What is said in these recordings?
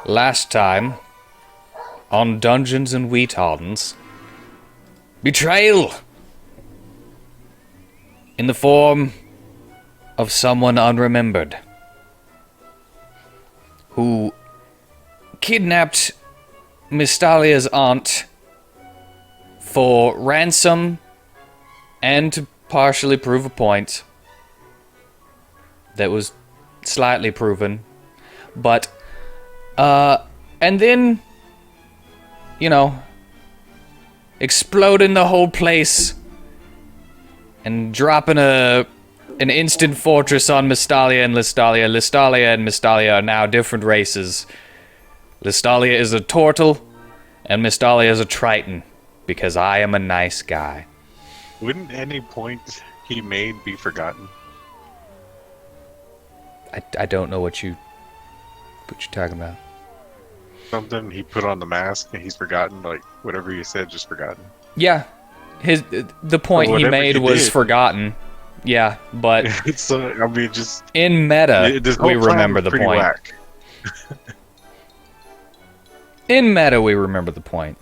Last time, on Dungeons and WheatTons, betrayal! In the form of someone unremembered, who kidnapped Miss Dahlia's aunt for ransom and to partially prove a point that was slightly proven, but and then, you know, exploding the whole place and dropping an instant fortress on Mystalia and Listalia. Listalia and Mystalia are now different races. Listalia is a turtle, and Mystalia is a triton, because I am a nice guy. Wouldn't any point he made be forgotten? I don't know what you're talking about. Something he put on the mask and he's forgotten, like whatever he said, just forgotten. Yeah, the point he made was forgotten. Yeah, but it's I mean, just in meta, we remember the point. Whack. In meta, we remember the point.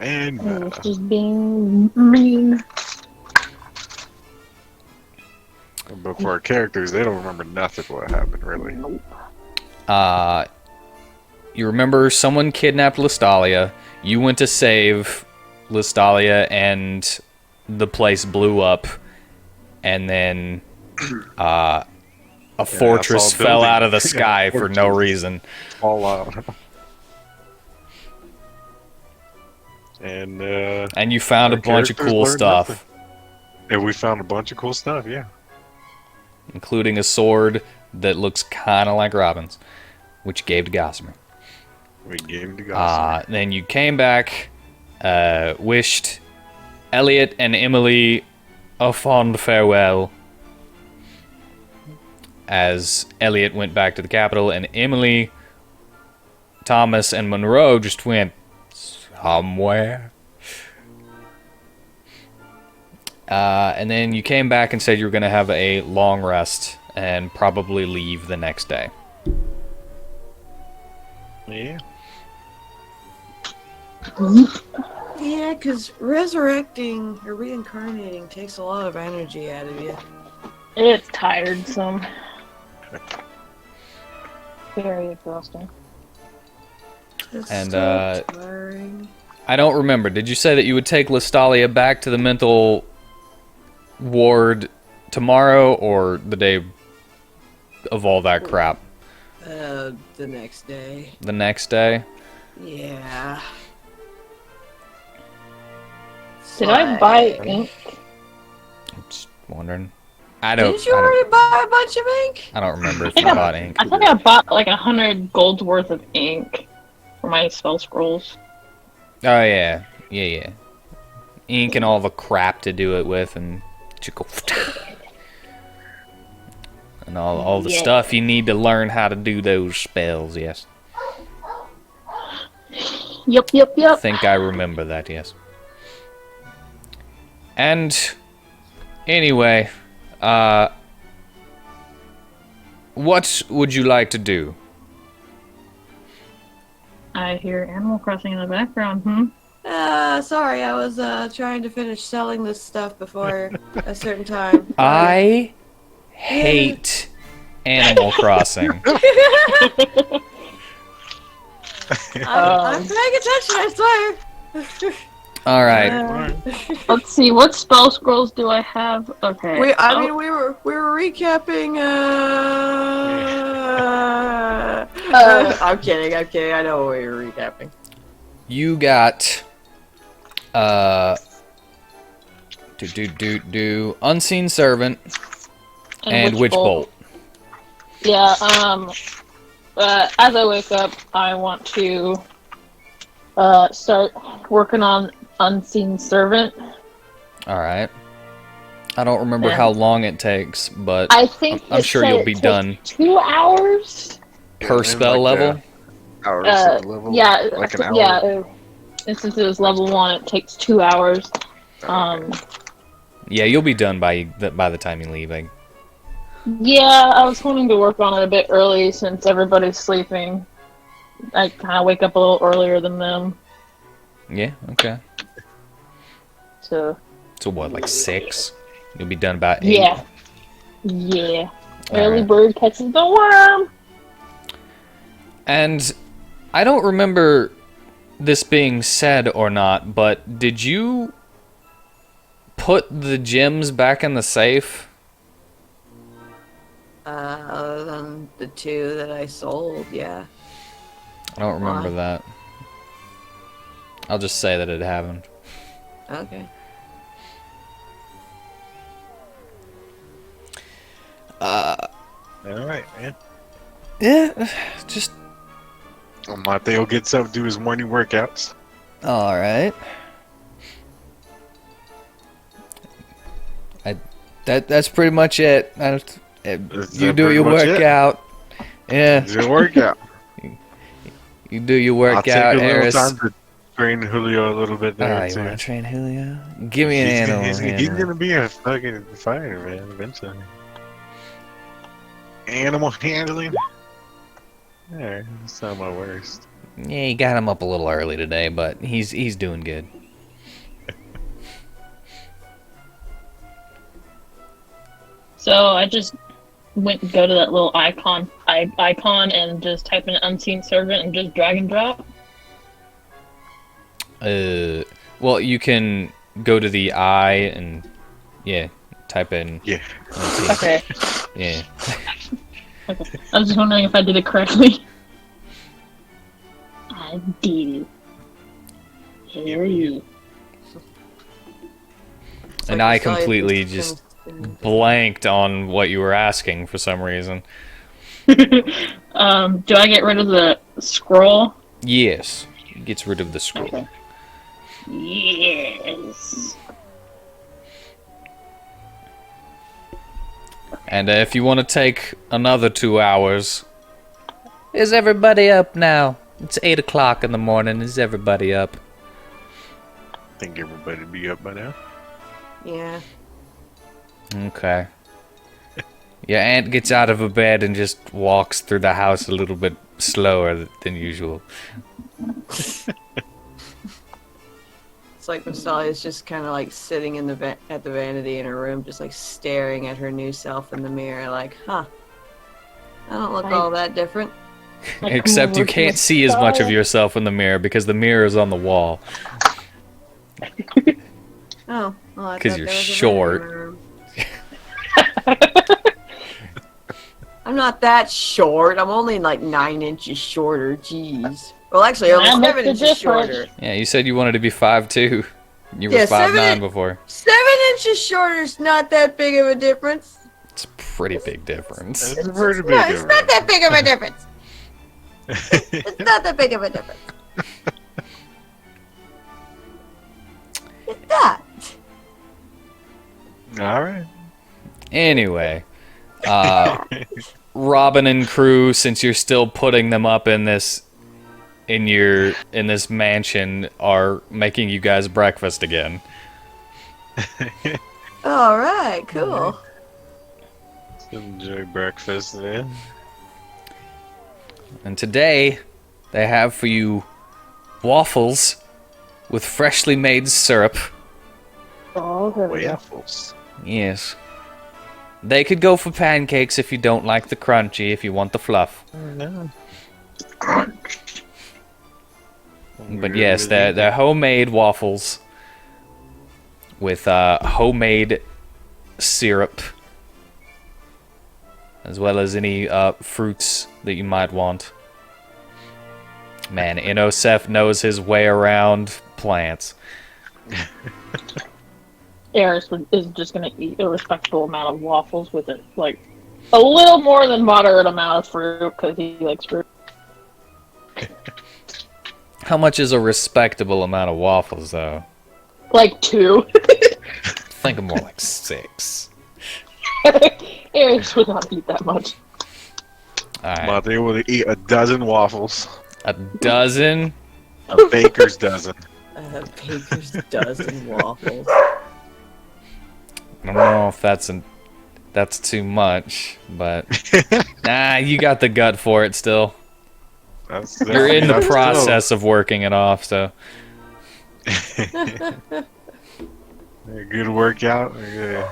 And It's just being mean. but for our characters, they don't remember nothing what happened, really. You remember someone kidnapped Listalia. You went to save Listalia, and the place blew up. And then a fortress fell out of the sky for no reason. All out. And you found a bunch of cool stuff. Nothing. And we found a bunch of cool stuff, yeah. Including a sword that looks kind of like Robin's, which you gave to Gossamer. We gave to Gossamer. Then you came back, wished Elliot and Emily a fond farewell, as Elliot went back to the capital, and Emily, Thomas, and Monroe just went somewhere. And then you came back and said you were going to have a long rest and probably leave the next day. Yeah. Yeah, because resurrecting or reincarnating takes a lot of energy out of you. It's tiresome. Very exhausting. It's And, so tiring. I don't remember. Did you say that you would take Listalia back to the mental ward tomorrow or the day of all that crap? The next day. The next day? Yeah. Did I buy ink? I'm just wondering. I don't. Didn't you already buy a bunch of ink? I don't remember if you bought ink. I think I bought like 100 gold's worth of ink for my spell scrolls. Oh yeah, yeah. Ink and all the crap to do it with, and and all the stuff you need to learn how to do those spells. Yes. Yep. I think I remember that. Yes. And anyway, what would you like to do? I hear Animal Crossing in the background, Sorry, I was trying to finish selling this stuff before a certain time. I hate Animal Crossing. I'm paying attention, I swear. All right. Let's see, what spell scrolls do I have? Okay. We were recapping. I'm kidding. I know what we were recapping. You got Unseen Servant and Witch Bolt. Yeah. As I wake up, I want to start working on Unseen Servant. All right. I don't remember how long it takes, but I think I'm sure you'll be done. 2 hours Per spell level? Level? Yeah, like an hour. yeah. And since it was level 1, it takes 2 hours. Yeah, you'll be done by the time you leave. Yeah, I was wanting to work on it a bit early since everybody's sleeping. I kind of wake up a little earlier than them. Yeah, okay. So, So what, like 6? You'll be done about 8? yeah. Yeah. Early Alright. bird catches the worm! And I don't remember this being said or not, but did you put the gems back in the safe? Other than the 2 that I sold, yeah. I don't remember Why? that. I'll just say that it happened. Okay. Alright, man. Yeah, just Mateo gets up, do his morning workouts. alright. That's pretty much it. Is You that do pretty your much it? workout. Yeah, Do your workout. you do your I'll take workout, a little Eris. time to train Julio a little bit there, You too. want to train Julio? Give me an animal. He's handler. gonna be a fucking fighter, man, eventually. Animal handling? Alright, that's not my worst. Yeah, you got him up a little early today, but he's doing good. So I just went and go to that little icon and just type in unseen servant and just drag and drop. Well, you can go to the eye and type in. Yeah. Unseen. Okay. Yeah. Okay. I was just wondering if I did it correctly. I did. Hell yeah. And I completely just blanked on what you were asking for some reason. Do I get rid of the scroll? Yes, it gets rid of the scroll. Okay. Yes. And if you want to take another 2 hours, is everybody up now? It's 8 o'clock in the morning. Is everybody up? I think everybody be up by now. Yeah. Okay. Your aunt gets out of her bed and just walks through the house a little bit slower than usual. It's like Nostalia's just kind of like sitting in the at the vanity in her room, just like staring at her new self in the mirror, like, huh, I don't look all that different. Except you can't see as much of yourself in the mirror because the mirror is on the wall. Oh, well, I 'Cause thought you're there was a short. vanity in my room. I'm not that short. I'm only like 9 inches shorter. Jeez. Well, actually, That only makes 7 a inches difference. shorter. Yeah, you said you wanted to be 5'2". You were Yeah, 5'9" before. 7 inches shorter is not that big of a difference. It's a pretty big difference. It's a pretty big No, it's not that big of a difference. difference. It's not that big of a difference. It's not. Alright. Anyway, Robin and crew, since you're still putting them up in this mansion, are making you guys breakfast again. All right, cool. Let's enjoy breakfast then. And today, they have for you waffles with freshly made syrup. Oh, Waffles. Yes. They could go for pancakes if you don't like the crunchy, if you want the fluff. No. But yes, they're homemade waffles with homemade syrup, as well as any fruits that you might want. Man, Inosef knows his way around plants. Eris is just gonna eat a respectable amount of waffles with it, like a little more than moderate amount of fruit because he likes fruit. How much is a respectable amount of waffles, though? Like 2. Think of more like 6. Eris would not eat that much. Alright. But they will eat a dozen waffles. A dozen? A baker's dozen. A baker's dozen waffles. I don't know if that's that's too much, but nah, you got the gut for it still. You're in the process of working it off, so A good workout. Yeah.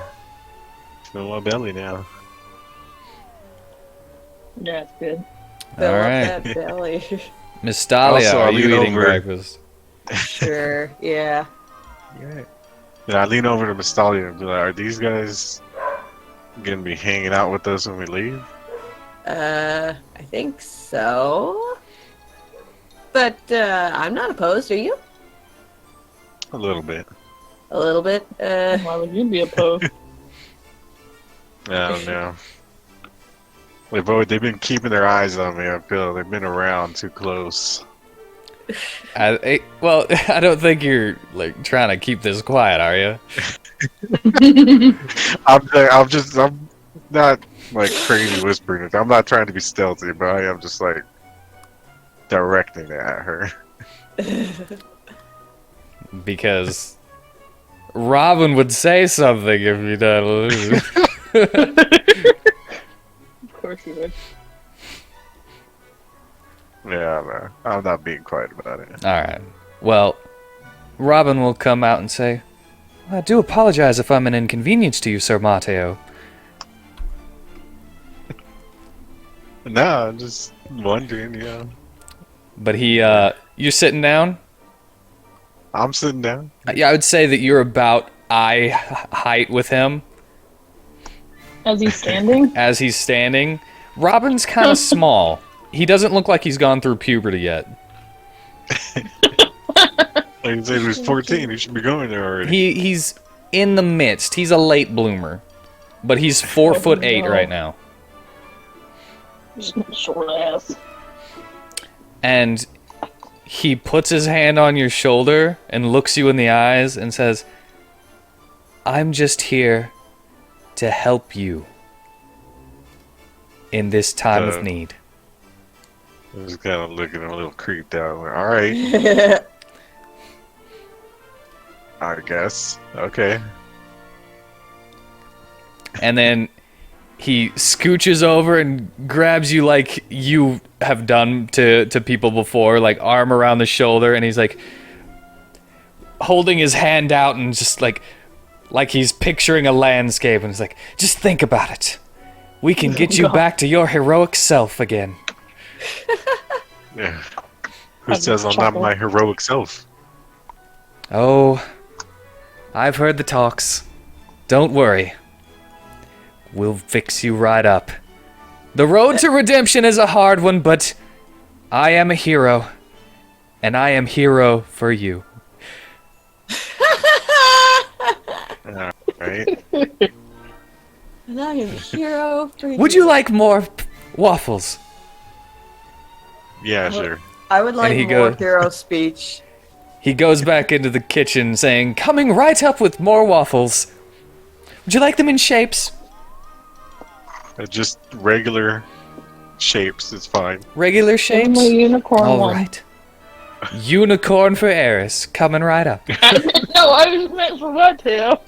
Feel my belly now. Yeah, it's good. Fill all up right. that belly. Miss Dahlia, Also, are I you lean eating over. breakfast? Sure, yeah. Yeah, I lean over to Mystalia and be like, "Are these guys gonna be hanging out with us when we leave?" I think so. But I'm not opposed, are you? A little bit. A little bit. Why would you be opposed? I don't know. They've been keeping their eyes on me. I feel they've been around too close. Well, I don't think you're like trying to keep this quiet, are you? I'm not like crazy whispering it. I'm not trying to be stealthy, but I am just like directing it at her. Because Robin would say something if you did. Of course you would. Yeah, no, I'm not being quiet about it. Alright. Well, Robin will come out and say, I do apologize if I'm an inconvenience to you, Sir Matteo. No, I'm just wondering, But you're sitting down? I'm sitting down. Yeah, I would say that you're about eye height with him As he's standing? as he's standing. Robin's kind of small. He doesn't look like he's gone through puberty yet. Like you said, he was 14. He should be going there already. He's in the midst. He's a late bloomer. But he's 4'8" right now. Short ass. And he puts his hand on your shoulder and looks you in the eyes and says, I'm just here to help you in this time of need. I was kind of looking a little creeped out. Like, all right, I guess. Okay. And then he scooches over and grabs you like you have done to people before, like arm around the shoulder, and he's like holding his hand out and just like he's picturing a landscape, and he's like, just think about it. We can get you back to your heroic self again. Yeah. Who says I'm not my heroic self? Oh, I've heard the talks. Don't worry. We'll fix you right up. The road to redemption is a hard one, but I am a hero. And I am hero for you. Right? And I am a hero for you. Would you like more waffles? Yeah, sure. I would like he more goes- hero speech. He goes back into the kitchen saying, coming right up with more waffles. Would you like them in shapes? Just regular shapes is fine. Regular Give him shapes? a unicorn All one. right. Unicorn for Eris, coming right up. No, I just meant for my tail.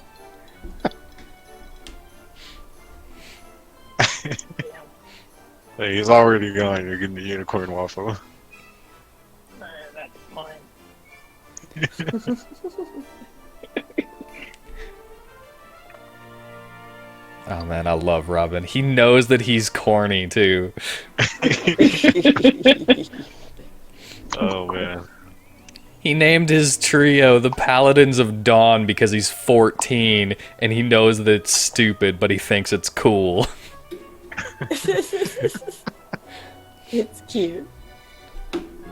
Hey, he's already gone. You're getting the unicorn waffle. That's fine. Oh man, I love Robin. He knows that he's corny too. Oh man. He named his trio the Paladins of Dawn because he's 14 and he knows that it's stupid, but he thinks it's cool. It's cute.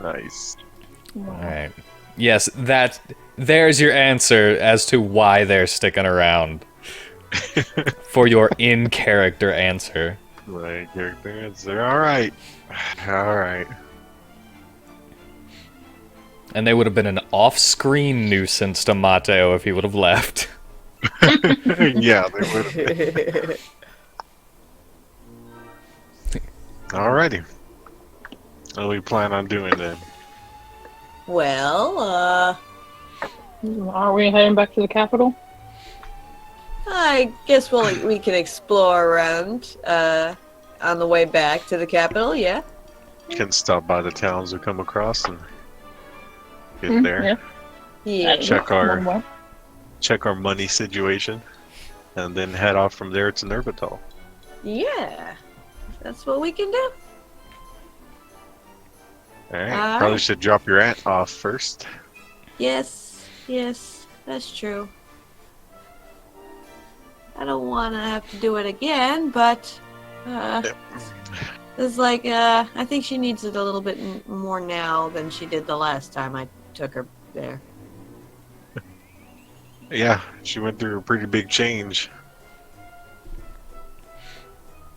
Nice. Alright. Yes, there's your answer as to why they're sticking around. For your in-character answer. Right, character answer. Alright. Alright. And they would have been an off-screen nuisance to Matteo if he would have left. Yeah, they would have. Alrighty. What do we plan on doing then? Well, Are we heading back to the capital? I guess we can explore around on the way back to the capital. Yeah. Can stop by the towns we come across and get Hmm, there. yeah. Yeah. Check One our more. check our money situation, and then head off from there to Nervital. Yeah. That's what we can do. All right. Alright. Probably should drop your aunt off first. Yes. Yes. That's true. I don't want to have to do it again, but it's like I think she needs it a little bit more now than she did the last time I took her there. Yeah, she went through a pretty big change.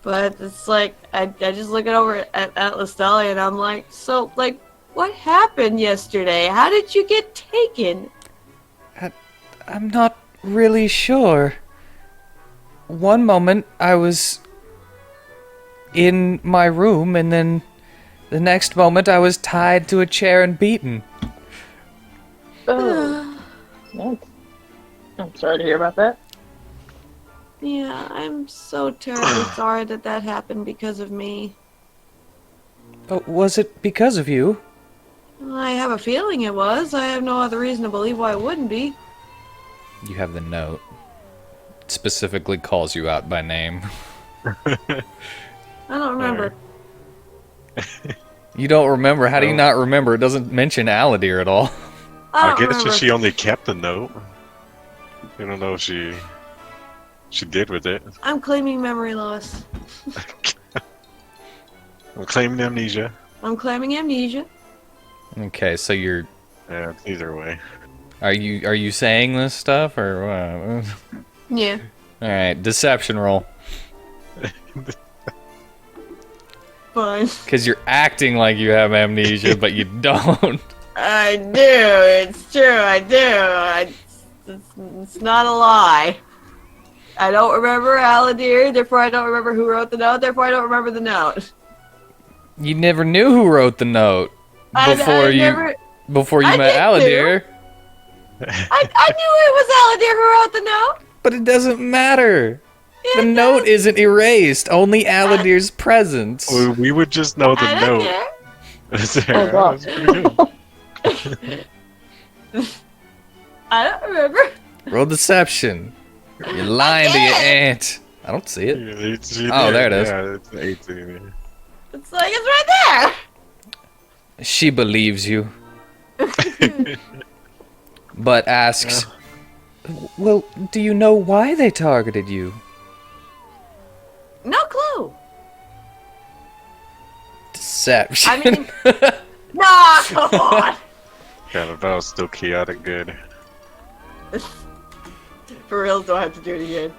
But it's like I just look it over at Lestali and I'm like, so like, what happened yesterday? How did you get taken? I'm not really sure. One moment I was in my room, and then the next moment I was tied to a chair and beaten. Oh, yikes. I'm sorry to hear about that. Yeah, I'm so terribly sorry that happened because of me. But was it because of you? I have a feeling it was. I have no other reason to believe why it wouldn't be. You have the note. It specifically calls you out by name. I don't remember. You don't remember? How do you Oh. not remember? It doesn't mention Aladir at all. I I don't guess remember. she only kept the note. I don't know if she did with it. I'm claiming memory loss. I'm claiming amnesia. I'm claiming amnesia. Okay, so you're... Yeah, either way. Are you saying this stuff, or what? Yeah. Alright, deception roll. Fine. Because you're acting like you have amnesia, but you don't. I do. It's true. I do. It's not a lie. I don't remember Aladir, therefore I don't remember who wrote the note, therefore I don't remember the note. You never knew who wrote the note before before you I met did Aladir. I knew it was Aladir who wrote the note. But it doesn't matter. The It note does. isn't erased. Only Aladir's presence. We would just know the I don't note. care. It's there. Oh, God. That's pretty good. I don't remember. Roll deception. You're lying to your aunt. I don't see it. Yeah, it's Oh, there it is. Yeah, it's 18. It's like it's right She believes you, but asks, well, do you know why they targeted you? there. No clue. Deception. I mean, nah, come on. God, if that was still chaotic good. For real, do I have to do it again?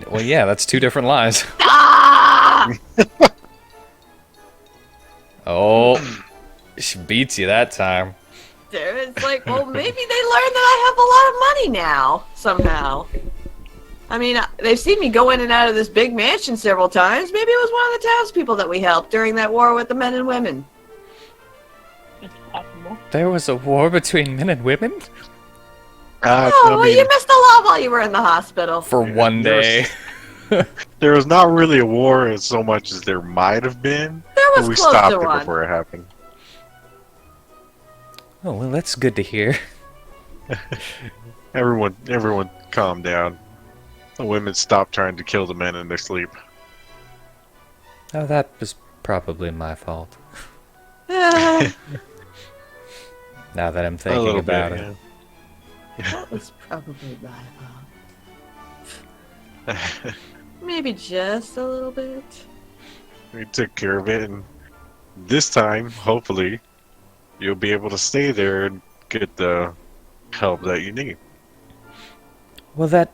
Well, yeah, that's two different lies. Ah! Oh, she beats you that time. There, it's like, well, maybe they learned that I have a lot of money now, somehow. I mean, they've seen me go in and out of this big mansion several times. Maybe it was one of the townspeople that we helped during that war with the men and women. It's possible. There was a war between men and women? Oh, well, you missed a lot while you were in the hospital. For Yeah, one day. there was not really a war as so much as there might have been. There But was we close stopped to it one. before it happened. Oh, well, that's good to hear. Everyone calm down. The women stopped trying to kill the men in their sleep. Oh, that was probably my fault. Ah, Now that I'm A thinking little about bit, it. that was probably my fault. yeah. Maybe just a little bit. We took care of it, and this time, hopefully, you'll be able to stay there and get the help that you need. Well, that...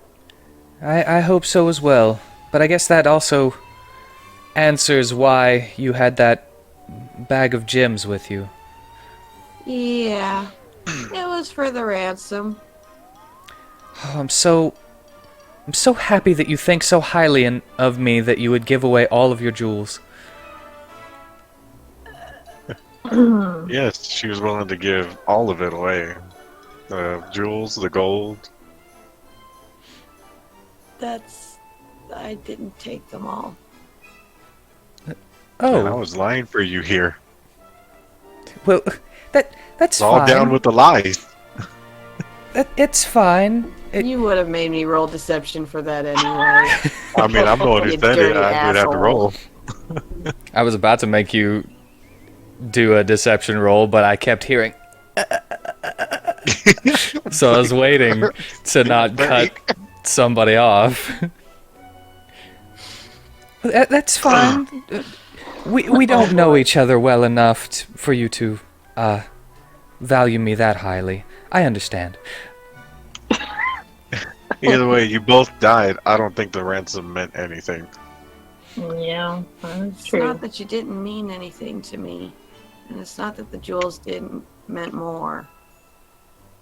I hope so as well. But I guess that also answers why you had that bag of gems with you. Yeah, it was for the ransom. Oh, I'm so happy that you think so highly of me that you would give away all of your jewels. Yes, she was willing to give all of it away. The jewels, the gold. I didn't take them all. Man, I Oh, was lying for you here. well, that's It's all fine. down with the lies. It's fine. You would have made me roll deception for that anyway. I mean, I'm the one who You said it. dirty I would have to asshole. roll. I was about to make you do a deception roll, but I kept hearing. So I was waiting to not cut somebody off. That's fine. We don't know each other well enough for you to value me that highly. I understand. Either way, you both died. I don't think the ransom meant anything. Yeah, that's It's true. not that you didn't mean anything to me, and it's not that the jewels didn't meant more.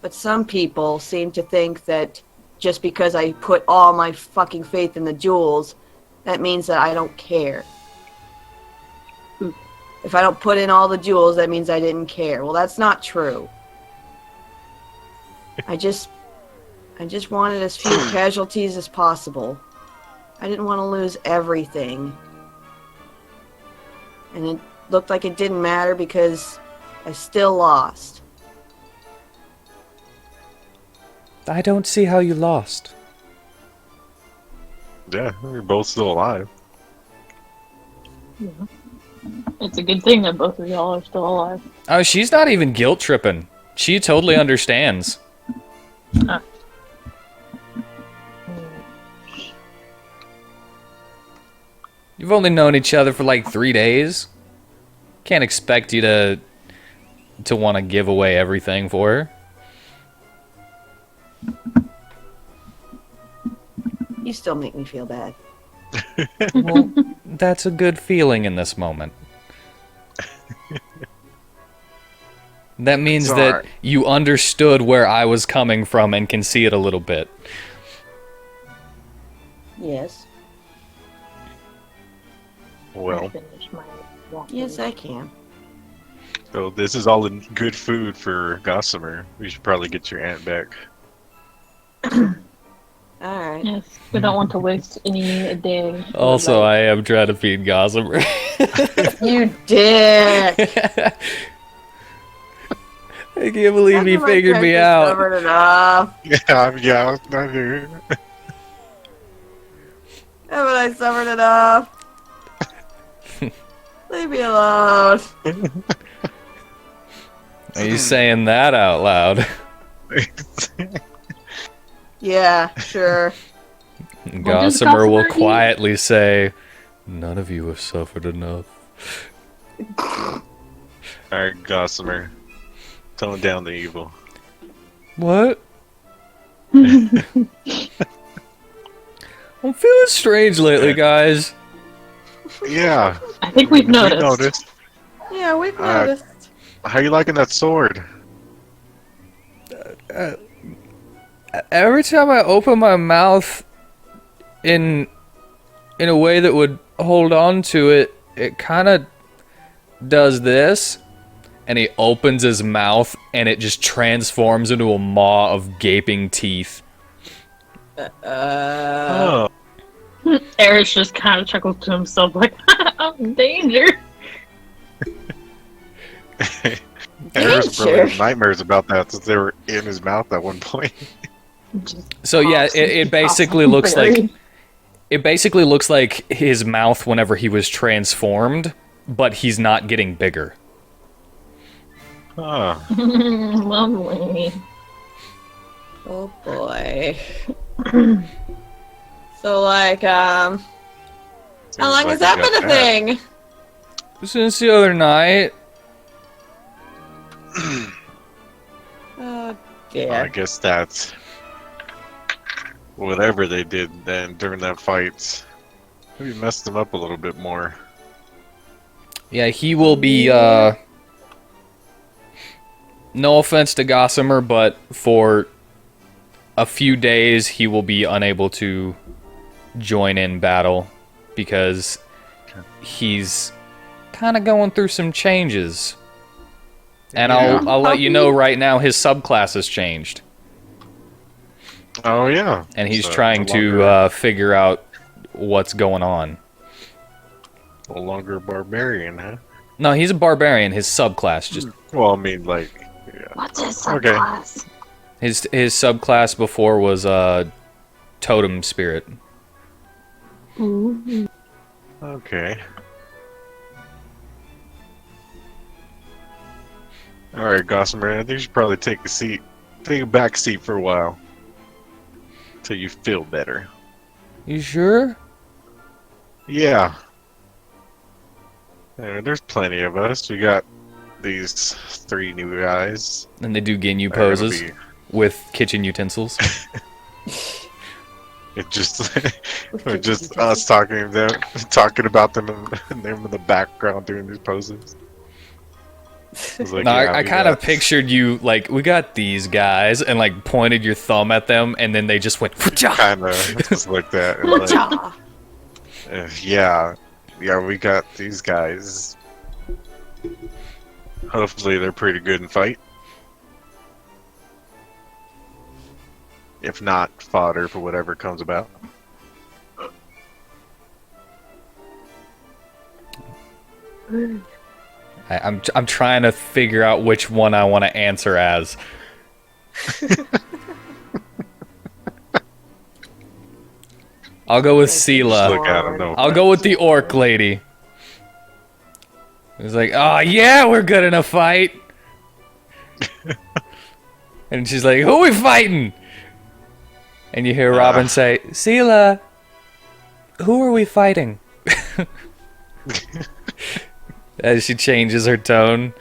But some people seem to think that just because I put all my fucking faith in the jewels, that means that I don't care. If I don't put in all the jewels, that means I didn't care. Well, that's not true. I just wanted as few casualties as possible. I didn't want to lose everything. And it looked like it didn't matter because I still lost. I don't see how you lost. Yeah, we're both still alive. It's a good thing that both of y'all are still alive. Oh, she's not even guilt tripping. She totally understands. You've only known each other for like 3 days. Can't expect you to want to give away everything for her. You still make me feel bad. Well, that's a good feeling in this moment. That means that Sorry. you understood where I was coming from and can see it a little bit. Yes. Well, Finish my walking. Yes, I can. so this is all in good food for Gossamer. We should probably get your aunt back. Alright. Yes, we don't want to waste any day. Also, I am trying to feed Gossamer. You dick! I can't believe he After my figured me character out. Covered it up. Yeah, I do. Haven't I suffered enough? Leave me alone. Are you saying that out loud? Yeah, sure. Gossamer will Gossamer eat? quietly say, "None of you have suffered enough." Alright, Gossamer. Tone down the evil. What? I'm feeling strange lately, guys. Yeah, I think we've we noticed. noticed. Yeah, we've Alright. noticed. How you liking that sword? Every time I open my mouth in a way that would hold on to it, it kind of does this. And he opens his mouth, and it just transforms into a maw of gaping teeth. Oh. Eric just kind of chuckles to himself like, I'm in danger. Eric's Danger. probably had nightmares about that since they were in his mouth at one point. Just So yeah, pops it and basically pops looks very- like it basically looks like his mouth whenever he was transformed, but he's not getting bigger. Oh. Lovely. Oh boy. So like, how long has that been a thing? Since the other night, Oh I dear. guess that's whatever they did then during that fight. Maybe messed them up a little bit more. yeah, he will be. No offense to Gossamer, but for a few days he will be unable to join in battle because he's kind of going through some changes. And Yeah. I'll let you know right now his subclass has changed. Oh yeah. and he's So, trying no longer, to figure out what's going on. no longer a barbarian, huh? No, he's a barbarian. His subclass, just Well, I mean, like, yeah. What's his Okay. subclass? his subclass before was totem spirit. Ooh. Okay. All right, Gossamer. I think you should probably take a back seat for a while, till you feel better. You sure? Yeah. There's plenty of us. We got these 3 new guys. And they do Ginyu They're gonna poses be- with kitchen utensils. It just, just us talking about them, and them in the background doing these poses. It's like, No, yeah, I we kind got- of pictured you like, we got these guys, and like pointed your thumb at them, and then they just went. "Wha-cha!" kind of just like that. And like, Ja. yeah, we got these guys. Hopefully, they're pretty good in fight. If not, fodder for whatever comes about. I'm trying to figure out which one I want to answer as. I'll go with Just Sela. look at 'em, no. I'll go with the orc lady. It's like, oh yeah, we're good in a fight. And she's like, who are we fighting? And you hear Robin say, Sela, who are we fighting? As she changes her tone.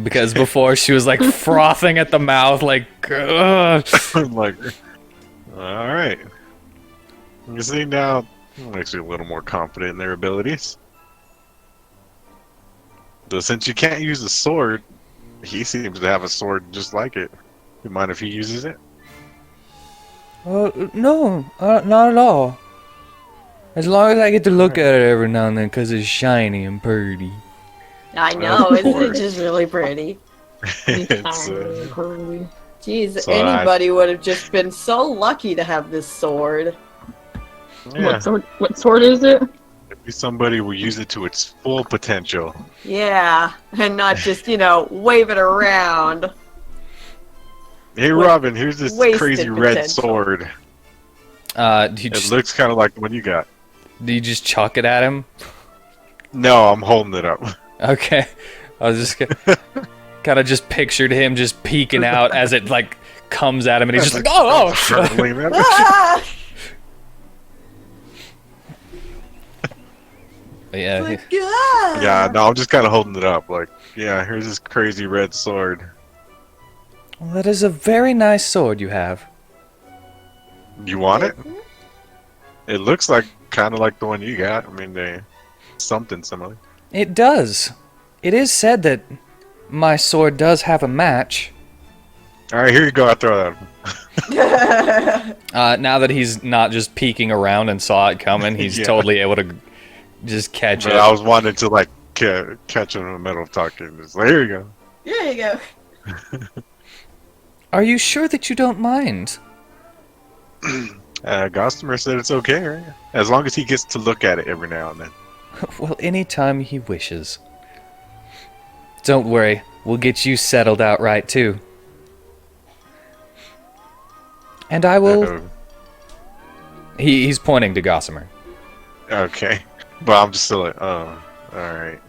Because before she was like frothing at the mouth, like, ugh. I'm like, all right. You see now, it makes you a little more confident in their abilities. Though since you can't use the sword, he seems to have a sword just like it. You mind if he uses it? No, not at all. As long as I get to look at it every now and then, because it's shiny and pretty. I know, Of isn't it course. just really pretty? It's, Jeez, So anybody would have just been so lucky to have this sword. yeah, What sword is it? maybe somebody will use it to its full potential. Yeah, and not just, wave it around. Hey, Wa- Robin, here's this wasted crazy red potential. sword. Do you It just, looks kind of like the one you got. do you just chuck it at him? No, I'm holding it up. Okay. I was just kind of just pictured him just peeking out as it like comes at him, and he's just like, oh! Hurling it. Ah! Yeah. My God. Yeah, no, I'm just kind of holding it up. Like, yeah, here's this crazy red sword. Well, that is a very nice sword you have. You want it? It looks like kind of like the one you got. I mean, they something similar. It does. It is said that my sword does have a match. All right, here you go. I throw that. Now that he's not just peeking around and saw it coming, he's Yeah. totally able to just catch But it. I was wanting to like catch him in the middle of talking. It's like, here you go. There you go. Are you sure that you don't mind? Gossamer said it's okay, right? As long as he gets to look at it every now and then. Well, anytime he wishes. Don't worry, we'll get you settled out right too. And I will. He's pointing to Gossamer. Okay, but I'm just still like, oh, all right.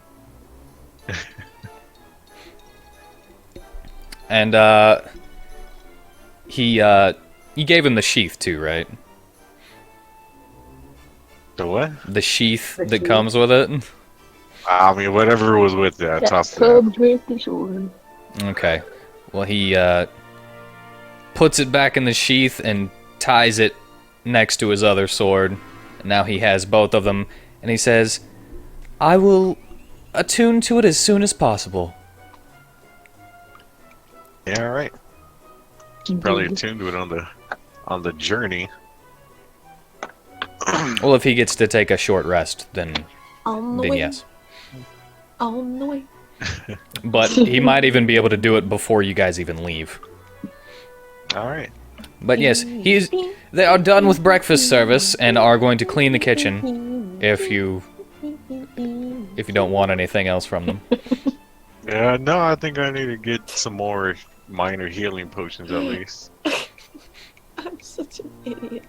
And you gave him the sheath too, right? The what? The sheath The that sheath? comes with it. I mean, whatever was with it, I That tossed it out. comes with the sword. Okay. Well, he puts it back in the sheath and ties it next to his other sword. Now he has both of them, and he says, "I will attune to it as soon as possible." Yeah, all right. Probably attuned to it on the journey. Well, if he gets to take a short rest, then On the way. yes. On the way. But he might even be able to do it before you guys even leave. All right. But yes, they are done with breakfast service and are going to clean the kitchen if you don't want anything else from them. Yeah, no, I think I need to get some more minor healing potions at least. I'm such an idiot.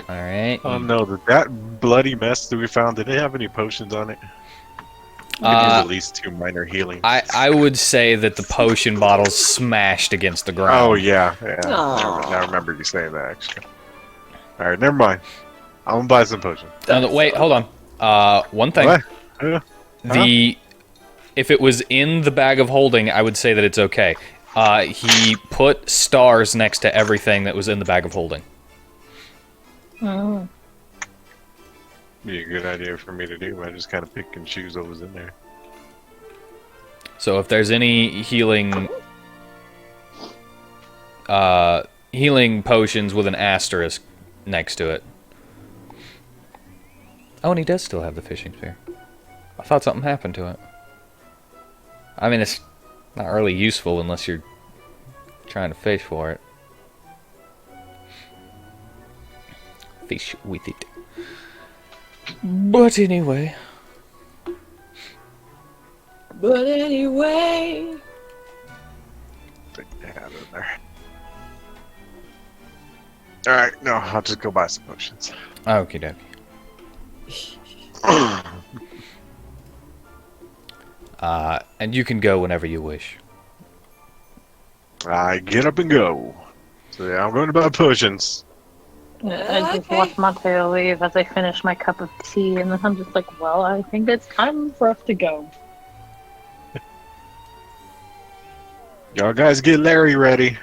Alright. Oh no, that bloody mess that we found, did it have any potions on it? It needs at least 2 minor healing. I would say that the potion bottles smashed against the ground. Oh yeah. Aw. Now I remember you saying that actually. Alright, never mind. I'm gonna buy some potions. Wait, hold on. One thing. What? If it was in the bag of holding, I would say that it's okay. He put stars next to everything that was in the bag of holding. Oh. Be a good idea for me to do. I just kind of pick and choose what was in there. So if there's any healing potions with an asterisk next to it. Oh, and he does still have the fishing spear. I thought something happened to it. I mean, it's not really useful unless you're trying to fish for it. Fish with it. But anyway. I think they have it in there. Alright, no, I'll just go buy some potions. Okie dokie. And you can go whenever you wish. I get up and go. So yeah, I'm going to buy potions. I just Okay. watch Mateo leave as I finish my cup of tea, and then I'm just like, well, I think it's time for us to go. Y'all guys get Larry ready.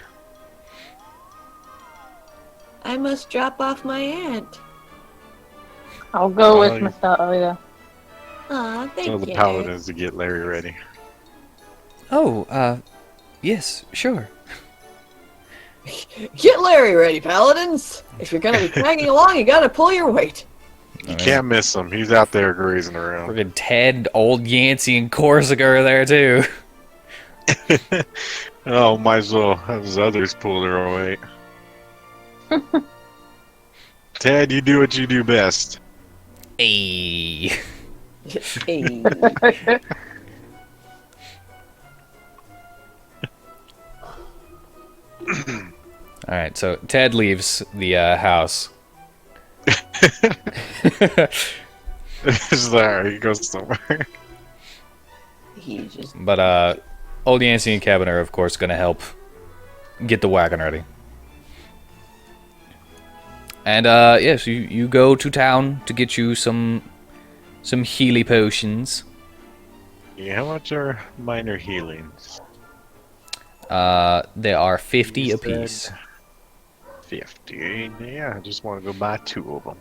I must drop off my aunt. I'll go Well, with Mr. Alia. Aw, thank Tell the you. paladins to get Larry ready. Oh, yes, sure. Get Larry ready, paladins. If you're gonna be tagging along, you gotta pull your weight. You can't miss him. He's out there grazing around. Friggin' Ted, old Yancey, and Corsica are there too. Oh, might as well have his others pull their weight. Ted, you do what you do best. Hey. Hey. Alright, so Ted leaves the house. It's there. He goes somewhere. He just But, old Yancey and Kevin are, of course, gonna help get the wagon ready. And, yes, you go to town to get you some Healy potions. Yeah, how much are minor healings? They are 50 You apiece. said 50. Yeah, I just want to go buy 2 of them.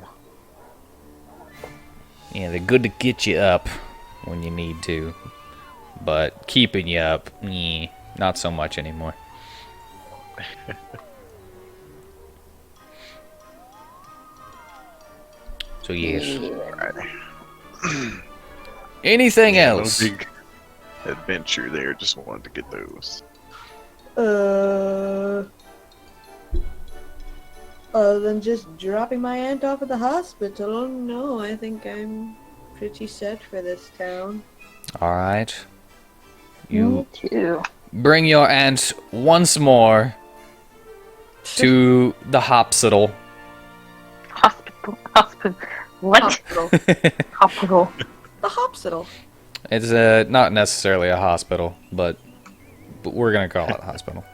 Yeah, they're good to get you up when you need to. But keeping you up, not so much anymore. So yes. Anything Yeah, no else? big adventure there. Just wanted to get those. Other than just dropping my aunt off at the hospital, no, I think I'm pretty set for this town. Alright. You Me too. bring your aunt once more to the hospital. Hospital. What? Hospital. Hospital. The hospital. It's not necessarily a hospital, but we're gonna call it a hospital.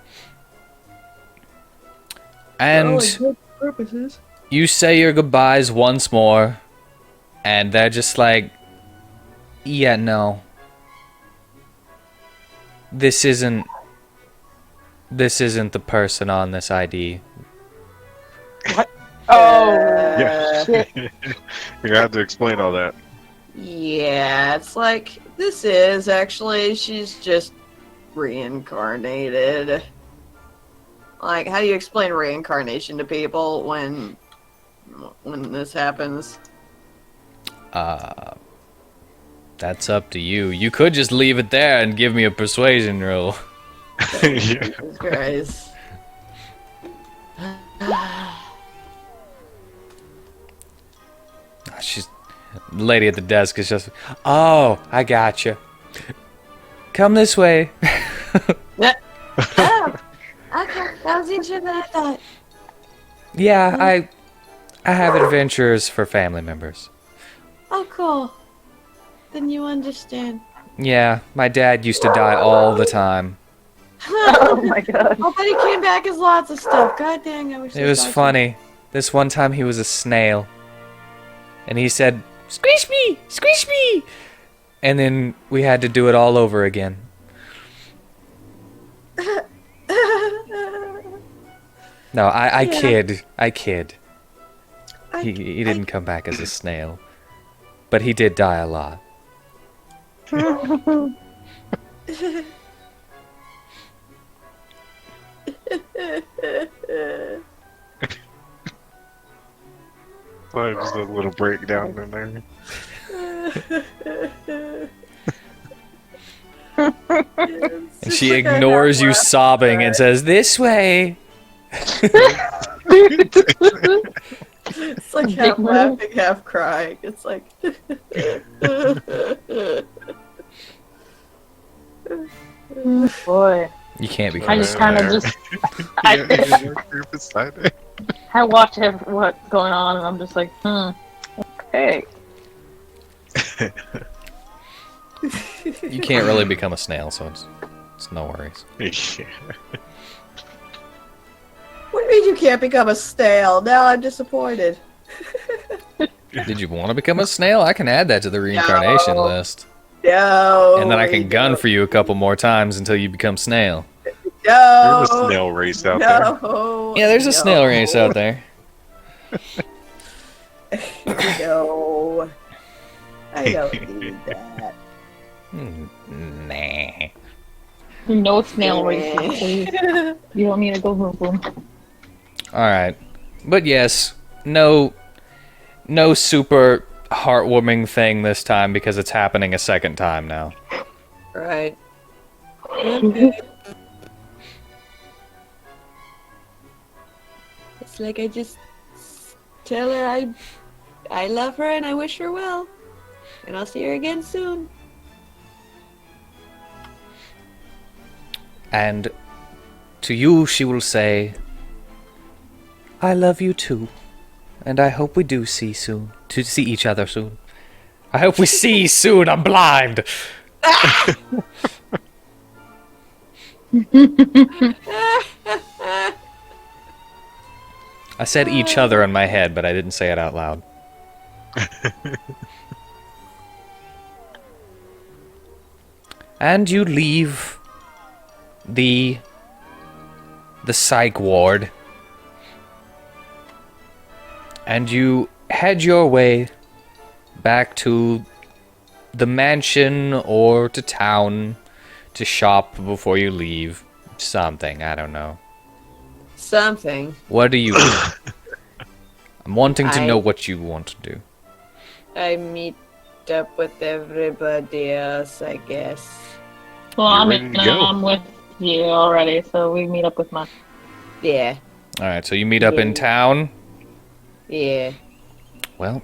And Purposes. you say your goodbyes once more, and they're just like, yeah, no. This isn't the person on this ID. Oh, Yeah. shit. You're gonna have to explain all that. Yeah, it's like, this is actually, she's just reincarnated. Like, how do you explain reincarnation to people when this happens? That's up to you. You could just leave it there and give me a persuasion roll. Yeah. Jesus Christ. She's the lady at the desk is just, oh, I gotcha. Come this way. Oh, okay, that was easier than I thought. Yeah, I have adventures for family members. Oh, cool. Then you understand. Yeah, my dad used to die all the time. Oh my god. Oh, but he came back as lots of stuff. God dang, I wish It was funny. This one time he was a snail. And he said, squish me! Squish me! And then we had to do it all over again. No, I Yeah. kid. I kid. He didn't come back as a snail. But he did die a lot. Well, just a little breakdown in there. And she ignores you sobbing and says, this way! It's like half laughing, half crying. It's like. Boy. You can't be I just kind of just. I watch what's going on and I'm just like, okay. You can't really become a snail, so it's no worries. Yeah. What do you mean you can't become a snail? Now I'm disappointed. Did you want to become a snail? I can add that to the reincarnation No. list. No. And then I can gun for you a couple more times until you become snail. No. There's a snail race out there. No. Yeah, there's a no. snail race out there. No. I don't need that. Nah. No snail racing, please. You don't need to go boom boom. Alright. But yes, no super heartwarming thing this time because it's happening a second time now. Right. Okay. It's like I just tell her I love her and I wish her well. And I'll see her again soon. And to you she will say, I love you too. And I hope we do see each other soon. I hope we see soon, I'm blind! I said each other in my head, but I didn't say it out loud. And you leave the psych ward, and you head your way back to the mansion or to town to shop before you leave. Something, I don't know. Something. What do you do? I'm wanting to I- know what you want to do. I meet up with everybody else, I guess. Well, You're I'm ready to go. I'm with you already, so we meet up with my. Yeah. Alright, so you meet up in town. Yeah. Well,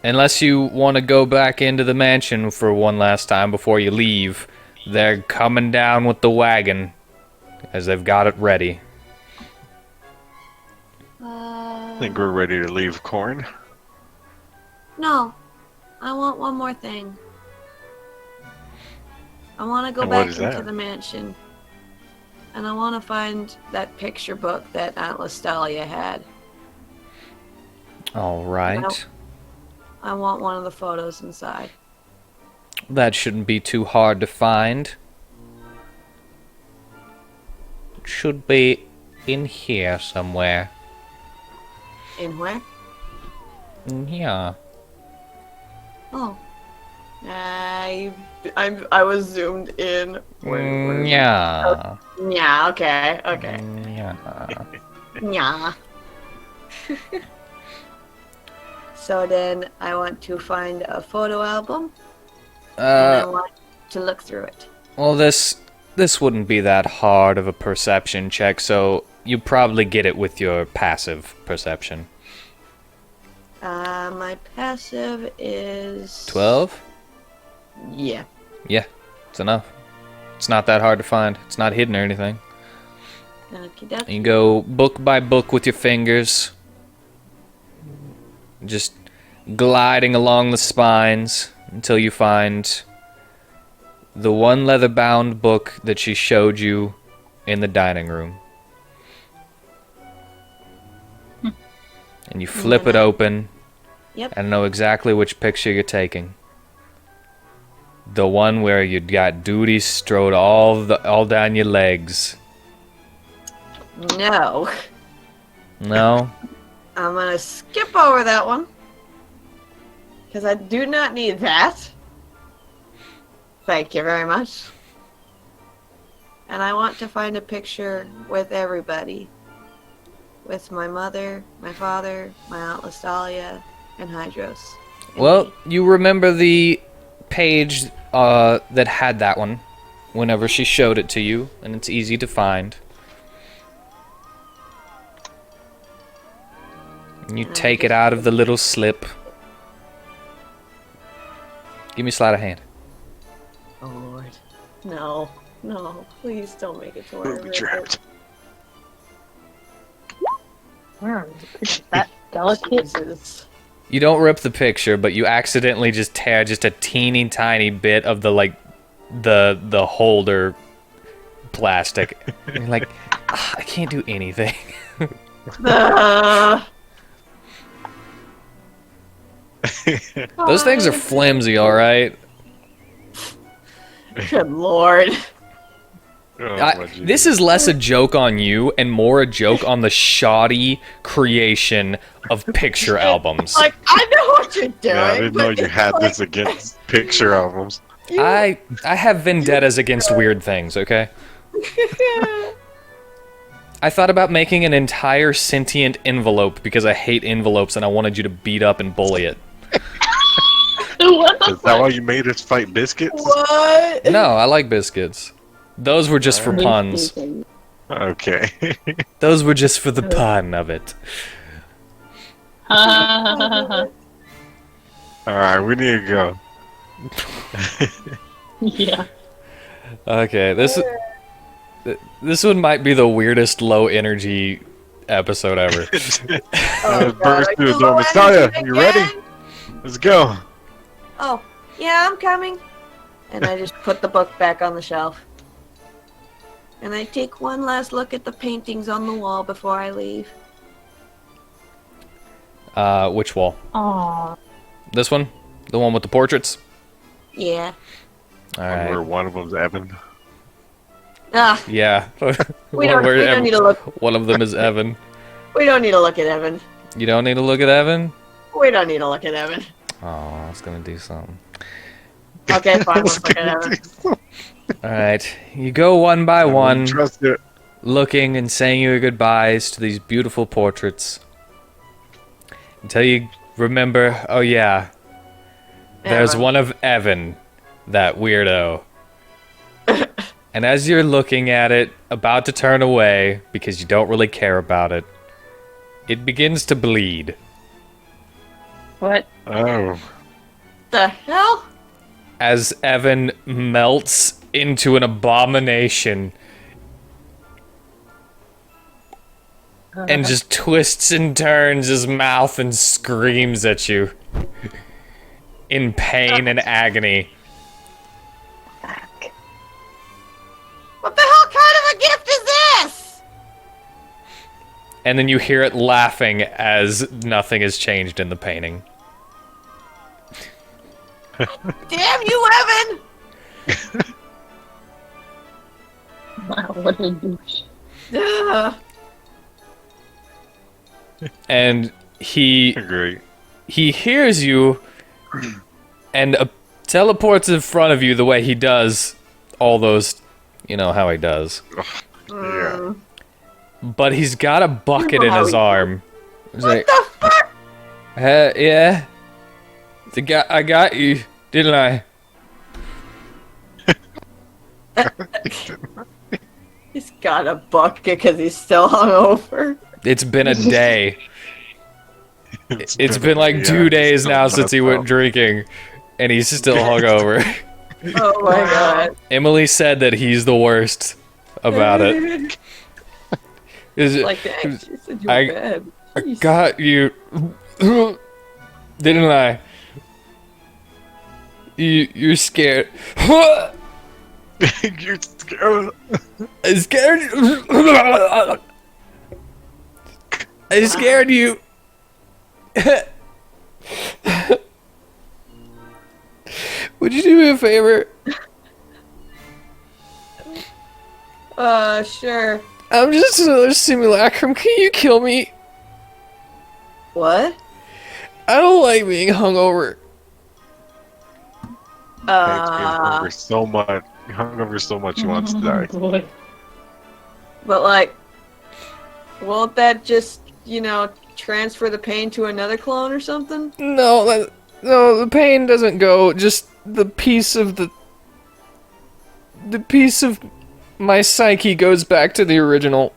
unless you want to go back into the mansion for one last time before you leave, they're coming down with the wagon, as they've got it ready. I think we're ready to leave Corrin. No. I want one more thing. I want to go And what back is into that? the mansion. And I want to find that picture book that Aunt Listalia had. Alright. I want one of the photos inside. That shouldn't be too hard to find. It should be in here somewhere. In where? In here. Oh. I was zoomed in. Yeah. Yeah, okay, okay. Yeah. Yeah. So then I want to find a photo album, and I want to look through it. Well, this wouldn't be that hard of a perception check, so you probably get it with your passive perception. My passive is 12? Yeah. Yeah, it's enough. It's not that hard to find. It's not hidden or anything. Okey-dokey. You go book by book with your fingers. Just gliding along the spines until you find the one leather-bound book that she showed you in the dining room. And you flip it open Yep. and know exactly which picture you're taking. The one where you got duties strode all down your legs. No. No? I'm gonna skip over that one. Because I do not need that. Thank you very much. And I want to find a picture with everybody. With my mother, my father, my Aunt Listalia, and Hydros. And Well, me. you remember the page that had that one whenever she showed it to you, and it's easy to find. And you take it out of the little slip. Give me sleight of hand. Oh Lord. No. No. Please don't make it to where I Booby rip it. trapped. That delicate. Jesus. You don't rip the picture, but you accidentally just tear just a teeny tiny bit of the the holder plastic. And you're like, I can't do anything. Those things are flimsy, all right. Good Lord. Oh, This is less a joke on you and more a joke on the shoddy creation of picture albums. Like, I know what you're doing. Yeah, I didn't know but you it's had like, this against picture albums. I have vendettas against weird things, okay? I thought about making an entire sentient envelope because I hate envelopes and I wanted you to beat up and bully it. What the Is that why you made us fight biscuits? What? No, I like biscuits. Those were just for puns. Okay. Those were just for the pun of it. Alright, we need to go. Yeah. Okay, this one might be the weirdest low energy episode ever. Oh, Burst God, through are the door. you Messiah, ready you ready? again? Let's go. Oh, yeah, I'm coming. And I just put the book back on the shelf. And I take one last look at the paintings on the wall before I leave. Which wall? Aww. This one? The one with the portraits? Yeah. Alright. Where one of them's Evan. Ah, Yeah. we don't need to look. One of them is Evan. We don't need to look at Evan. You don't need to look at Evan? We don't need to look at Evan. Oh, I was gonna do something. Okay, fine. Let's look at Evan. Alright. You go one by one, Trust it. looking and saying your goodbyes to these beautiful portraits. Until you remember, oh yeah, there's Evan. one of Evan, that weirdo. And as you're looking at it, about to turn away, because you don't really care about it, it begins to bleed. What? Oh. The hell? As Evan melts into an abomination and just twists and turns his mouth and screams at you in pain and agony. What the hell kind of a gift is this? And then you hear it laughing as nothing has changed in the painting. Damn you, Evan! Wow, what a douche. Ugh. And he Great. hears you and teleports in front of you the way he does all those, you know how he does. Yeah. But he's got a bucket You know in how his he- arm. He's What like, the fuck? Yeah. I got you, didn't I? He's got a bucket because he's still hungover. It's been a day. It's been like 2 days now since he went drinking, and he's still hungover. Oh my god. Emily said that he's the worst about it. Is it? Like the anxious in your I- bed. I got you, didn't I? You're scared. You're scared. I scared you. I scared you. Would you do me a favor? Sure. I'm just another simulacrum. Can you kill me? What? I don't like being hungover. Thanks, being hungry so much. Hungover so much he wants to die. Boy. But like, won't that just, transfer the pain to another clone or something? No, the pain doesn't go. Just the piece of my psyche goes back to the original.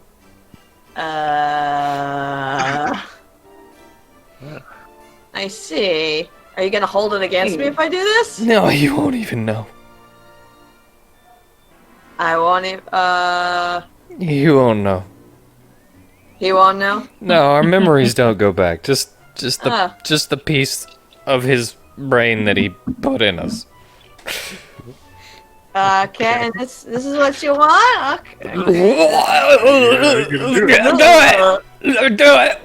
I see. Are you gonna hold it against me if I do this? No, you won't even know. I want it, You won't know. he won't know? No, our memories don't go back. Just Ah. the piece of his brain that he put in us. Okay, and this is what you want? Okay. Do it!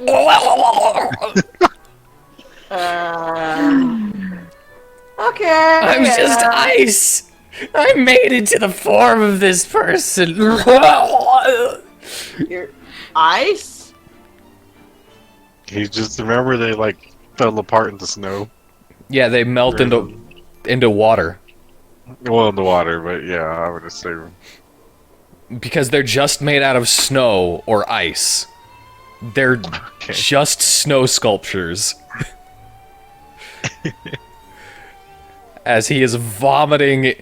Okay. I'm just ice. I made it to the form of this person. You're ice? He just remember they like fell apart into snow. Yeah, they melt into water Well, in the water, but yeah, I would assume. because they're just made out of snow or ice. They're just snow sculptures. As he is vomiting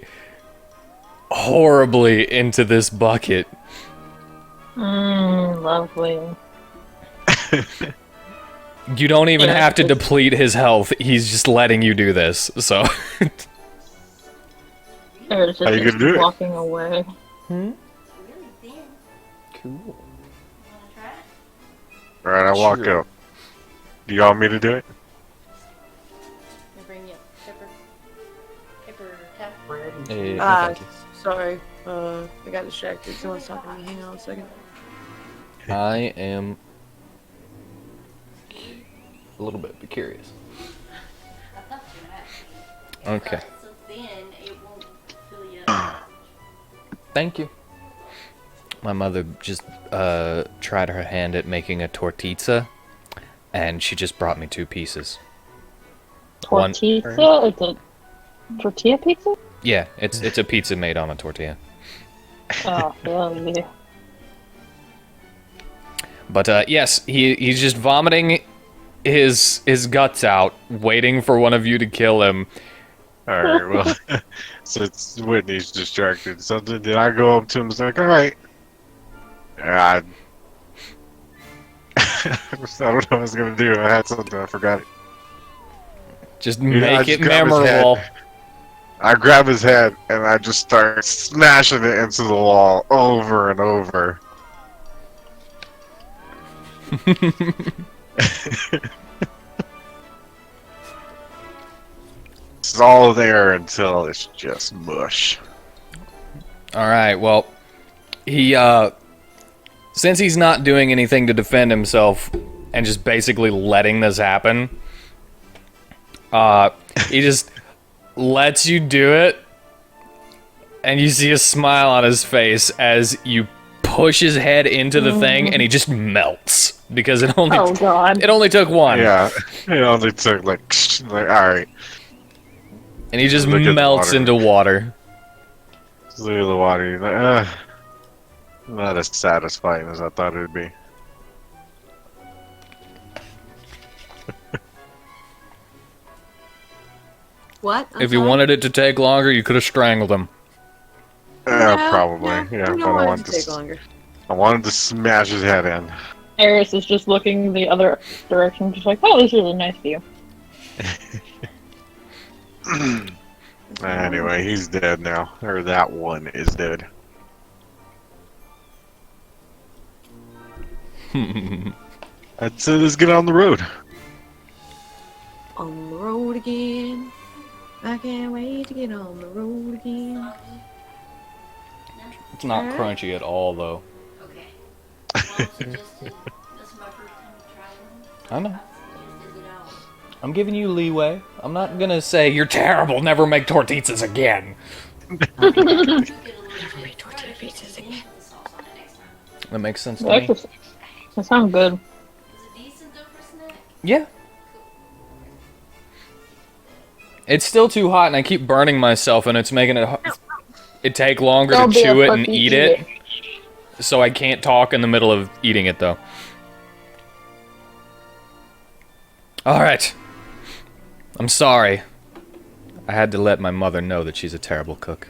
horribly into this bucket. Lovely. You don't even Yeah, have to it's- deplete his health. He's just letting you do this. So Or it's How you just gonna do it? walking away. cool. Alright, I walk Sure. up. Do you want me to do it? Hey, thank Sorry. I got distracted. Someone's talking to me. Hang on a second. I am a little bit curious. Okay. Thank you. My mother just tried her hand at making a tortilla, and she just brought me 2 pieces. One- Tortilla? It's a tortilla pizza? Yeah, it's a pizza made on a tortilla. Oh, yeah. But yes, he's just vomiting his guts out, waiting for one of you to kill him. Alright, well, since Whitney's distracted, so did I go up to him and say, alright. I don't know what I was gonna do. I had something, I forgot it. Just Yeah, I make just it grab his memorable. head. I grab his head and I just start smashing it into the wall over and over. It's all there until it's just mush. Alright, well, he, since he's not doing anything to defend himself and just basically letting this happen, he just lets you do it, and you see a smile on his face as you push his head into the thing, and he just melts. Because it only, Oh, God. it only took one. Yeah, it only took like alright. And he just Look at the melts water. into water. Just look at the water. You're like, not as satisfying as I thought it would be. What? I'm If you sorry? wanted it to take longer, you could have strangled him. No, Probably. no, Yeah, we but don't I want wanted it to take longer. I wanted to smash his head in. Eris is just looking the other direction, just like, oh, this is a nice view. Anyway, he's dead now. Or that one is dead. I'd say let's get on the road. On the road again. I can't wait to get on the road again. It's not Alright. crunchy at all, though. Okay. Well, suggested, this is my first time traveling. I know. Is it out? I'm giving you leeway. I'm not gonna say you're terrible, never make tortillas again. Get a little bit. Tortilla pizzas again. The sauce on it next time. That makes sense to That, me. that sounds good. Is it decent though for snack? Yeah. It's still too hot, and I keep burning myself, and it's making it take longer Don't to be a chew it and pussy, eat it. So I can't talk in the middle of eating it, though. Alright. I'm sorry. I had to let my mother know that she's a terrible cook.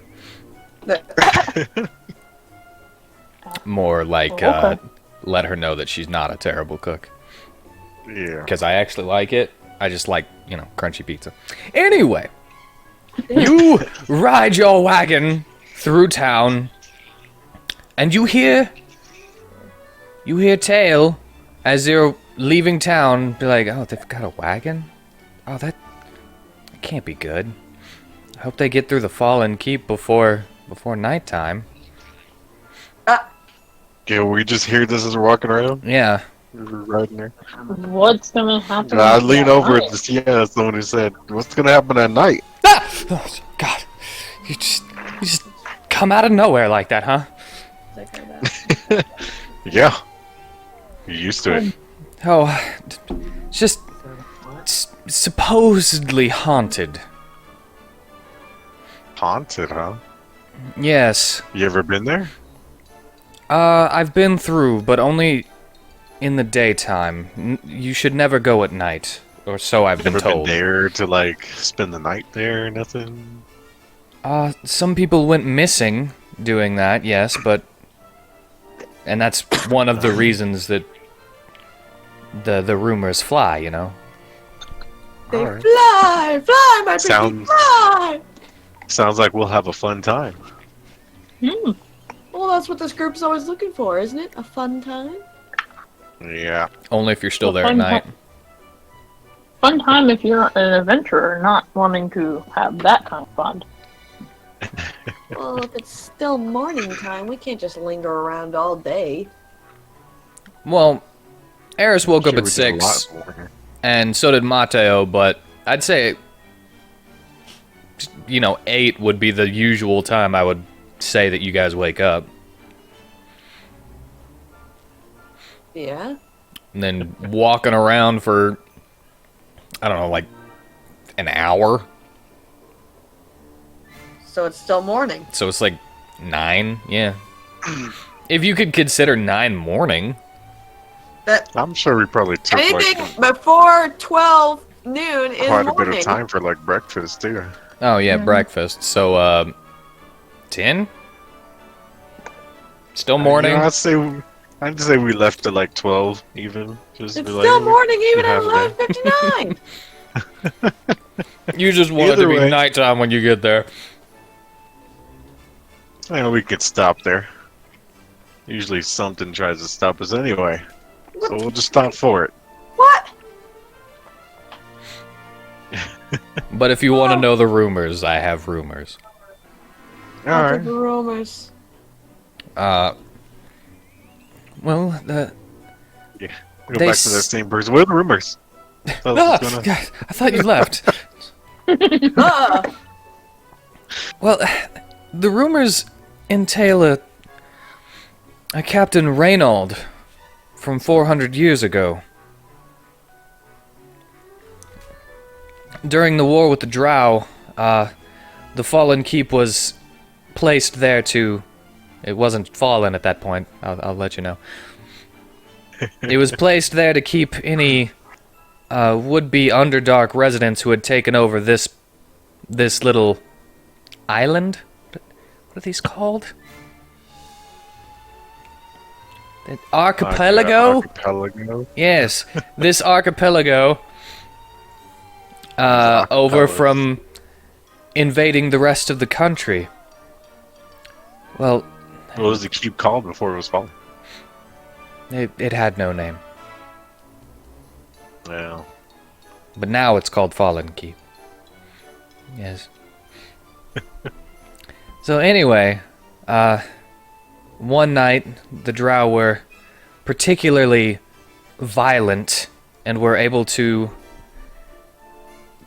More like, Oh, okay. let her know that she's not a terrible cook. Yeah. Because I actually like it. I just like, crunchy pizza. Anyway. You ride your wagon through town, and you hear Tail as you're leaving town be like, oh, they've got a wagon? Oh, that can't be good. I hope they get through the Fallen Keep before nighttime. Yeah, we just hear this as we're walking around. Yeah. We're riding there. What's gonna happen? And I lean at over night? at the that's the one who said, "What's gonna happen at night?" Ah! Oh, God. You just come out of nowhere like that, huh? Yeah. You're used to it. Oh, it's just supposedly haunted. Haunted, huh? Yes. You ever been there? I've been through, but only in the daytime. You should never go at night, or so I've been Ever been told. there to like spend the night there or nothing? Some people went missing doing that, yes, but... And that's one of the reasons that the rumors fly, They Alright. fly, fly, my baby, Sounds- fly! Sounds like we'll have a fun time. Hmm. Well, that's what this group's always looking for, isn't it? A fun time? Yeah. Only if you're still there at Fun night. Fun time if you're an adventurer, not wanting to have that kind of fun. Well, if it's still morning time, we can't just linger around all day. Well, Eris woke up Sure, at we did a 6, lot more. and so did Mateo, but I'd say, 8 would be the usual time I would say that you guys wake up. Yeah? And then walking around for, I don't know, like an hour. So it's still morning. So it's like 9, yeah. If you could consider 9 morning. I'm sure we probably took Anything like before 12 noon is quite a morning. bit of time for like breakfast too. Oh, yeah, breakfast. So, 10? Still morning? I'd say we left at like 12 even. Just It's be still like, morning even at have a day. 11:59. You just want it to Either be way. nighttime when you get there. Yeah, we could stop there. Usually something tries to stop us anyway. So we'll just stop for it. What? But if you want to know the rumors, I have rumors. Alright. Rumors. Well, Go They back to that s- same person. What are the rumors? Tell us Ah, what's going on. God, I thought you left. Ah, Well, the rumors entail a Captain Reynold from 400 years ago. During the war with the Drow, the Fallen Keep was placed there to... It wasn't fallen at that point, I'll let you know. It was placed there to keep any would-be Underdark residents who had taken over this this little island. What are these called? An archipelago? Archipelago. Yes, this archipelago. Over archipelagos. from invading the rest of the country. Well, What was the keep called before it was fallen? it had no name. Yeah. But now it's called Fallen Keep. Yes. So anyway, one night the drow were particularly violent and were able to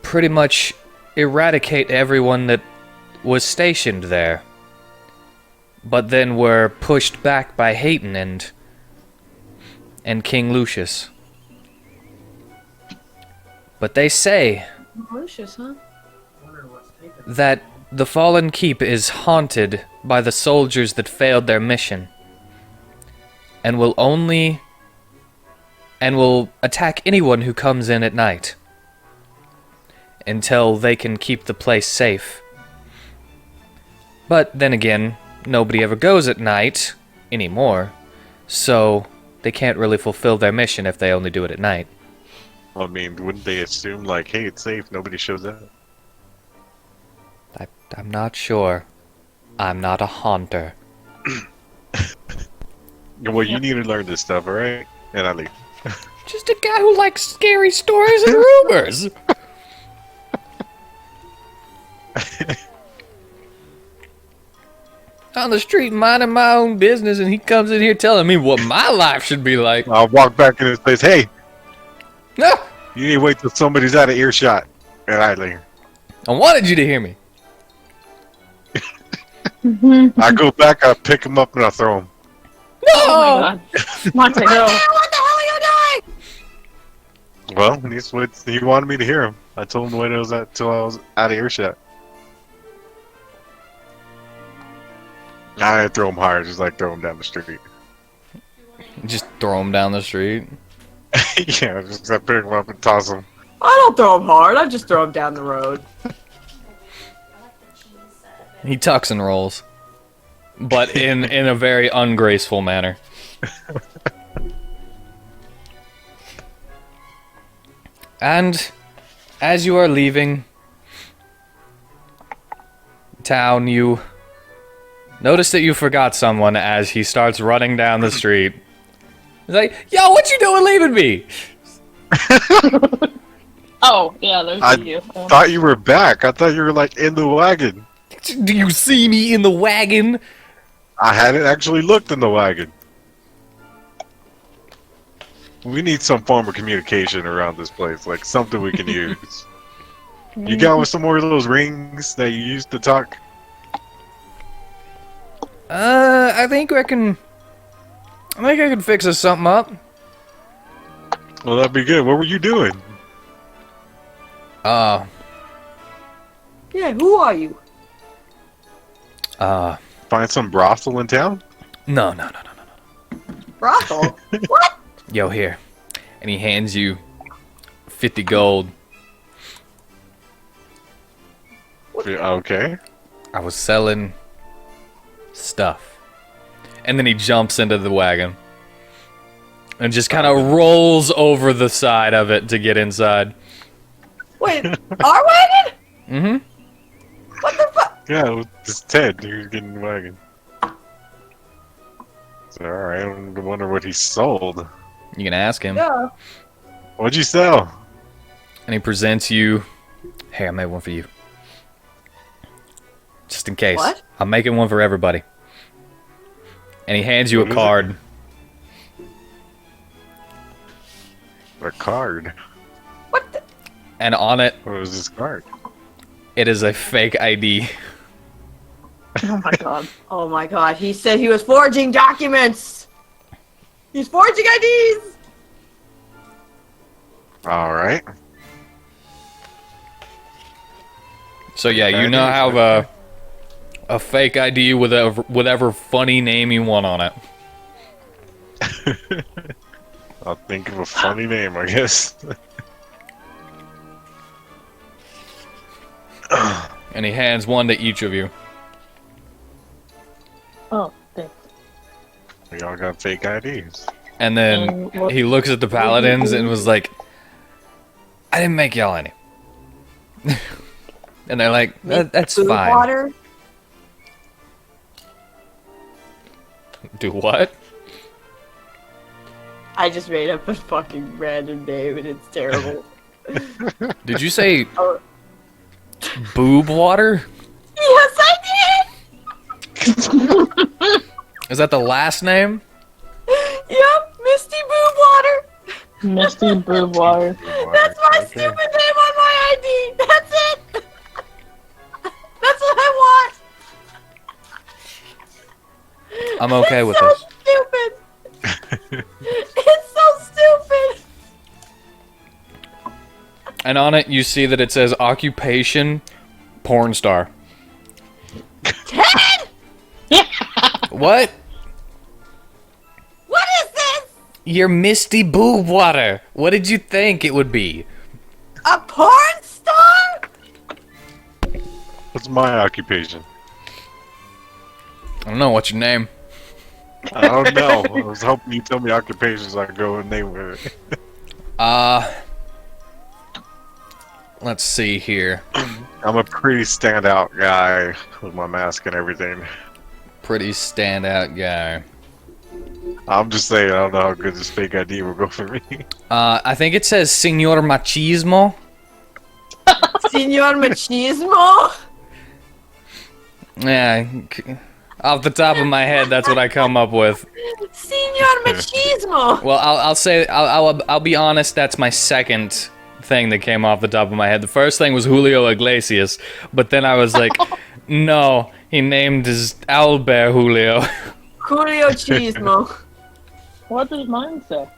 pretty much eradicate everyone that was stationed there. But then were pushed back by Hayton and King Lucius. But they say Lucius, huh? that the Fallen Keep is haunted by the soldiers that failed their mission, and will attack anyone who comes in at night until they can keep the place safe. But then again, nobody ever goes at night anymore, so they can't really fulfill their mission if they only do it at night. I mean, wouldn't they assume, like, hey, it's safe, nobody shows up? I'm not sure. I'm not a haunter. Well, you need to learn this stuff, alright? And I leave. Just a guy who likes scary stories and rumors. On the street minding my own business, and he comes in here telling me what my life should be like. I'll walk back in his place, hey, No, you need to wait till somebody's out of earshot. And I leave. I wanted you to hear me. I go back, I pick him up, and I throw him. No! Oh my god. Monte, no. What the hell are you doing? Well, he wanted me to hear him. I told him to wait till I was out of earshot. I throw him hard, just like throw him down the street. Just throw him down the street. Yeah, just I pick him up and toss him. I don't throw him hard. I just throw him down the road. I like the cheese He tucks and rolls, but in a very ungraceful manner. And as you are leaving town, you notice that you forgot someone as he starts running down the street. He's like, "Yo, what you doing leaving me?" Oh, yeah, there's I you. thought you were back. I thought you were like in the wagon. Do you see me in the wagon? I hadn't actually looked in the wagon. We need some form of communication around this place, like something we can use. You got with some more of those rings that you used to talk? I think I can fix us something up. Well, that'd be good. What were you doing? Yeah, who are you? Find some brothel in town? No. Brothel? What? Yo, here. And he hands you 50 gold. Okay. I was selling stuff. And then he jumps into the wagon. And just kind of rolls over the side of it to get inside. Wait, our wagon? Mm-hmm. What the fuck? Yeah, it's Ted. You're getting in the wagon. So, alright, I wonder what he sold. You can ask him. Yeah. What'd you sell? And he presents you... Hey, I made one for you. Just in case. What? I'm making one for everybody. And he hands you What a is card. A card. What the? And on it, What was this card? it is a fake ID. Oh my god. Oh my god, he said he was forging documents! He's forging IDs! Alright. So yeah, you now have a fake ID with whatever funny name you want on it. I'll think of a funny name, I guess. And he hands one to each of you. Oh, thanks. We all got fake IDs. And then what- he looks at the paladins and was like, I didn't make y'all any. And they're like, that's Food fine. water. Do what? I just made up a fucking random name and it's terrible. Did you say Oh. boob water? Yes, I Is that the last name? did! Yep, Misty Boob Water. Misty boob water. That's my stupid name on my ID. That's it. That's what I want. I'm okay with so this. Stupid. It's so stupid. And on it, you see that it says occupation porn star. Ted, What? what is this? Your misty boob water. What did you think it would be? A porn star? What's my occupation? I don't know. What's your name? I don't know. I was hoping you tell me occupations I can go and name it. Let's see here. I'm a pretty standout guy with my mask and everything. Pretty standout guy. I'm just saying, I don't know how good this fake ID will go for me. I think it says Señor Machismo. Senor Machismo? Yeah, off the top of my head, that's what I come up with. Senor Machismo. Well, I'll be honest. That's my second thing that came off the top of my head. The first thing was Julio Iglesias, but then I was like, no, he named his owlbear Julio. Julio Chismo. What does mine say?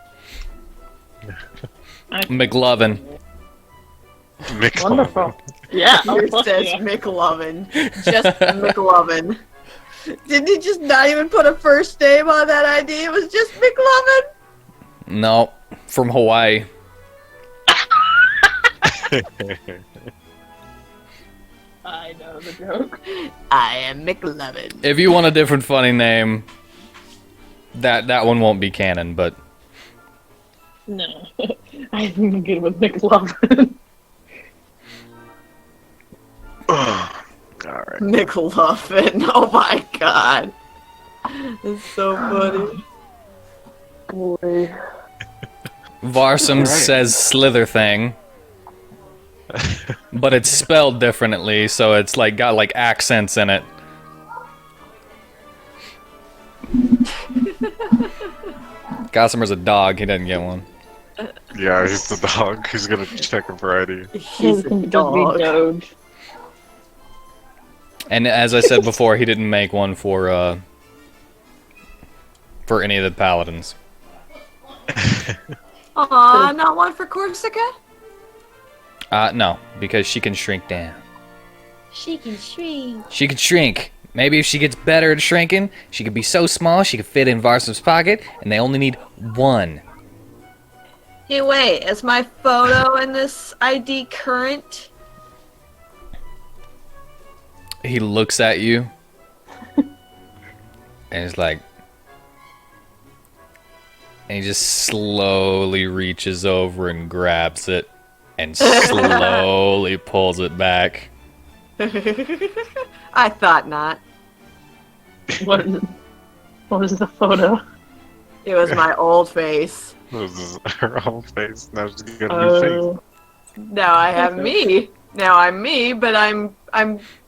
McLovin. Nick Wonderful. Yeah. Yours fuck says yeah. McLovin. Just McLovin. Did he just not even put a first name on that ID? It was just McLovin? No, from Hawaii. I know the joke. I am McLovin. If you want a different funny name, that one won't be canon, but No. I didn't get with McLovin. Alright. McLovin. Oh my god. It's so funny. Boy. Varsum Alright. says Slither thing. But it's spelled differently, so it's like got like accents in it. Gossamer's a dog, he doesn't get one. Yeah, he's the dog. He's gonna check him for ID. He's a Just be dog. Doge. And as I said before, he didn't make one for any of the paladins. Aw, not one for Corsica? No, because she can shrink down. She can shrink. She can shrink. Maybe if she gets better at shrinking, she could be so small she could fit in Varsum's pocket, and they only need one. Hey, wait, is my photo in this ID current? He looks at you, and he's like, and he just slowly reaches over and grabs it, and slowly pulls it back. I thought not. What is it? What is the photo? It was my old face. This is her whole face. Now she's got a new face. Now I have me. Now I'm me, but I'm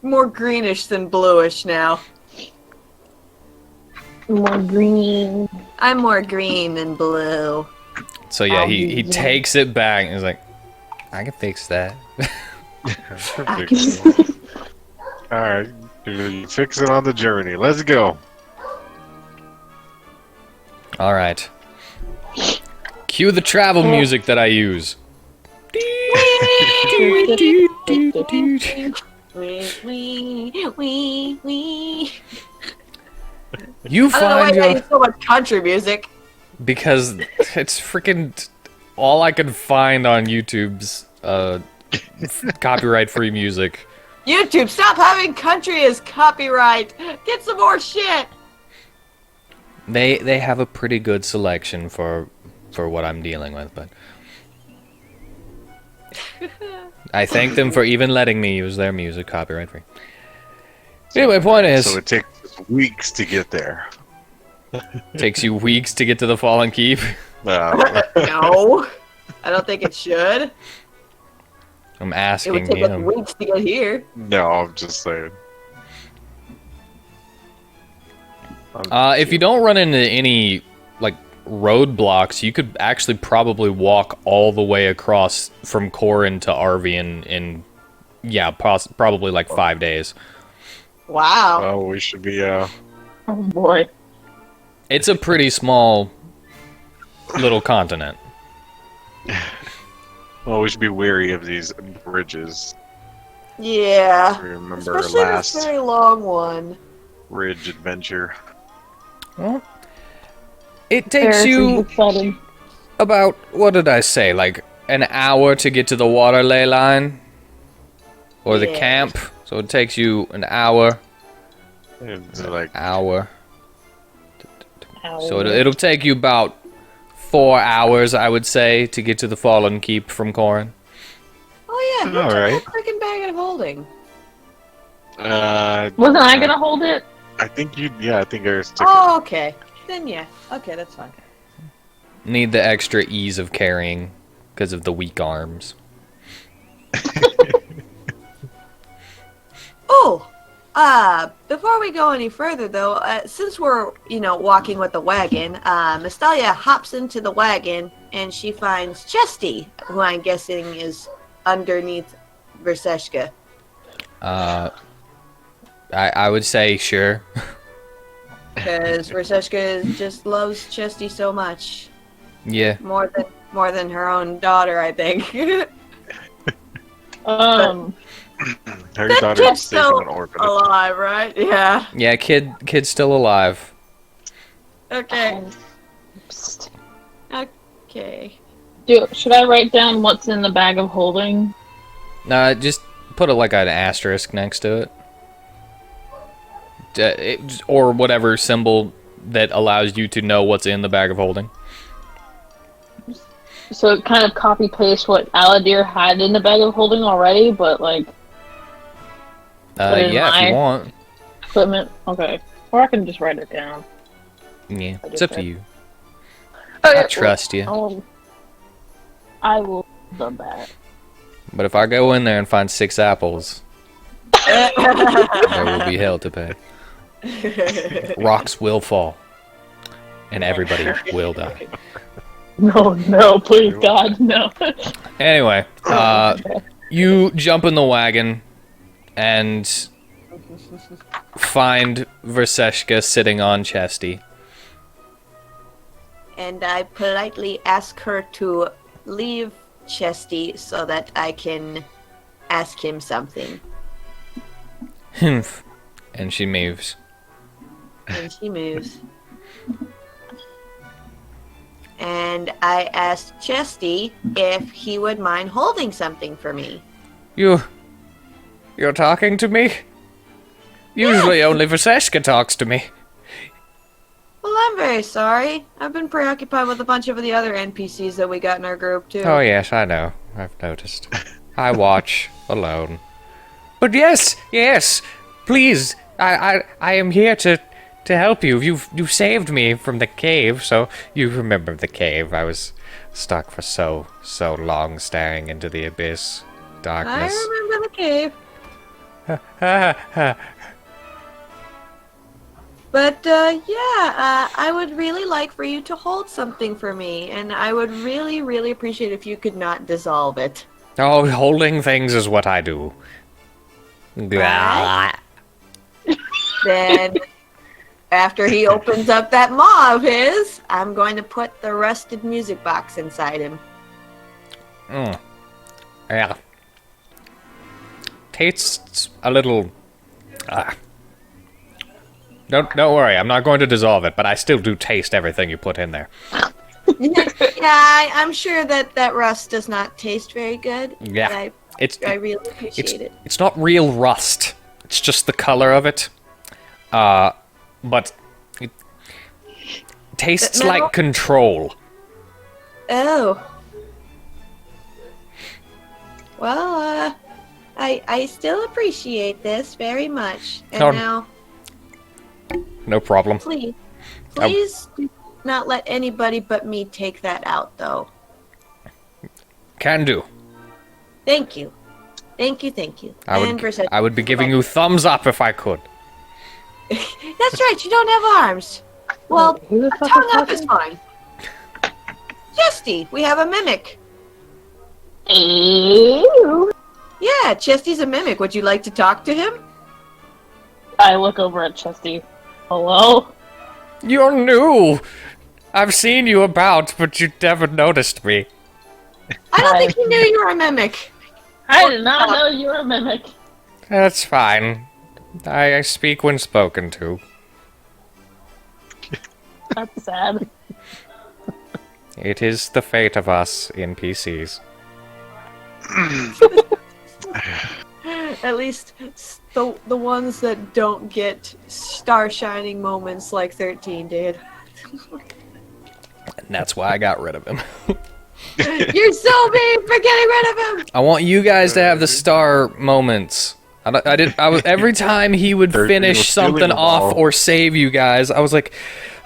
more greenish than bluish now. More green. I'm more green than blue. So yeah, Oh, he yeah. takes it back, and he's like, I can fix that. Alright, you fix it on the journey. Let's go. Alright. Cue the travel music that I use. You I don't know why find I your... use so much country music. Because it's freaking all I could find on YouTube's copyright-free music. YouTube, stop having country as copyright. Get some more shit. They have a pretty good selection for what I'm dealing with, but I thank them for even letting me use their music copyright free. Anyway, point is, So it takes weeks to get there. takes you weeks to get to the Fallen Keep. No, I don't think it should. I'm It asking would take you. us weeks to get here. No, I'm just saying. If you don't run into any like roadblocks, you could actually probably walk all the way across from Corrin to Arvian in probably like 5 days. Wow. Oh, we should be. Oh boy. It's a pretty small little continent. Well, we should be wary of these bridges. Yeah. Remember Especially last this very long one. bridge adventure. Well, it takes you about, what did I say, like an hour to get to the water ley line? Or the Yeah. camp. So it takes you an hour. It's like Hour. So it'll take you about 4 hours, I would say, to get to the Fallen Keep from Corrin. Oh yeah, who took Alright. that freaking bag of holding? Wasn't I gonna hold it? I think you. Yeah, I think yours took Oh, okay. Then yeah. Okay, that's fine. Need the extra ease of carrying because of the weak arms. Oh, before we go any further though, since we're, walking with the wagon, Mystalia hops into the wagon and she finds Chesty, who I'm guessing is underneath Verseshka. I would say sure. Because Verseshka just loves Chesty so much. Yeah. More than her own daughter, I think. Her That daughter's kid's safe in still an orphanage. alive, right? Yeah. Yeah, kid's still alive. Okay. Okay. Should I write down what's in the bag of holding? Just put like an asterisk next to it. Or whatever symbol that allows you to know what's in the bag of holding. So it kind of copy paste what Aladir had in the bag of holding already, but like put it in Yeah, if my you want. equipment. Okay. Or I can just write it down. Yeah, it's up to you. Okay, I trust you. I will do that. But if I go in there and find 6 apples, there will be hell to pay. Rocks will fall. And everybody will die. No, please, God, no. Anyway, you jump in the wagon and find Verseshka sitting on Chesty. And I politely ask her to leave Chesty so that I can ask him something. Humph. And she moves. And she moves. And I asked Chesty if he would mind holding something for me. You're talking to me? Usually only Verseshka talks to me. Well, I'm very sorry. I've been preoccupied with a bunch of the other NPCs that we got in our group, too. Oh yes, I know. I've noticed. I watch alone. But yes, please, I am here to help you. You've saved me from the cave, so you remember the cave. I was stuck for so long staring into the abyss. Darkness. I remember the cave. But, I would really like for you to hold something for me, and I would really, really appreciate if you could not dissolve it. Oh, holding things is what I do. Right. Then, after he opens up that maw of his, I'm going to put the rusted music box inside him. Yeah. Tastes a little... Don't worry, I'm not going to dissolve it, but I still do taste everything you put in there. Yeah, I'm sure that rust does not taste very good. Yeah. But It's I really appreciate it. it's not real rust. It's just the color of it. But it tastes Metal? like control. Oh. Well, I still appreciate this very much. And No. now, No problem. please do not let anybody but me take that out, though. Can do. Thank you. Thank you, thank you. And for such- I would be giving you thumbs up if I could. That's right, you don't have arms. Well, Who the a fuck tongue is up is talking? fine. Chesty, we have a mimic. Ew. Yeah, Chesty's a mimic. Would you like to talk to him? I look over at Chesty. Hello? You're new. I've seen you about, but you never noticed me. I don't Hi. think he knew you were a mimic. I did not know you were a mimic. That's fine. I speak when spoken to. That's sad. It is the fate of us NPCs. At least the ones that don't get star shining moments like 13 did. And that's why I got rid of him. You're so mean for getting rid of him! I want you guys to have the star moments. I was every time he would 13 finish was stealing something them off all. or save you guys, I was like,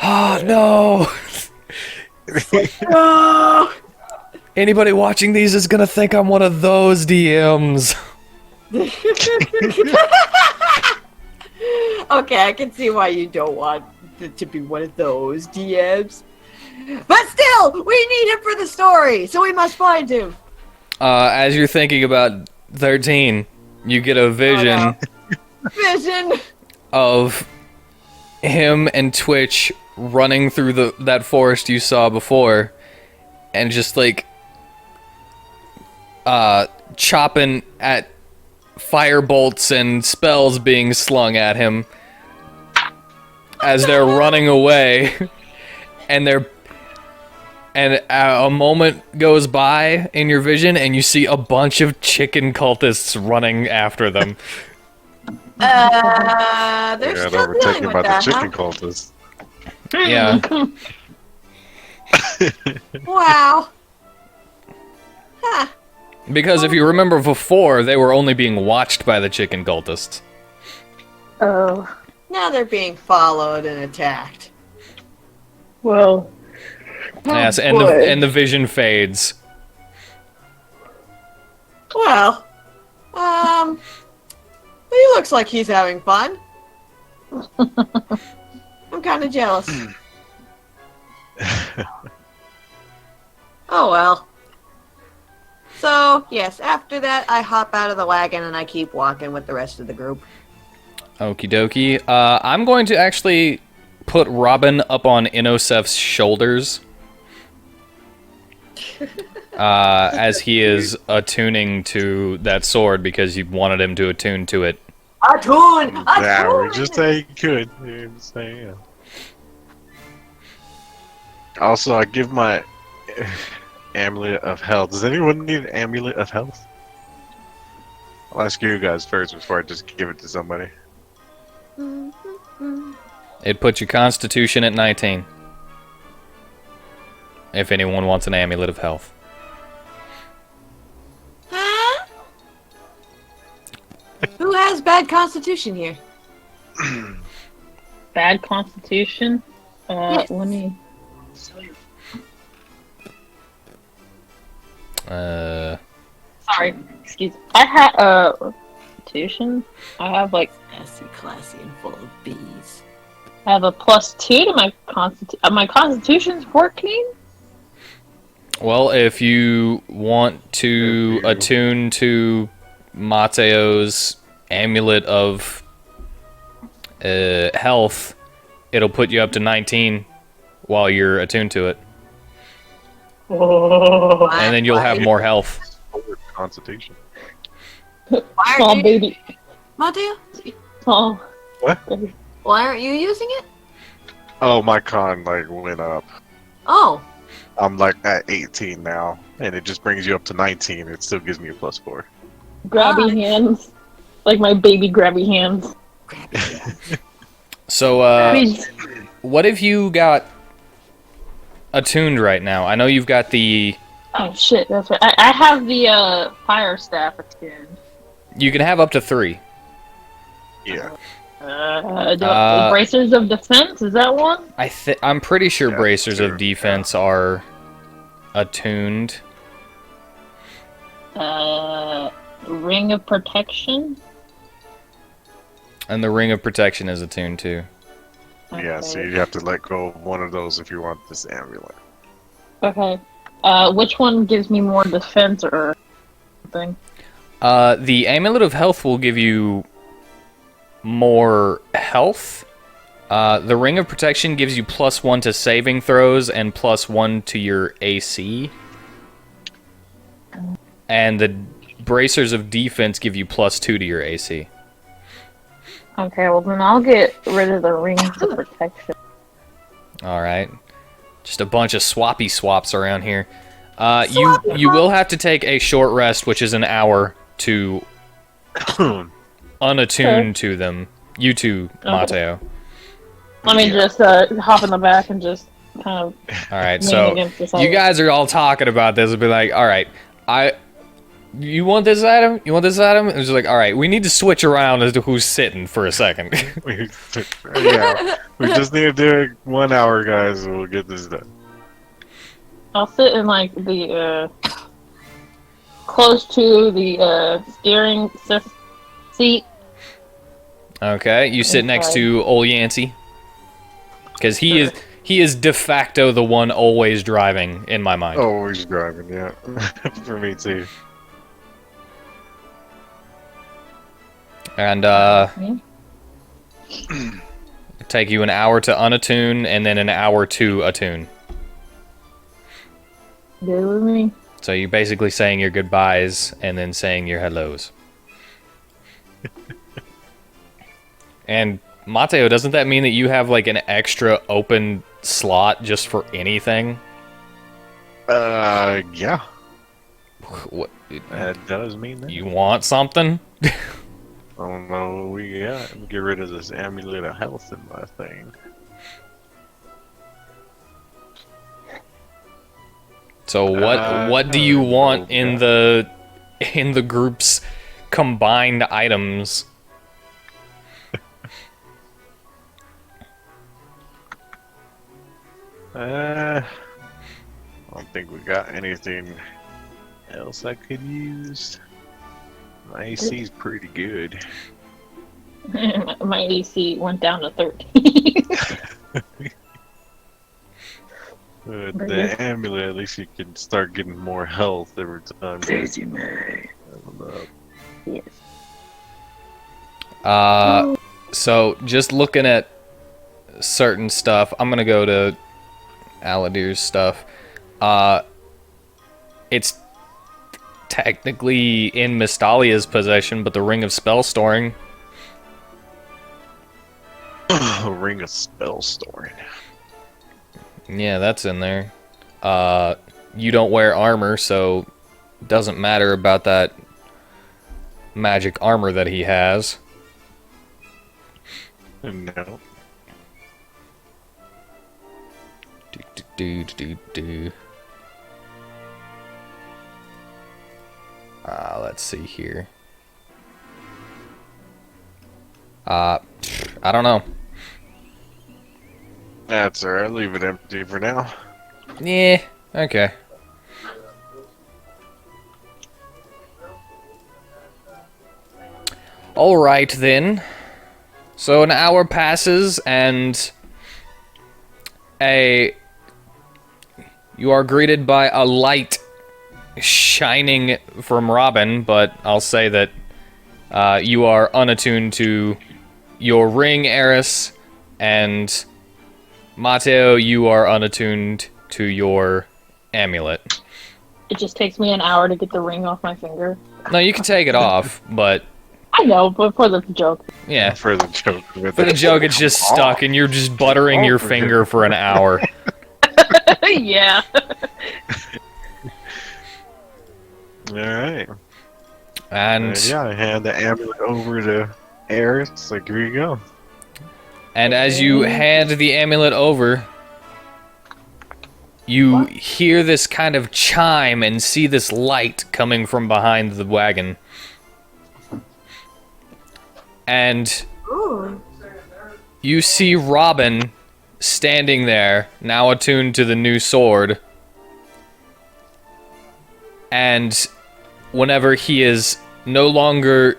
oh no. Oh. Anybody watching these is gonna think I'm one of those DMs. Okay, I can see why you don't want it to be one of those DMs. But still, we need him for the story, so we must find him. As you're thinking about 13, you get a vision Vision. of him and Twitch running through that forest you saw before, and just like chopping at fire bolts and spells being slung at him as they're running away, and a moment goes by in your vision, and you see a bunch of chicken cultists running after them. They're Yeah, they still were dealing taken with by the that, chicken huh? cultists. Yeah. Wow. Huh. Because if you remember before, they were only being watched by the chicken cultists. Oh. Now they're being followed and attacked. Well. Yes, boy. and the vision fades. Well, he looks like he's having fun. I'm kind of jealous. Oh well. So, yes, after that, I hop out of the wagon and I keep walking with the rest of the group. Okie dokie. I'm going to actually put Robin up on Inosef's shoulders. As he is attuning to that sword because you wanted him to attune to it. Attune! Yeah, we Attune! just say you could. You just say, yeah. Also, I give my amulet of health. Does anyone need an amulet of health? I'll ask you guys first before I just give it to somebody. It puts your constitution at 19. If anyone wants an amulet of health. Huh? Who has bad constitution here? Bad constitution? Yes. Let me. Sorry, excuse me. I had constitution. I have like Classy, classy, and full of bees. I have a +2 to my constitution. My constitution's 14. Well, if you want to attune to Mateo's amulet of health, it'll put you up to 19 while you're attuned to it. Oh, And then you'll have more health. Forward Constitution. Why small aren't you, baby. Mateo? Oh, What? baby. Why aren't you using it? Oh, my con like went up. Oh, I'm like at 18 now, and it just brings you up to 19. It still gives me a +4. grabby hands, like my baby grabby hands. So, Please. what have you got attuned right now? I know you've got the... Oh shit, that's right. I have the fire staff attuned. You can have up to 3. Yeah. Bracers of defense, is that one? I'm pretty sure Yeah, bracers sure, of defense are attuned. Ring of protection. And the ring of protection is attuned too. Yeah, so Okay. you have to let go of one of those if you want this amulet. Okay. Which one gives me more defense or something? The amulet of health will give you more health. The ring of protection gives you +1 to saving throws and +1 to your AC. And the bracers of defense give you +2 to your AC. Okay, well then I'll get rid of the rings of protection. Alright. Just a bunch of swappy swaps around here. You will have to take a short rest, which is an hour, to unattune to them. You too, Mateo. Let me Yeah. just hop in the back and just kind of Alright, lean so against this you other- guys are all talking about this and be like, alright, you want this item? You want this item? And it's like, alright, we need to switch around as to who's sitting for a second. Yeah, we just need to do it 1 hour, guys, and we'll get this done. I'll sit in like the close to the steering seat. Okay, you sit next to old Yancey. Because he is de facto the one always driving in my mind. Always driving, yeah. For me too. And Me? take you an hour to unattune and then an hour to attune. Good with me. So you're basically saying your goodbyes and then saying your hellos. And Mateo, doesn't that mean that you have like an extra open slot just for anything? Yeah, What, that does mean that. you want something? I don't know what we got. Let me get rid of this amulet of health in my thing. So what do you want in the group's combined items? I don't think we got anything else I could use. My AC's pretty good. My AC went down to 13. But the amulet, at least you can start getting more health every time. Crazy man. Yes. So just looking at certain stuff, I'm gonna go to Aladir's stuff. It's technically in Mystalia's possession, but the Ring of Spell Storing. A ring of spell storing. Yeah, that's in there. You don't wear armor, so it doesn't matter about that magic armor that he has. No. Let's see here. I don't know. That's alright, leave it empty for now. Yeah, okay. Alright then. So an hour passes and you are greeted by a light shining from Robin, but I'll say that you are unattuned to your ring, Eris, and Mateo, you are unattuned to your amulet. It just takes me an hour to get the ring off my finger. No, you can take it off, but I know, but for the joke. yeah. For the joke. For the joke, it's just stuck, and you're just buttering your finger for an hour. Yeah. Alright. And yeah, I hand the amulet over to Air. It's like, here you go. and as you hand the amulet over, you hear this kind of chime and see this light coming from behind the wagon. And Ooh. you see Robin standing there, now attuned to the new sword. And whenever he is no longer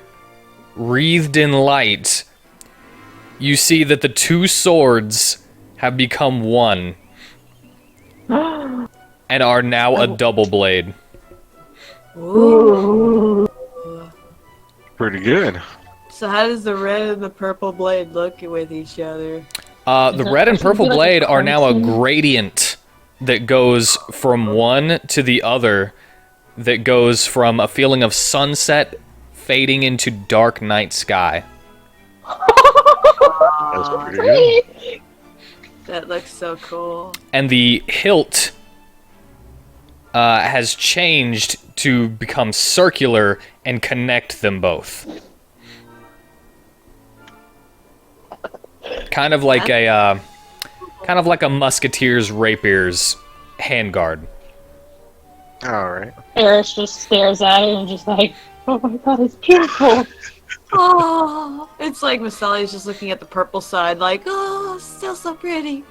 wreathed in light, you see that the two swords have become one and are now a double blade. Ooh. Pretty good. So how does the red and the purple blade look with each other? The red and purple blade are now a gradient that goes from one to the other, that goes from a feeling of sunset fading into dark night sky. That's pretty good. That looks so cool. And the hilt has changed to become circular and connect them both. Kind of like a musketeer's rapier's handguard. Alright. Eris just stares at it and just like, oh my god, it's beautiful. Oh, it's like Masali's just looking at the purple side, like, oh, still so pretty.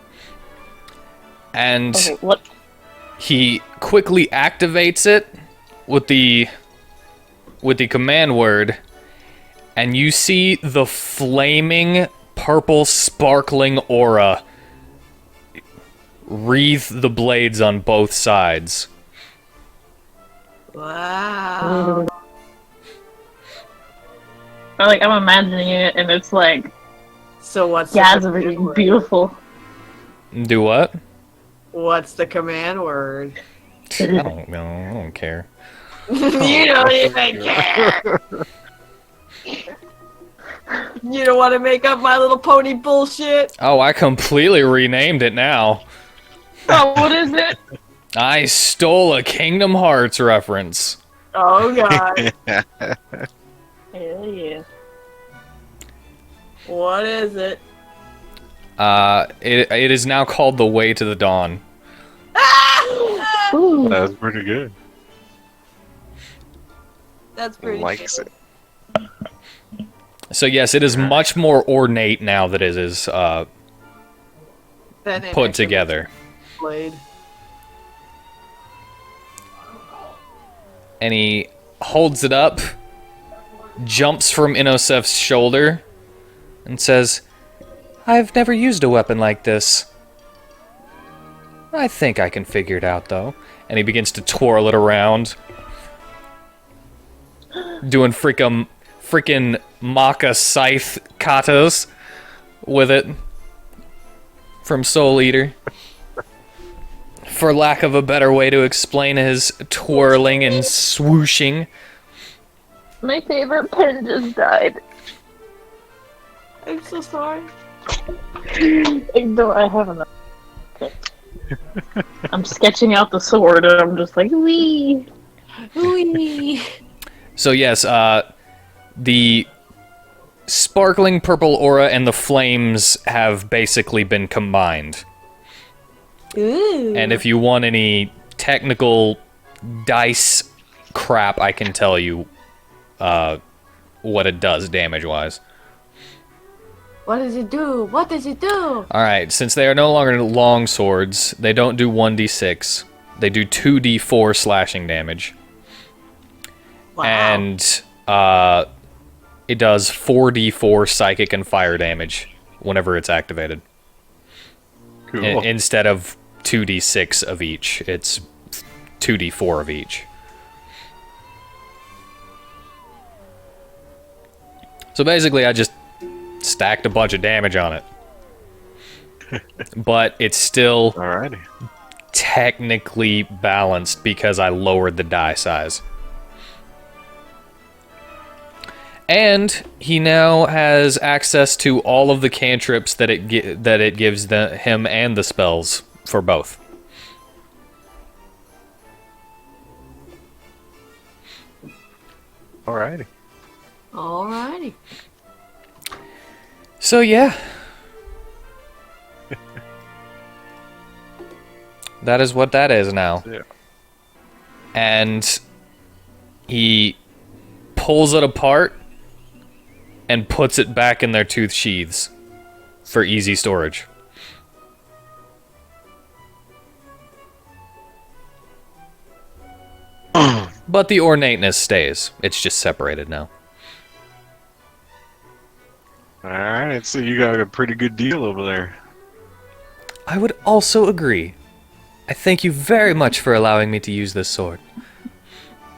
And Okay, what? he quickly activates it with the command word, and you see the flaming purple sparkling aura wreathe the blades on both sides. Wow. I'm imagining it, and it's like So what's the gathering, command word? beautiful. Do what? What's the command word? I don't know. I don't care. You don't even care. You don't want to make up My Little Pony bullshit? Oh, I completely renamed it now. Oh, what is it? I stole a Kingdom Hearts reference. Oh god. Hell yeah. What is it? It is now called The Way to the Dawn. Ah! Ooh. That's pretty good. That's pretty Likes good. it. So yes, it is much more ornate now that it is Then it put actually together. Blade. And he holds it up, jumps from Inosef's shoulder, and says, "I've never used a weapon like this. I think I can figure it out, though." And he begins to twirl it around, doing frickin' Maka scythe katas with it from Soul Eater. For lack of a better way to explain his twirling and swooshing. My favorite pen just died. I'm so sorry. Ignore, I have enough. Okay. I'm sketching out the sword, and I'm just like, wee. Whee. So yes, the sparkling purple aura and the flames have basically been combined. Ooh. And if you want any technical dice crap, I can tell you what it does damage-wise. What does it do? What does it do? Alright, since they are no longer long swords, they don't do 1d6. They do 2d4 slashing damage. Wow. And it does 4d4 psychic and fire damage whenever it's activated. Cool. Instead of 2d6 of each, it's 2d4 of each. So basically, I just stacked a bunch of damage on it. But it's still Alrighty. technically balanced because I lowered the die size. And he now has access to all of the cantrips that it gives him and the spells for both. Alrighty. Alrighty. So yeah. That is what that is now. Yeah. And he pulls it apart and puts it back in their tooth sheaths for easy storage. But the ornateness stays. It's just separated now. Alright, so you got a pretty good deal over there. I would also agree. I thank you very much for allowing me to use this sword.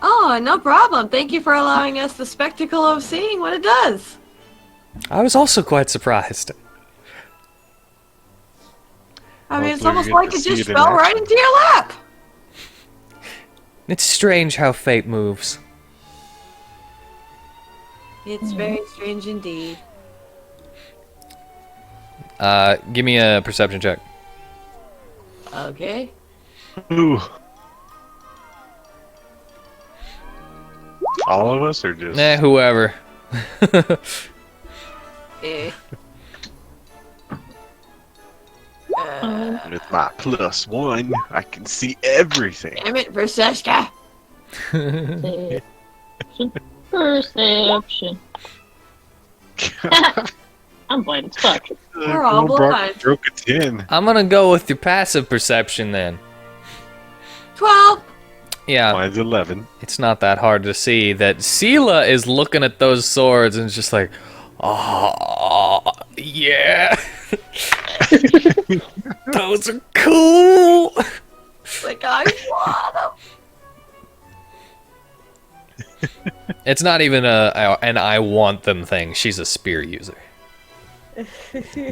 Oh, no problem. Thank you for allowing us the spectacle of seeing what it does. I was also quite surprised. I mean, it's Hopefully we almost get like to it see just it in fell right action. into your lap. It's strange how fate moves. It's very strange indeed. Give me a perception check. Okay. Ooh. All of us, or just... Whoever. Eh. With my +1, I can see everything. Damn it, Verseshka. Perception. I'm blind as fuck. We're all blind. Broke a 10. I'm gonna go with your passive perception then. 12. Yeah, Mine's 11. it's not that hard to see that Sela is looking at those swords and just like, oh, yeah. Those are cool. Like, I want It's not even an I want them thing. She's a spear user.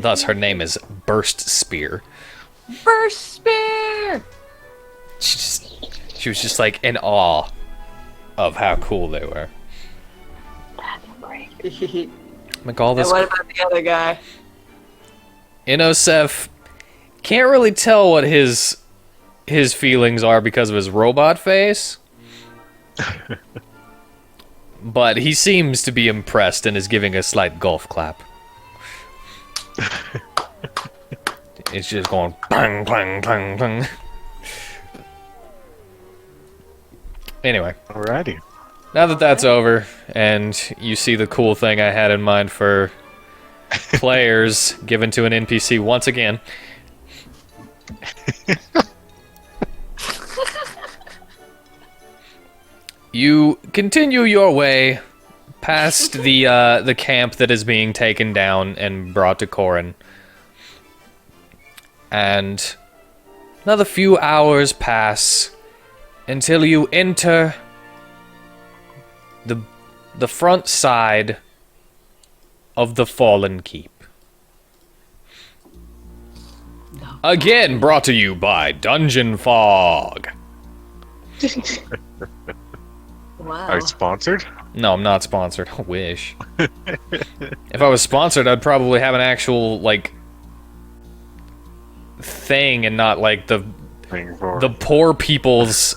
Thus, her name is Burst Spear. them. First spear. She was just like in awe of how cool they were. And Like all this what about the other guy? Inosef can't really tell what his feelings are because of his robot face. But he seems to be impressed and is giving a slight golf clap. It's just going bang, bang, bang, bang. Anyway, Alrighty. now that that's over, and you see the cool thing I had in mind for players given to an NPC once again. You continue your way past the camp that is being taken down and brought to Corrin. And another few hours pass until you enter the front side of the Fallen Keep. Again brought to you by Dungeon Fog. Wow. Are you sponsored? No, I'm not sponsored. I wish. If I was sponsored, I'd probably have an actual, like, thing and not, like, the poor people's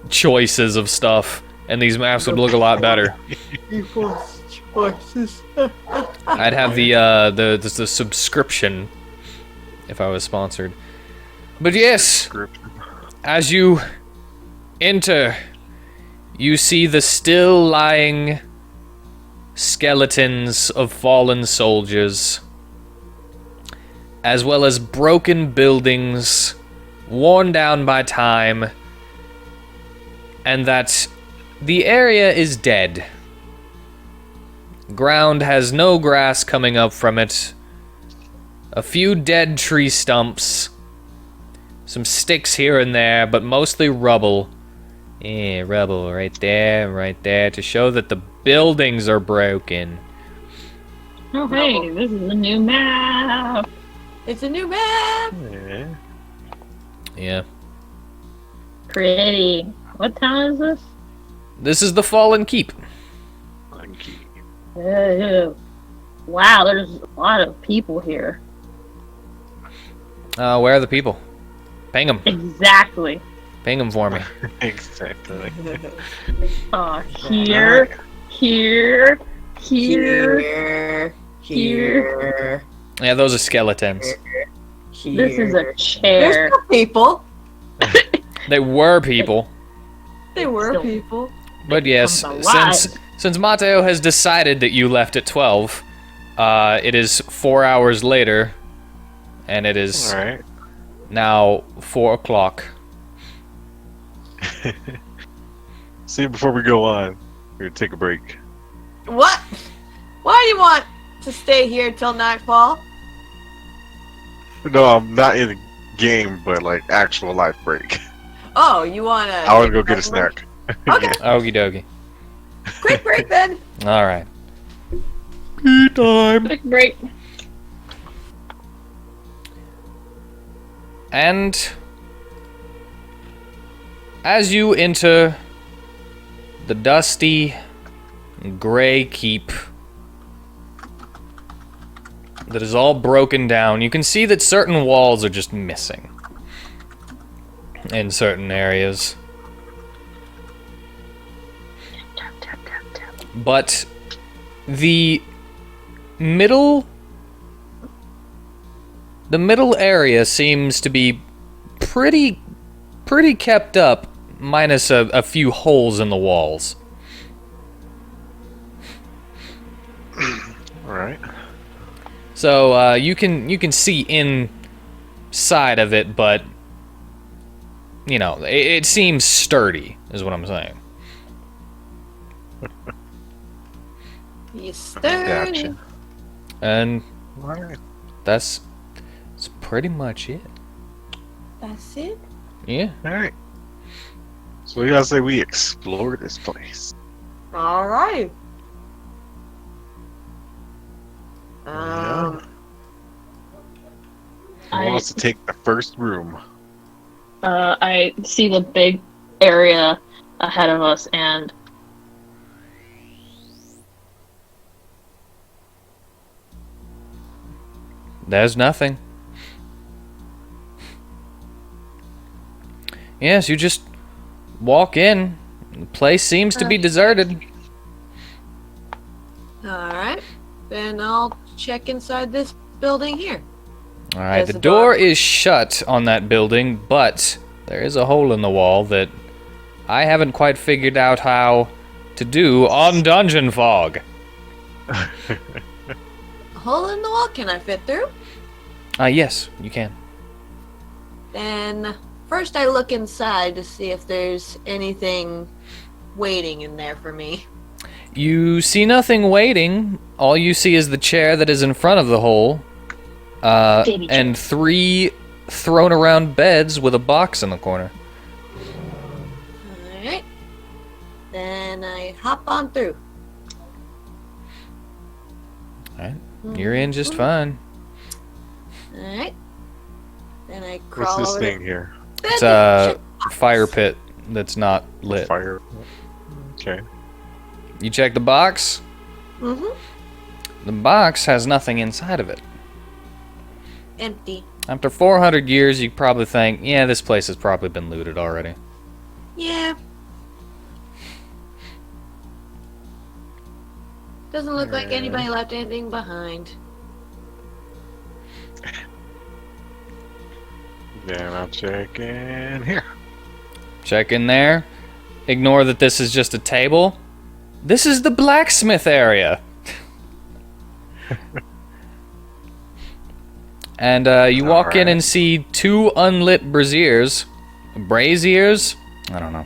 choices of stuff. And these maps would look a lot better. People's choices. I'd have the subscription if I was sponsored. But yes, as you enter, you see the still lying skeletons of fallen soldiers, as well as broken buildings, worn down by time, and that the area is dead. Ground has no grass coming up from it. A few dead tree stumps. Some sticks here and there, but mostly rubble. Yeah, rubble right there, to show that the buildings are broken. Oh, hey, this is a new map. It's a new map. Yeah. Yeah. Pretty. What town is this? This is the Fallen Keep. Monkey. Wow, there's a lot of people here. Where are the people? Ping them. Exactly. Ping them for me. Exactly. Here. Here. Here. Yeah, those are skeletons. This is a There's chair. no people. They were people. They were Still- people. But yes, comes alive. since Mateo has decided that you left at 12, it is 4 hours later, and it is Alright. now 4 o'clock. See, before we go on, we're gonna take a break. What? Why do you want to stay here till nightfall? No, I'm not in the game, but like actual life break. Oh, you wanna? I want to go get a snack. Okay, Okie dokie. quick break then. Alright. Quick break. And as you enter the dusty, gray keep that is all broken down, you can see that certain walls are just missing in certain areas. But the middle area seems to be pretty kept up, minus a few holes in the walls. Alright. So you can see inside of it, but you know it seems sturdy, is what I'm saying. You sturdy. Gotcha. And Alright. that's pretty much it. That's it. Yeah. Alright. So you gotta say we explore this place. All right. Yeah. Who I wants to take the first room? I see the big area ahead of us, and There's nothing. Yes, you just walk in. The place seems to be deserted. All right. Then I'll check inside this building here. Alright, There's the a door door. is shut on that building, but there is a hole in the wall that I haven't quite figured out how to do on Dungeon Fog. A hole in the wall. Can I fit through? Yes, you can. Then first I look inside to see if there's anything waiting in there for me. You see nothing waiting. All you see is the chair that is in front of the hole, Baby chair. and 3 thrown around beds with a box in the corner. All right. Then I hop on through. Alright, you're in just fine. All right. Then I What's crawl this over thing here? It's a fire pit that's not lit. Fire. Okay. You check the box. Mm-hmm. The box has nothing inside of it. Empty. After 400 years, you probably think, yeah, this place has probably been looted already. Yeah. Doesn't look like anybody left anything behind. Then I'll check in here. Check in there. Ignore that this is just a table. This is the blacksmith area. And you walk in Alright. and see 2 unlit braziers. Braziers? I don't know.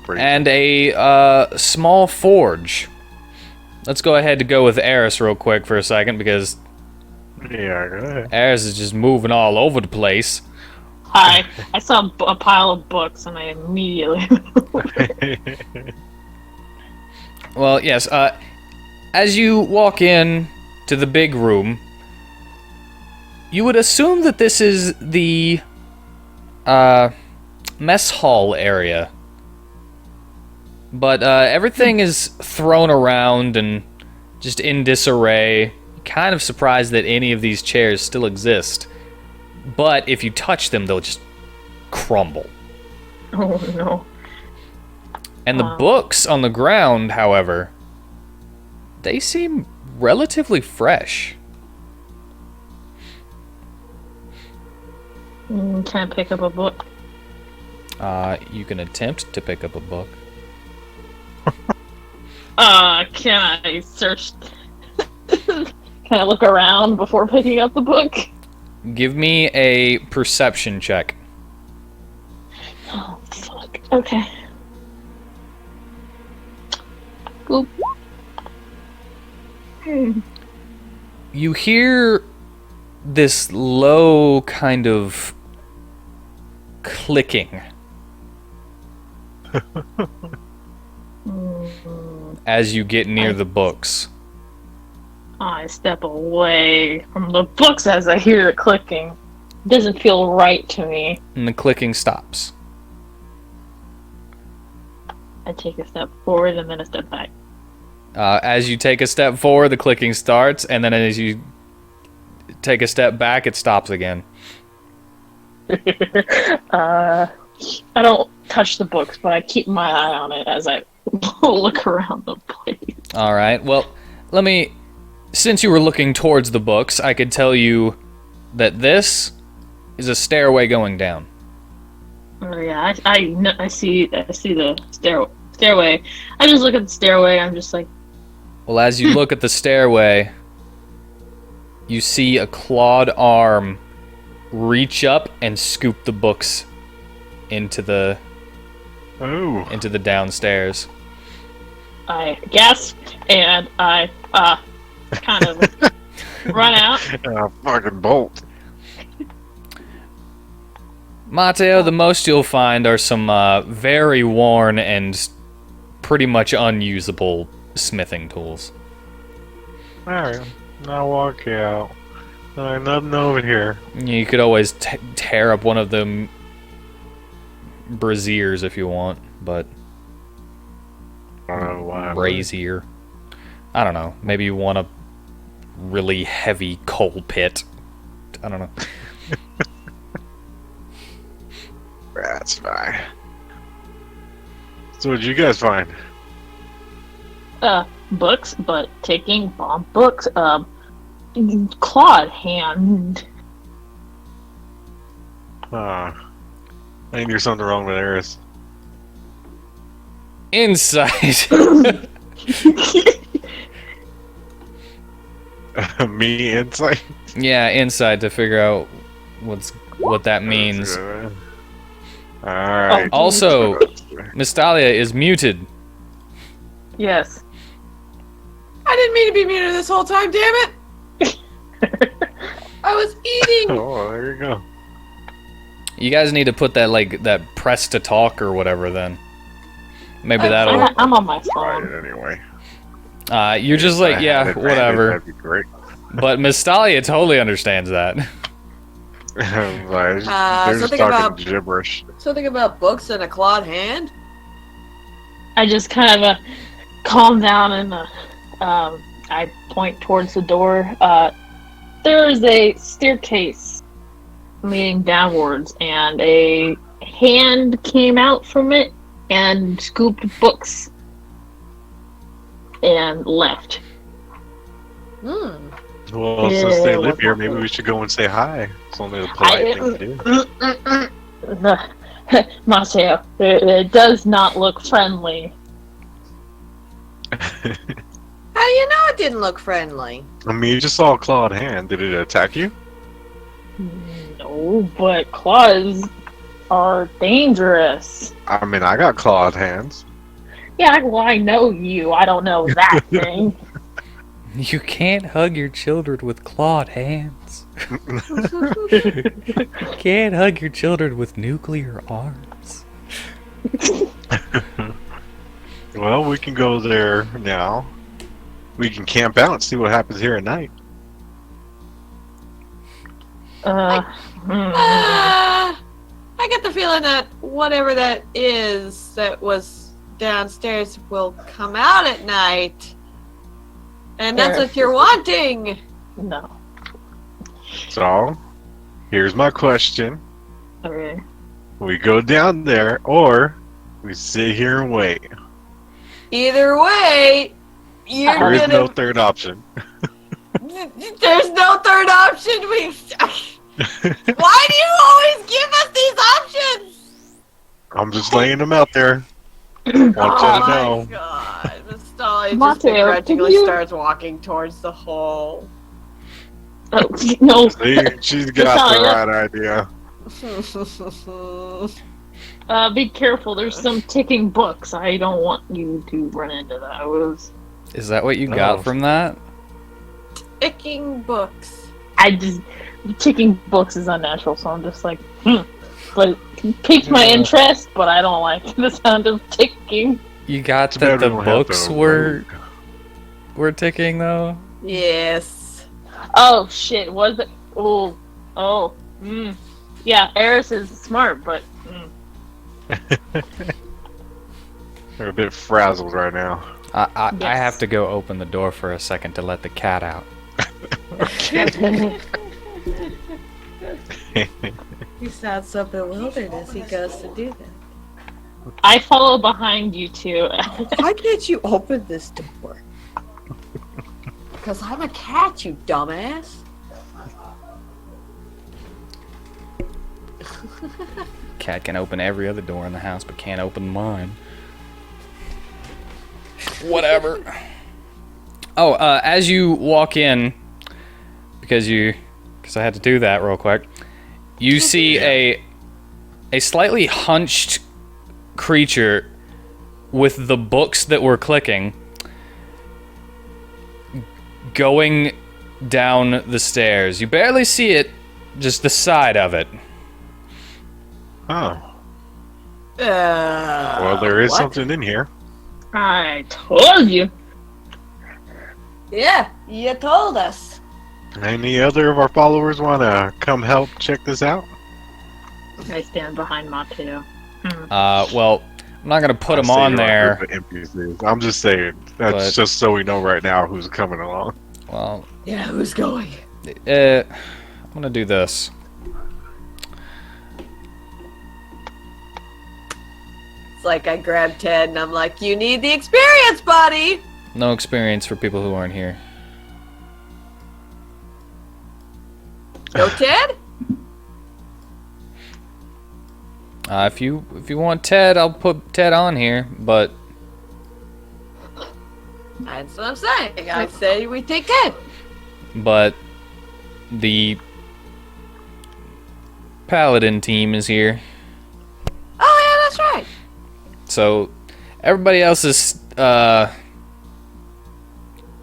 Break. And a small forge. Let's go ahead to go with Eris real quick for a second, because Yeah, go ahead. Eris is just moving all over the place. I saw a pile of books, and I immediately. Well, yes, as you walk in to the big room, you would assume that this is the mess hall area. But everything is thrown around and just in disarray. Kind of surprised that any of these chairs still exist. But if you touch them, they'll just crumble. Oh no! And the books on the ground, however, they seem relatively fresh. Can I pick up a book? You can attempt to pick up a book. Can I search? Can I look around before picking up the book? Give me a perception check. Oh, fuck. Okay. Boop. You hear this low kind of clicking as you get near the books. I step away from the books as I hear it clicking. It doesn't feel right to me. And the clicking stops. I take a step forward and then a step back. As you take a step forward, the clicking starts, and then as you take a step back, it stops again. I don't touch the books, but I keep my eye on it as I look around the place. Alright, well, since you were looking towards the books, I could tell you that this is a stairway going down. Oh, yeah, I see the stairway. I just look at the stairway, I'm just like... Well, as you look at the stairway, you see a clawed arm reach up and scoop the books into the downstairs. I gasp, and I, kind of run out. Fucking bolt. Mateo, the most you'll find are some very worn and pretty much unusable smithing tools. Alright, now walk out. Nothing over here. You could always tear up one of them braziers if you want, but brazier. I don't know. Maybe you want a really heavy coal pit. I don't know. That's fine. So what'd you guys find? Books, but taking bomb books, clawed hand. I think there's something wrong with Eris. Insight. Me insight? Yeah, insight to figure out what that means. Alright. Also, Mystalia is muted. Yes. I didn't mean to be muted this whole time, damn it! I was eating! Oh, there you go. You guys need to put that press to talk or whatever then. Maybe that'll... I'm on my Right, phone. anyway. You're just like, yeah, whatever. That'd be great. But Mystalia totally understands that. They're just something talking about- gibberish. Something about books and a clawed hand? I just kind of calm down and I point towards the door. There is a staircase leading downwards, and a hand came out from it and scooped books and left. Hmm. Well, since they live here, maybe we should go and say hi. It's only a polite thing to do. Mateo, it does not look friendly. How do you know it didn't look friendly? I mean, you just saw a clawed hand. Did it attack you? No, but claws are dangerous. I mean, I got clawed hands. Yeah, well, I know you. I don't know that thing. You can't hug your children with clawed hands. You can't hug your children with nuclear arms. Well, we can go there now. We can camp out and see what happens here at night. I get the feeling that whatever that is that was downstairs will come out at night. And that's what you're wanting! No. So, here's my question. Okay. We go down there, or We sit here and wait. Either way, you're There is gonna. no third option. There's no third option. Why do you always give us these options? I'm just laying them out there. Want you to know. my god. Miss Dolly just Mateo, begrudgingly can you- starts walking towards the hole. Oh, no. See, she's got the right idea. Be careful. There's some ticking books. I don't want you to run into those. Is that what you got Oh. from that? Ticking books. Ticking books is unnatural, so I'm just like, But it piqued my interest, but I don't like the sound of ticking. You got Too that bad we the don't have books the were rogue. ticking though? Yes. Oh shit, was it? Yeah, Eris is smart, but They're a bit frazzled right now. I Yes. have to go open the door for a second to let the cat out. He sounds so bewildered as he goes to do that. I follow behind you two. Why can't you open this door? Because I'm a cat, you dumbass. Cat can open every other door in the house, but can't open mine. Whatever. Oh, as you walk in, because I had to do that real quick, you see a slightly hunched creature with the books that were clicking going down the stairs. You barely see it, just the side of it. Oh. Well, there is what? something in here. I told you. Yeah, you told us. Any other of our followers want to come help check this out? I stand behind Mateo. Well, I'm not gonna put I him say on you're a there. group of NPCs. I'm just saying. That's But- just so we know right now who's coming along. Well, Yeah, who's going? I'm gonna do this. It's like I grabbed Ted and I'm like, you need the experience, buddy! No experience for people who aren't here. Go, Ted? If you want Ted, I'll put Ted on here, but That's what I'm saying. I say we take Ted. the Paladin team is here. Oh, yeah, that's right. So everybody else is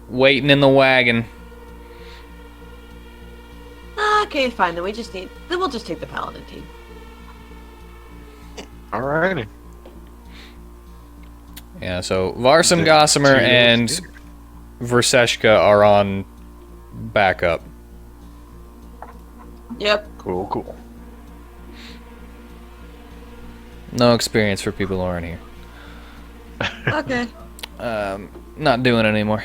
waiting in the wagon. Okay, fine. Then we'll just take the Paladin team. Alrighty. Yeah, so Varsum, The Gossamer, two and of us Verseshka are on backup. Yep. Cool. No experience for people who aren't here. Okay. Not doing it anymore.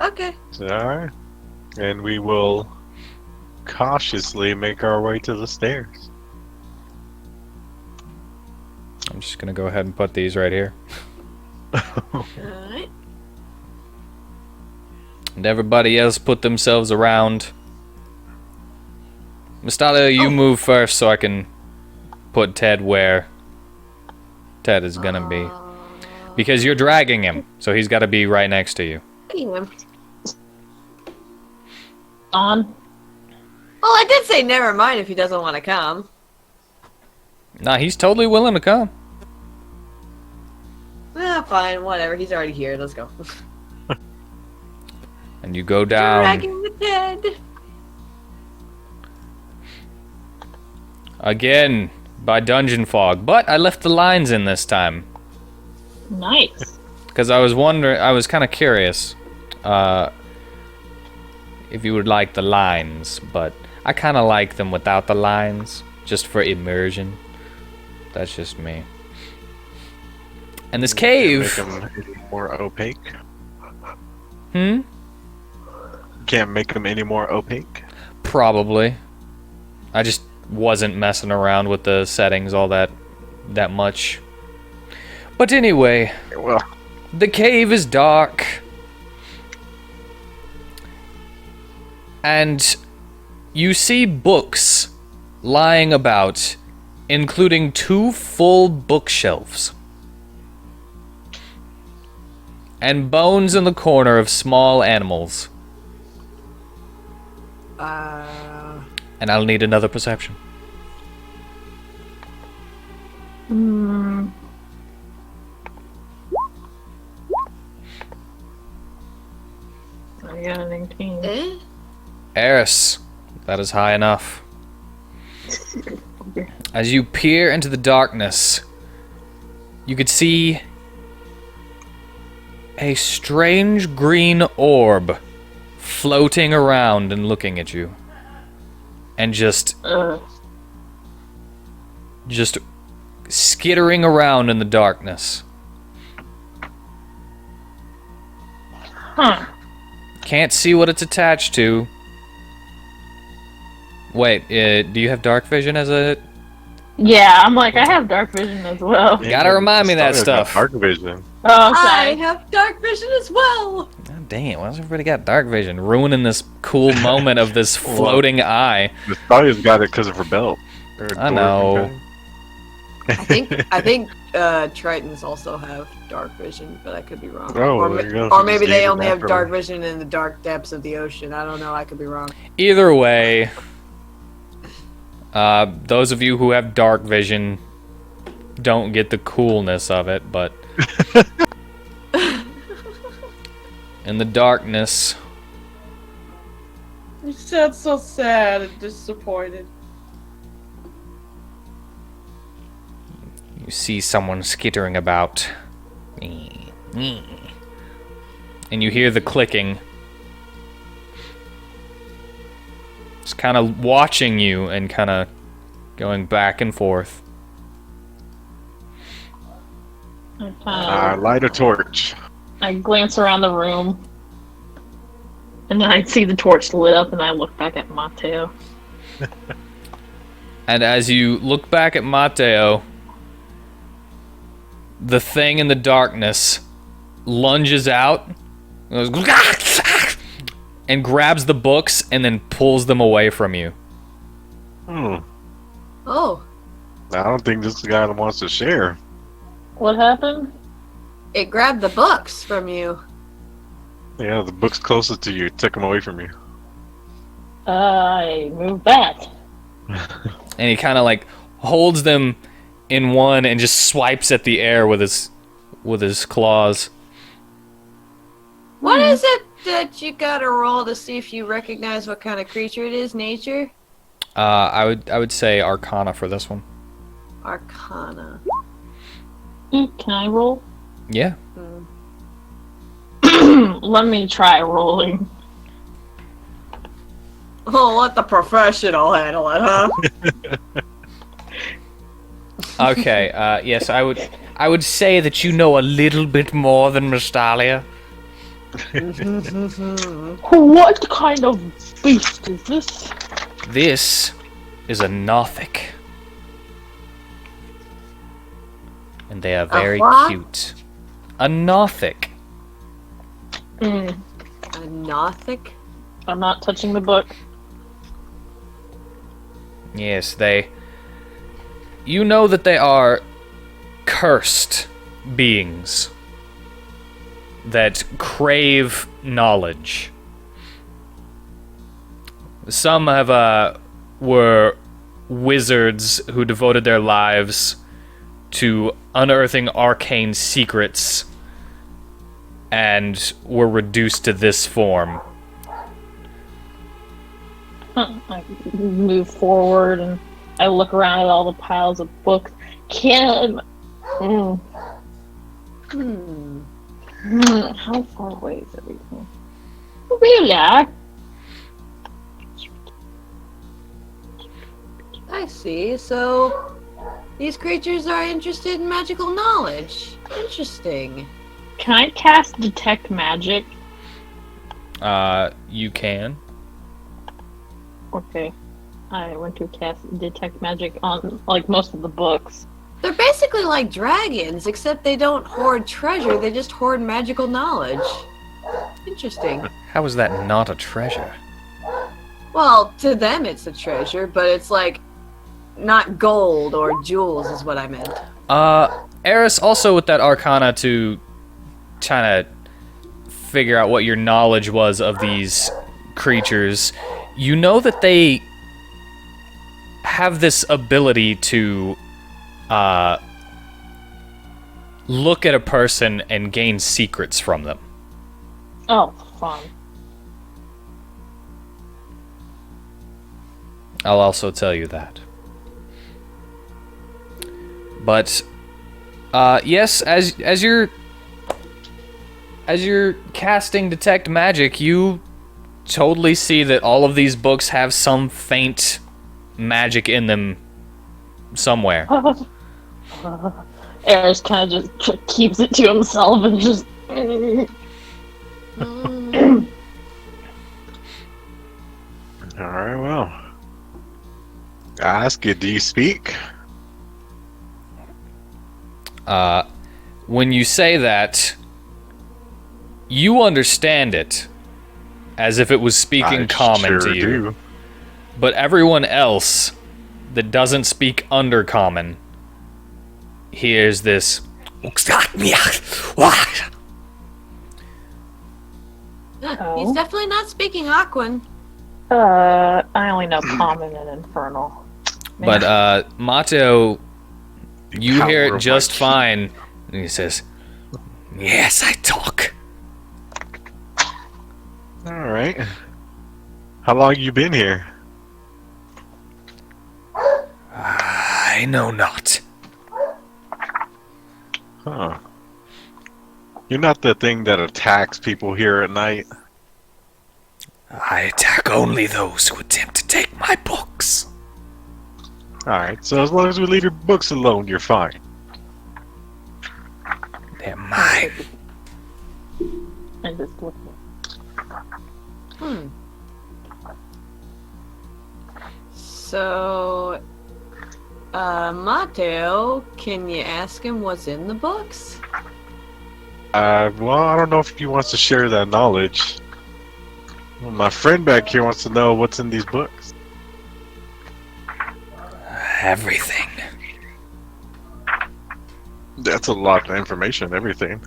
Okay. Alright. And we will cautiously make our way to the stairs. I'm just gonna go ahead and put these right here. Alright. And everybody else put themselves around. Mistalio, you move first so I can put Ted where Ted is gonna be. Because you're dragging him, so he's gotta be right next to you. On. Well, I did say never mind if he doesn't want to come. Nah, he's totally willing to come. Fine, whatever. He's already here. Let's go. And you go down. Dragging the Ted. Again, by Dungeon Fog. But I left the lines in this time. Nice. Because I was wondering, I was kind of curious if you would like the lines, but I kind of like them without the lines, just for immersion. That's just me. And this cave. Make them any more opaque. Hmm? Can't make them any more opaque. Probably. I just wasn't messing around with the settings all that that much. But anyway, Well, the cave is dark. And you see books lying about, including 2 full bookshelves. And bones in the corner of small animals. And I'll need another perception. I got an 18. Eh? Eris, that is high enough. As you peer into the darkness, you could see a strange green orb floating around and looking at you. And just skittering around in the darkness. Huh. Can't see what it's attached to. Wait, do you have dark vision as a... Yeah, I'm like, I have dark vision as well. Gotta remind me that Started got stuff. Dark vision. Oh, I sorry. have dark vision as well. God damn, why's everybody got dark vision? Ruining this cool moment of this floating eye. Nastalia's got it because of her belt. Her I dwarven know. belt. I think Tritons also have dark vision, but I could be wrong. Oh, or, there you go. or maybe Just they gave it only have naturally. dark vision in the dark depths of the ocean. I don't know. I could be wrong. Either way, those of you who have dark vision don't get the coolness of it, but in the darkness, You sound so sad and disappointed. you see someone skittering about. And you hear the clicking. It's kind of watching you and kind of going back and forth. Light a torch. I glance around the room, and then I see the torch lit up, and I look back at Mateo. And as you look back at Mateo, the thing in the darkness lunges out goes, and grabs the books and then pulls them away from you. Oh, I don't think this guy wants to share. What happened? it grabbed the books from you. Yeah, the book's closest to you. Took them away from you. I move back. And he kind of like holds them in one and just swipes at the air with his claws. What is it that you gotta roll to see if you recognize what kind of creature it is? Nature? I would say Arcana for this one. Arcana. Can I roll? Yeah. Let me try rolling. Oh, let the professional handle it, huh? Okay. Yes, I would say that you know a little bit more than Mustalia. What kind of beast is this? This is a Nothic. And they are very what? cute. A Nothic. Mm, A Nothic? I'm not touching the book. Yes, you know that they are cursed beings that crave knowledge. Some were wizards who devoted their lives to unearthing arcane secrets and were reduced to this form. I move forward and I look around at all the piles of books. How far away is everything? Really? I see. So, these creatures are interested in magical knowledge. Interesting. Can I cast Detect Magic? You can. Okay. I went to cast Detect Magic on, like, most of the books. They're basically like dragons, except they don't hoard treasure, they just hoard magical knowledge. Interesting. How is that not a treasure? Well, to them it's a treasure, but it's like not gold or jewels is what I meant. Eris, also with that arcana to try to figure out what your knowledge was of these creatures, you know that they have this ability to look at a person and gain secrets from them. Oh, fun. I'll also tell you that. But yes, as you're casting detect magic, you totally see that all of these books have some faint magic in them somewhere. Eris kind of just keeps it to himself and just. Alright, well. I ask you, do you speak? When you say that, you understand it as if it was speaking I common sure to you. do. But everyone else that doesn't speak undercommon hears this. He's definitely not speaking Aquan. I only know common and infernal. But Mato, you Power hear of it just my fine, and he says, "Yes, I talk." Alright. How long you been here? I know not. Huh. You're not the thing that attacks people here at night? I attack only those who attempt to take my books. Alright, so as long as we leave your books alone, you're fine. They're mine. And just looking. So, Mateo, can you ask him what's in the books? Well, I don't know if he wants to share that knowledge. Well, my friend back here wants to know what's in these books. Everything. That's a lot of information, everything.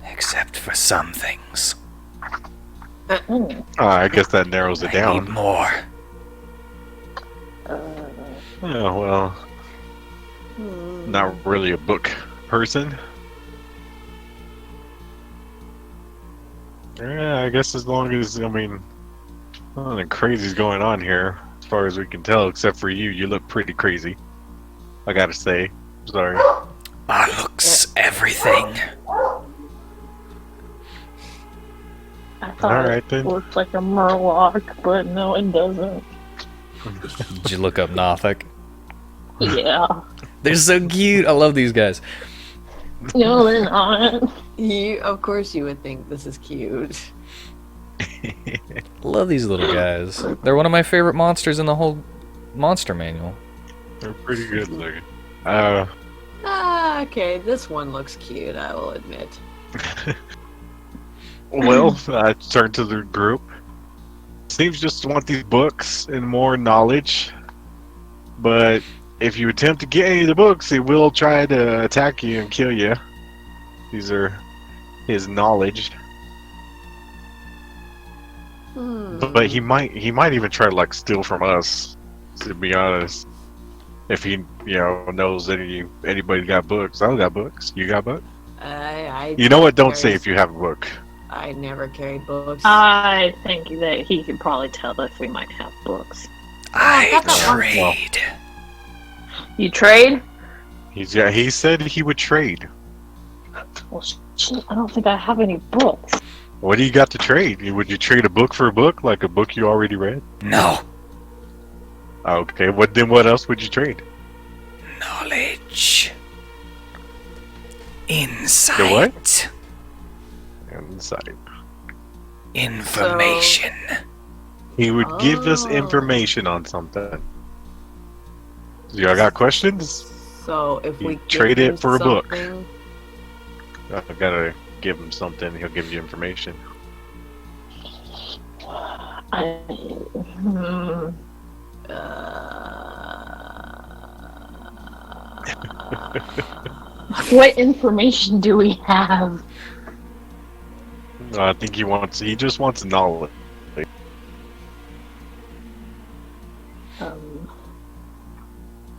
Except for some things. I guess that narrows it I down. need more. Yeah, well, not really a book person. Yeah, I guess as long as, I mean, nothing crazy's going on here, as far as we can tell, except for you. You look pretty crazy. I gotta say. Sorry. Our looks, everything. I thought Alright, it then. looked like a murloc, but no, it doesn't. Did you look up Nothic? Yeah. They're so cute. I love these guys. No, they're not. Of course you would think this is cute. Love these little guys. They're one of my favorite monsters in the whole monster manual. They're pretty good looking. Okay, this one looks cute, I will admit. Well, I turned to the group. Seems just to want these books and more knowledge. But if you attempt to get any of the books, he will try to attack you and kill you. These are his knowledge. But he might even try to like steal from us, to be honest. If he, knows anybody got books. I got books. You got books? You know what? Don't say if you have a book. I never carried books. I think that he could probably tell if we might have books. I got that one. trade. You trade? He said he would trade. Well, shit, I don't think I have any books. What do you got to trade? Would you trade a book for a book, like a book you already read? No. Okay, what else would you trade? Knowledge. Insight. The what? Insight. Information. He would give us Oh. information on something. Y'all got questions? So if You we give trade him it for a book. something- I've got to give him something. He'll give you information. What information do we have? I think he just wants knowledge. Um,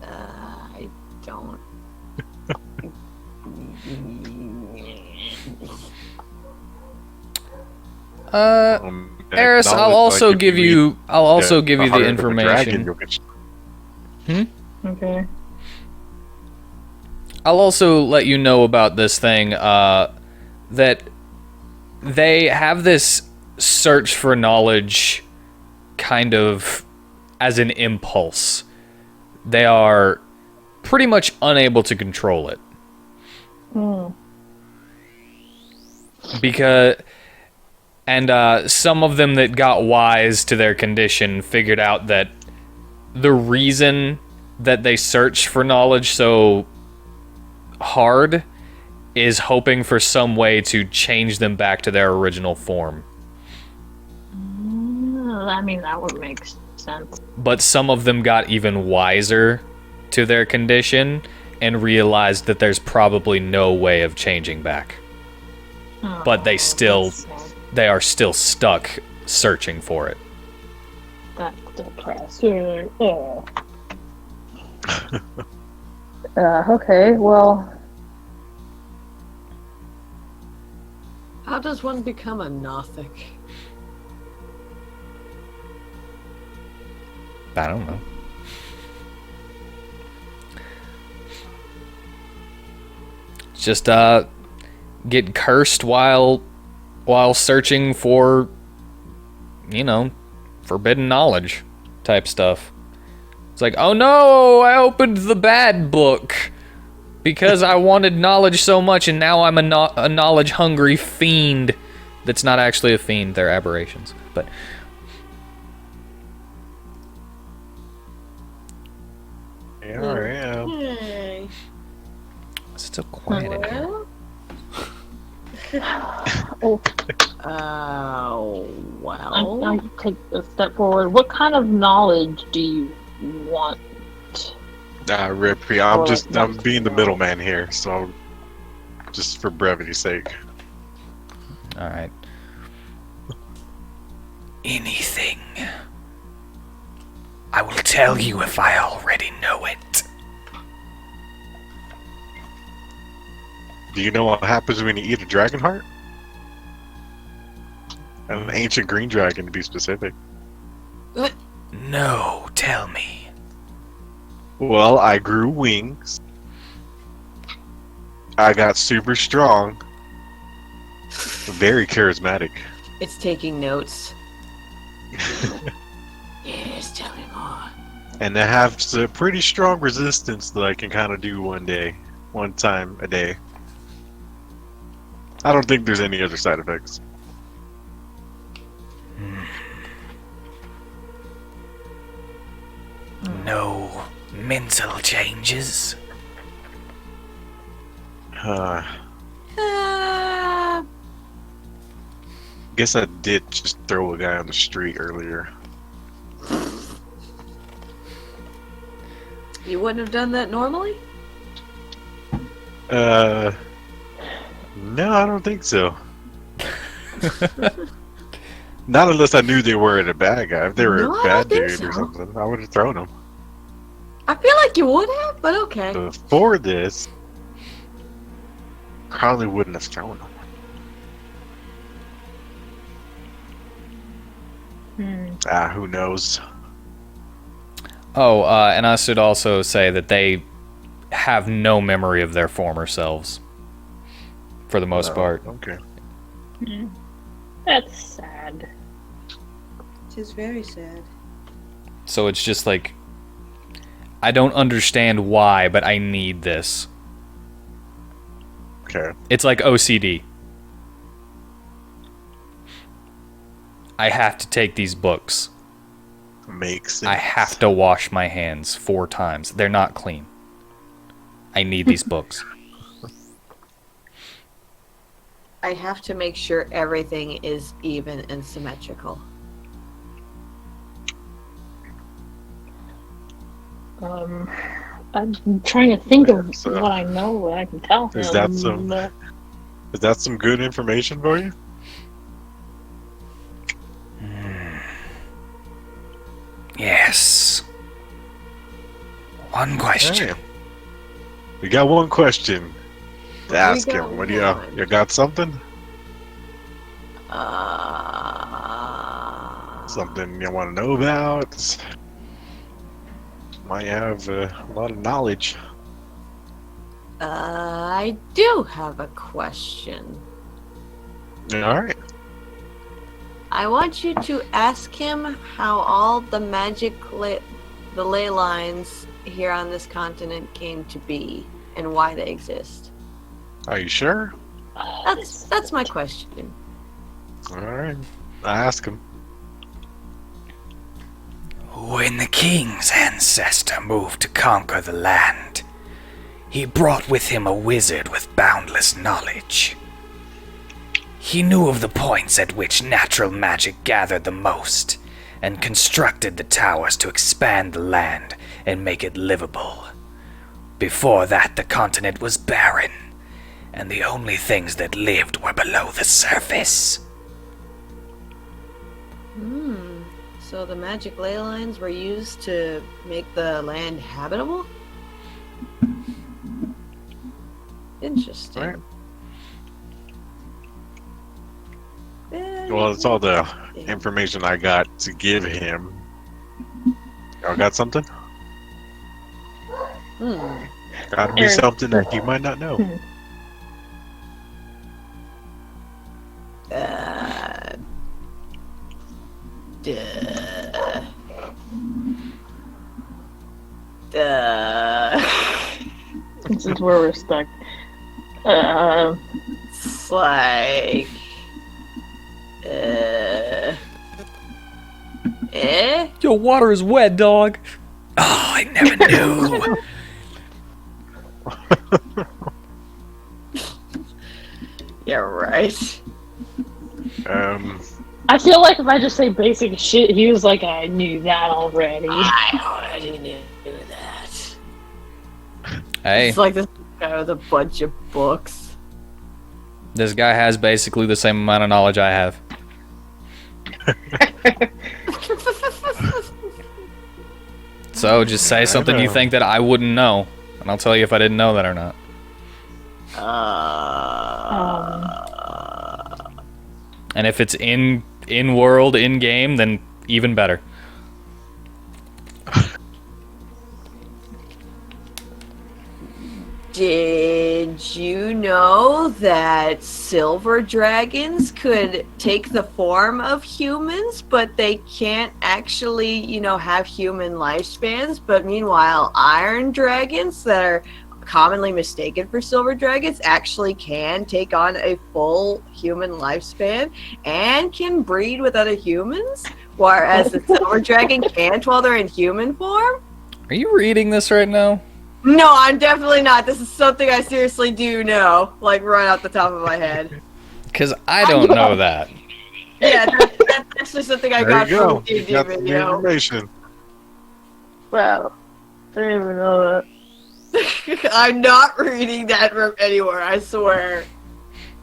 I don't. Eris, I'll also give you. I'll also give you the information. okay. I'll also let you know about this thing. That they have this search for knowledge, kind of, as an impulse. They are pretty much unable to control it. Because, and some of them that got wise to their condition figured out that the reason that they search for knowledge so hard is hoping for some way to change them back to their original form. I mean, that would make sense. But some of them got even wiser to their condition and realized that there's probably no way of changing back. But they still, That's sad. they are still stuck searching for it. That's depressing. Oh. Okay, well, How does one become a Nothic? I don't know. It's just get cursed while searching for, you know, forbidden knowledge type stuff. It's like, oh no, I opened the bad book because I wanted knowledge so much, and now I'm a knowledge hungry fiend. That's not actually a fiend; they're aberrations. But Yeah, I am. Hey. it's still quiet in here. oh, Well. I take a step forward. What kind of knowledge do you want? Rip, I'm being the middleman here, so just for brevity's sake. All right. Anything. I will tell you if I already know it. Do you know what happens when you eat a dragon heart? An ancient green dragon, to be specific. No, tell me. Well, I grew wings. I got super strong. Very charismatic. It's taking notes. Yes, tell me more. And I have a pretty strong resistance that I can kind of do one time a day. I don't think there's any other side effects. No mental changes. Guess I did just throw a guy on the street earlier. You wouldn't have done that normally? No, I don't think so. Not unless I knew they were a bad guy. If they were No, a I bad don't think dude or so. something, I would have thrown them. I feel like you would have, but okay. Before this, probably wouldn't have thrown them. Who knows? Oh, and I should also say that they have no memory of their former selves. For the most part. Okay. That's sad. It is very sad. So it's just like, I don't understand why, but I need this. Okay. It's like OCD. I have to take these books. Makes sense. I have to wash my hands 4 times. They're not clean. I need these books. I have to make sure everything is even and symmetrical. I'm trying to think of So- what I know, what I can tell him. Is that some good information for you? Yes. One question. Hey. We got one question to ask got him. What do one. you got something? Something you want to know about? Might have a lot of knowledge. I do have a question. All right. I want you to ask him how all the the ley lines here on this continent came to be and why they exist. Are you sure? That's my question. All right. I ask him. When the king's ancestor moved to conquer the land, he brought with him a wizard with boundless knowledge. He knew of the points at which natural magic gathered the most, and constructed the towers to expand the land and make it livable. Before that, the continent was barren, and the only things that lived were below the surface. So the magic ley lines were used to make the land habitable? Interesting. Right. Well, it's all the information I got to give him. Y'all got something? Gotta be Eric. something that he might not know. This is where we're stuck. It's like, Your water is wet, dog. Oh, I never knew. yeah, right. I feel like if I just say basic shit, he was like, I knew that already. I already knew that. Hey, It's like this guy with a bunch of books. this guy has basically the same amount of knowledge I have. So just say something you know. think that I wouldn't know, and I'll tell you if I didn't know that or not. And if it's in world, in game, then even better. Did you know that silver dragons could take the form of humans, but they can't actually, have human lifespans? But meanwhile, iron dragons that are commonly mistaken for silver dragons actually can take on a full human lifespan and can breed with other humans, whereas the silver dragon can't while they're in human form? Are you reading this right now? No, I'm definitely not. This is something I seriously do know, like right off the top of my head. Because I don't know that. Yeah, that's actually something I There got you go. from a You D&D got the video. information. Wow. I didn't even know that. I'm not reading that from anywhere, I swear.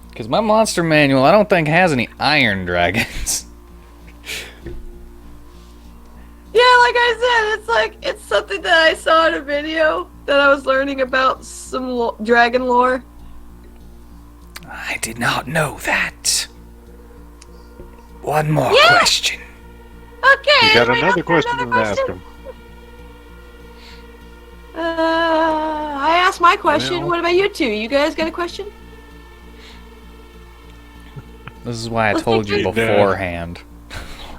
Because my monster manual, I don't think has any iron dragons. Yeah, like I said, it's something that I saw in a video that I was learning about some dragon lore. I did not know that. One more Yeah. question. Okay. You got anybody another else question got to ask him. I asked my question. Well- What about you two? You guys got a question? This is why I Let's told you take it. beforehand.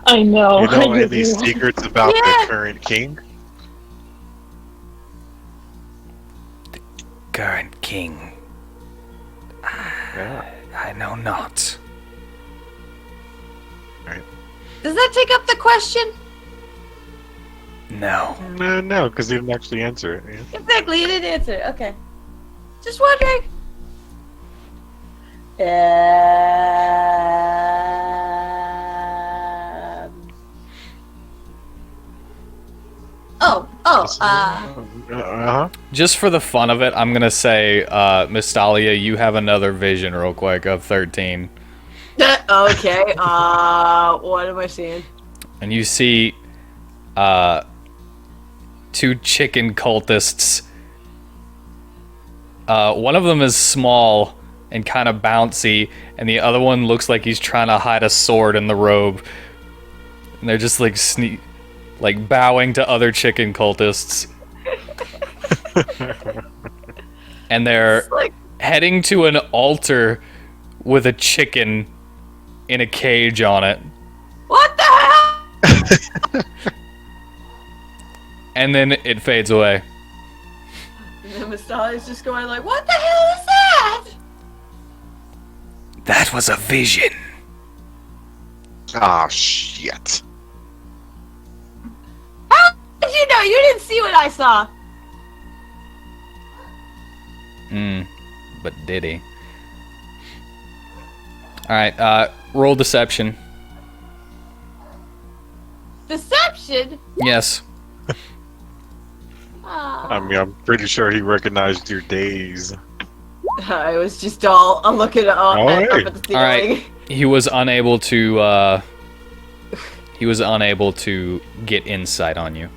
I know. You know I any just- secrets about Yeah. the current king? Current king, Yeah. I know not. Does that take up the question? No. No, because he didn't actually answer it. Yeah. Exactly, you didn't answer. Okay. Just wondering. Uh-huh. Just for the fun of it, I'm gonna say, Miss Dahlia, you have another vision real quick of 13. Okay, what am I seeing? And you see, two chicken cultists. One of them is small and kind of bouncy, and the other one looks like he's trying to hide a sword in the robe. And they're just like bowing to other chicken cultists. And they're heading to an altar with a chicken in a cage on it. What the hell? And then it fades away. And then Mastalia's just going like, what the hell is that? That was a vision. Ah, shit. How did you know? You didn't see what I saw. But did he? Alright, roll deception. Deception? Yes. I mean, I'm pretty sure he recognized your days. I was just all looking up Alright. at the ceiling. Alright. He was unable to, get insight on you.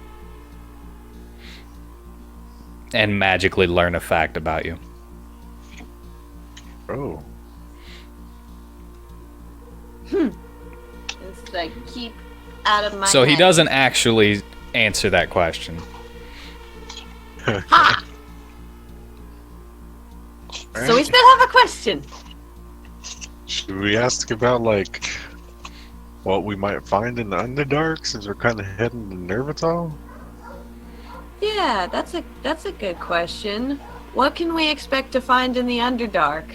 And magically learn a fact about you. Oh. It's like, keep out of my So he head. doesn't actually answer that question. Ha! So we still have a question. Should we ask about, like, what we might find in the Underdark since we're kind of heading to Nervital? Yeah, that's a good question. What can we expect to find in the Underdark?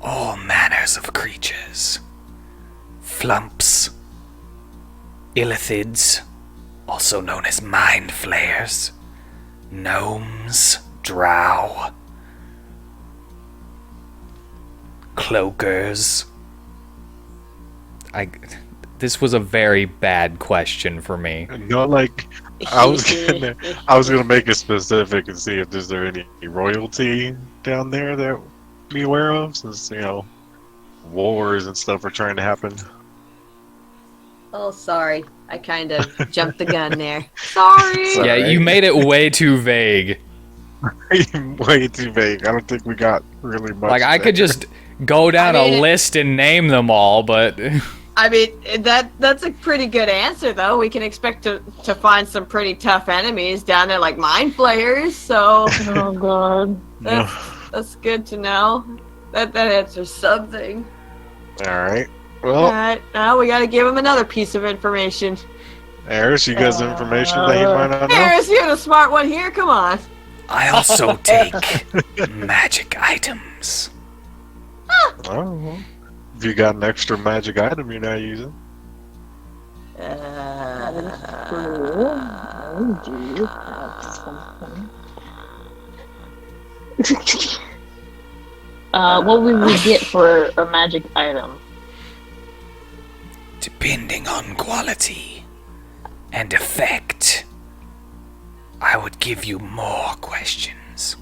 All manners of creatures. Flumps. Illithids, also known as mind flayers. Gnomes, drow. Cloakers. This was a very bad question for me. No, like, I was gonna make it specific and see if there any royalty down there that be aware of, since wars and stuff are trying to happen. Oh, sorry. I kind of jumped the gun there. Sorry. Sorry. Yeah, you made it way too vague. Way too vague. I don't think we got really much. Like, I could there. just go down I mean, a list and name them all, but... I mean, that's a pretty good answer, though. We can expect to find some pretty tough enemies down there, like mind flayers. So Oh god. that's good to know. That answers something. All right. All Well, right, now we got to give him another piece of information. Eris, you got some information that he might not know. Harris, you're the smart one here. Come on. I also take magic items. Oh, well, if you got an extra magic item you're not using. That is true. I do have something. What would we get for a magic item? Depending on quality and effect, I would give you more questions.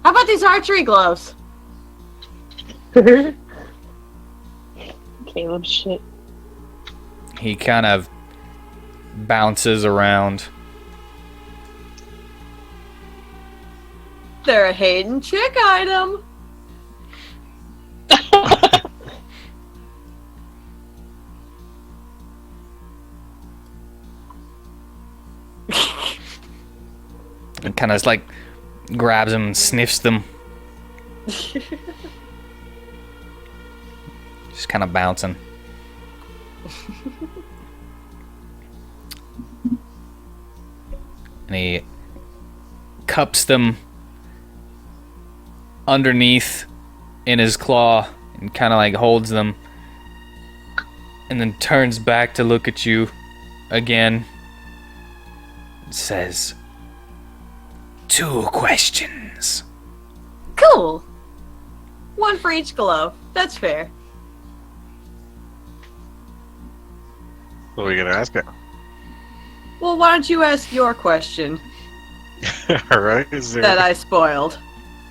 How about these archery gloves? Caleb shit. He kind of bounces around. They're a Hayden chick item. And kind of like grabs them and sniffs them. Just kind of bouncing. And he cups them underneath in his claw and kind of like holds them. And then turns back to look at you again. And says, 2 questions. Cool. One for each glow. That's fair. What are we gonna ask him? Well, why don't you ask your question Alright, is there that I spoiled?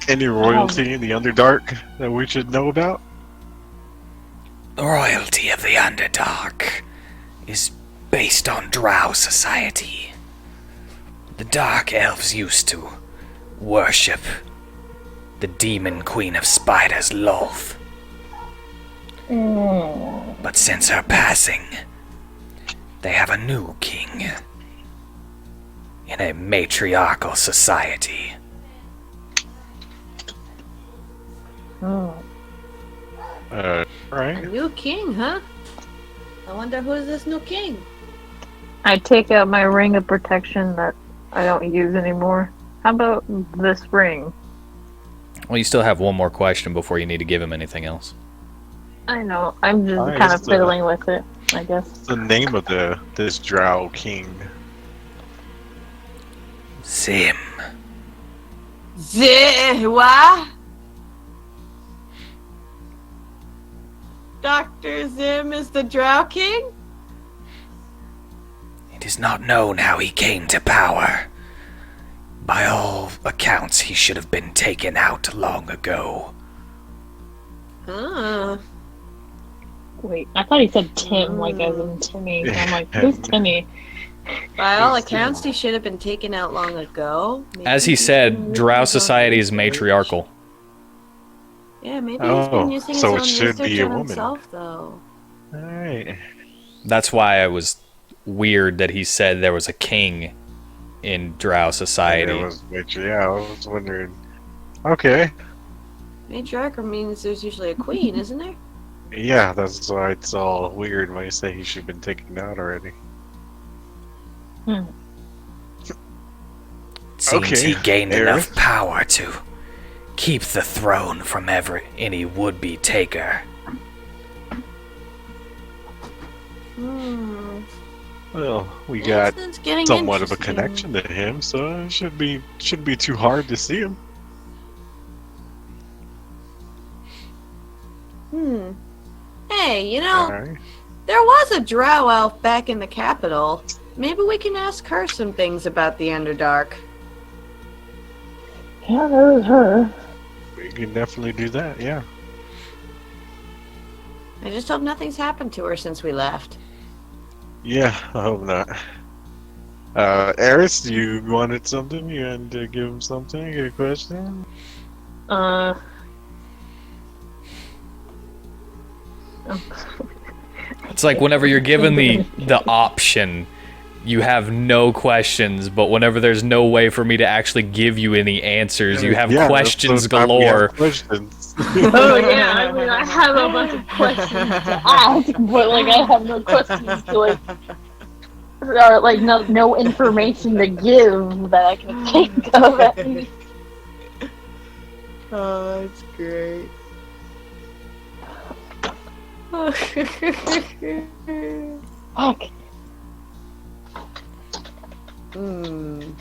any royalty in the Underdark that we should know about? The royalty of the Underdark is based on Drow society. The Dark Elves used to worship the demon queen of spiders, Lolth. But since her passing, they have a new king in a matriarchal society. Right. New king, huh? I wonder who's this new king. I take out my ring of protection that I don't use anymore. How about this ring? Well, you still have one more question before you need to give him anything else. I know. I'm just Alright, kind of so- fiddling with it, I guess. The name of this Drow king. Zim. What? Dr. Zim is the Drow King? It is not known how he came to power. By all accounts, he should have been taken out long ago. Wait, I thought he said Tim, like as in Timmy. I'm like, who's Timmy? By all accounts, he should have been taken out long ago. As he said, Drow society is matriarchal. Yeah, maybe he's been using his so own it should research be a on woman. himself, though. Alright. That's why it was weird that he said there was a king in Drow society. I was wondering. Okay. Matriarchal means there's usually a queen, isn't there? Yeah, that's why it's all weird when you say he should have been taken out already. Seems Okay, he gained Aerith. enough power to keep the throne from any would-be taker. Well, we got This is getting somewhat of a interesting. connection to him, so it shouldn't be too hard to see him. Hey, you know, Alright. there was a drow elf back in the capital. Maybe we can ask her some things about the Underdark. Yeah, that was her. We can definitely do that, yeah. I just hope nothing's happened to her since we left. Yeah, I hope not. Eris, you wanted something? You wanted to give him something? A question? It's like whenever you're given the option, you have no questions, but whenever there's no way for me to actually give you any answers, you have Yeah, questions that's what we have galore. Questions. Oh yeah, I mean, I have a bunch of questions to ask, but like I have no questions to like, or like no information to give that I can think of at least. Oh, that's great. Fuck. I'm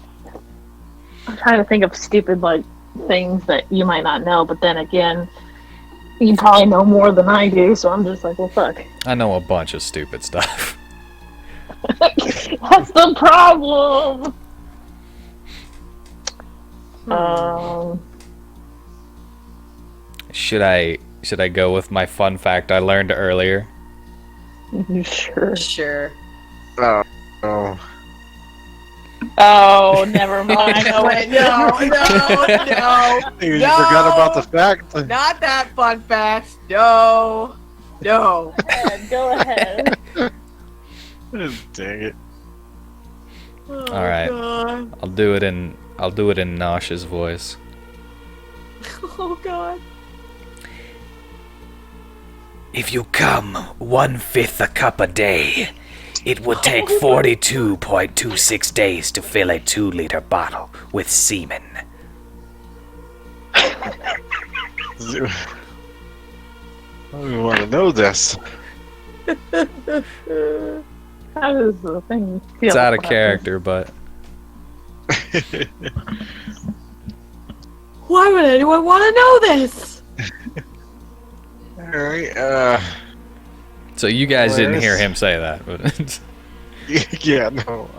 trying to think of stupid like things that you might not know, but then again, you probably know more than I do, so I'm just like, well, fuck. I know a bunch of stupid stuff. That's the problem. Should I go with my fun fact I learned earlier? Sure. Sure. Oh. Oh, never mind. No, wait, no. You forgot about the fact. Not that fun fact. No. Go ahead. Dang it. Oh, All right. God. I'll do it in Nosh's voice. Oh, God. If you come 1/5 a cup a day, it would take 42.26 days to fill a 2-liter bottle with semen. I don't even want to know this. How does the thing feel? It's out of about character, but Why would anyone want to know this? Alright, So you guys didn't hear Where's- him say that. But yeah, no,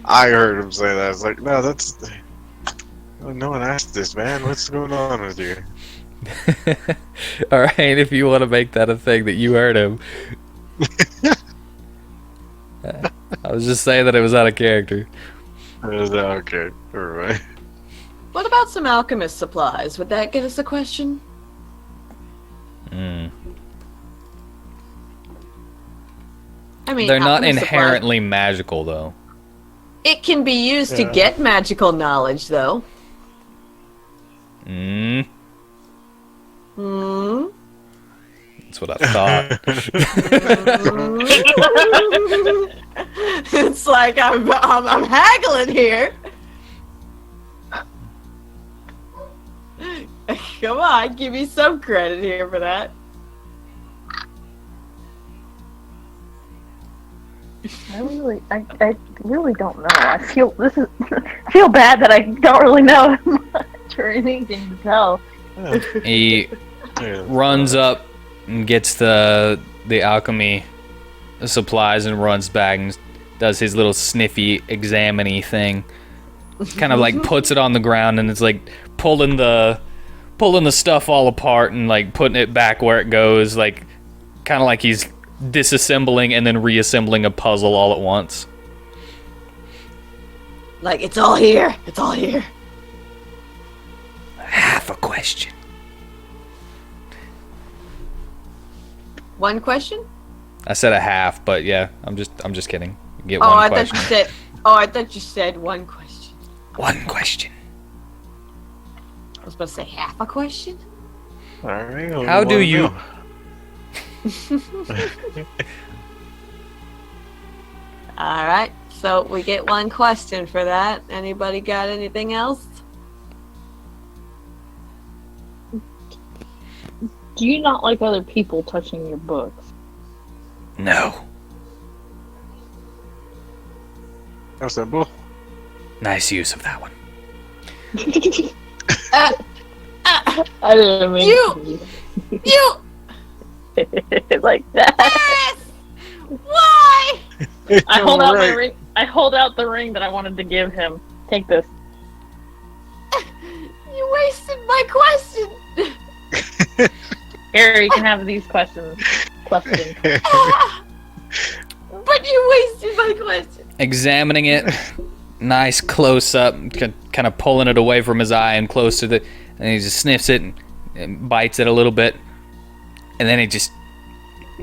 I heard him say that. I was like, no, that's... No one asked this, man. What's going on with you? Alright, if you want to make that a thing that you heard him. I was just saying that it was out of character. Okay, alright. What about some alchemist supplies? Would that get us a question? Mm. I mean, They're not alchemist supplies- inherently magical, though. It can be used to Yeah. get magical knowledge, though. Mm. Hmm. That's what I thought. It's like I'm haggling here. Come on, give me some credit here for that. I really don't know. I feel feel bad that I don't really know much or anything to tell. He Yeah. runs up and gets the alchemy supplies and runs back and does his little sniffy examine-y thing. Kind of like puts it on the ground and it's like pulling the stuff all apart and like putting it back where it goes, like kind of like he's disassembling and then reassembling a puzzle all at once. Like, it's all here. It's all here. Half a question. One question? I said a half, but yeah, I'm just kidding. You get Oh, one I question. thought you said. Oh, I thought you said one question. One question. I was supposed to say half a question. Alright. How do you- All right. So we get one question for that. Anybody got anything else? Do you not like other people touching your books? No. How simple? Nice use of that one. I didn't mean You- You. to like that. Yes! Why? I hold out my Right. ring. I hold out the ring that I wanted to give him. Take this. You wasted my question. Here, you can have these questions. Questions. Ah! But you wasted my question. Examining it, nice close up, kind of pulling it away from his eye and close to the, and he just sniffs it and bites it a little bit, and then he just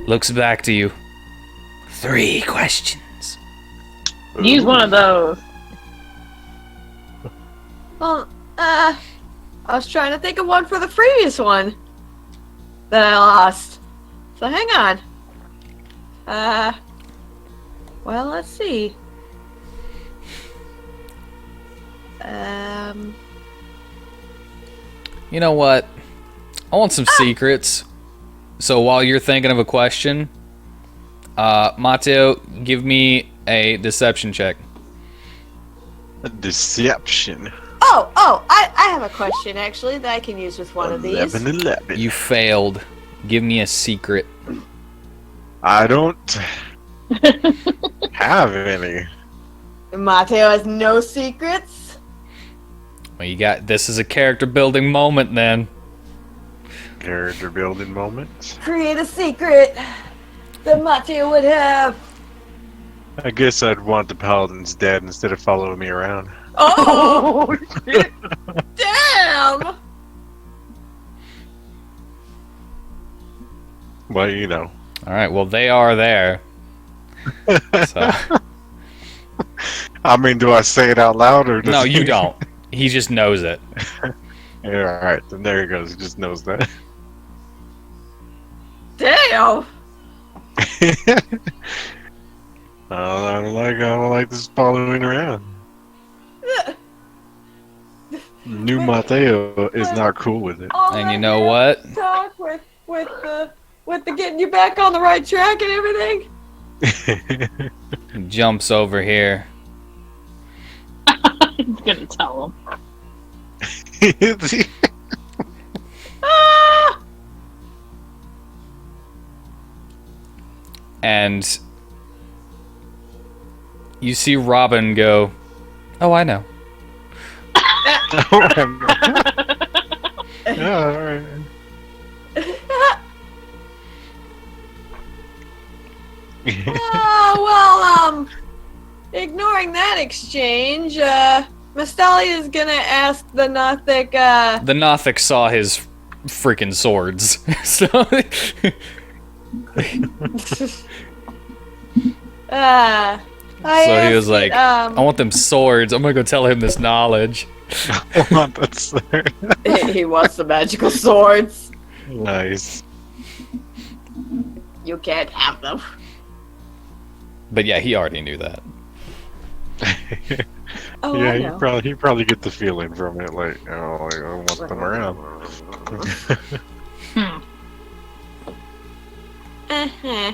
looks back to you. 3 questions. Use one of those. Well, I was trying to think of one for the previous one that I lost. So hang on. Well, let's see. You know what? I want some secrets. So while you're thinking of a question, Matteo, give me a deception check. A deception. I have a question actually that I can use with one of these. 11. You failed. Give me a secret. I don't have any. Matteo has no secrets. Well, you got this is a character building moment then. Character building moments. Create a secret that Matteo would have. I guess I'd want the paladins dead instead of following me around. Oh, damn! Well, you know. All right. Well, they are there. So, I mean, do I say it out loud or does no, he- you don't. He just knows it. Yeah, alright, then there he goes. He just knows that. Damn! I don't like this following around. New Mateo is not cool with it. All And you that know what? Talk with the getting you back on the right track and everything. He jumps over here. I'm gonna tell him. Ah! And you see Robin go, "Oh, I know." Yeah, alright. Ignoring that exchange, Mastalia is gonna ask the Nothic, The Nothic saw his freaking swords, so so he was like, "I want them swords. I'm gonna go tell him this knowledge." he wants the magical swords. Nice. You can't have them. But yeah, he already knew that. Oh, Yeah, I he know. probably get the feeling from it, like, oh, like, I want them around. Uh-huh.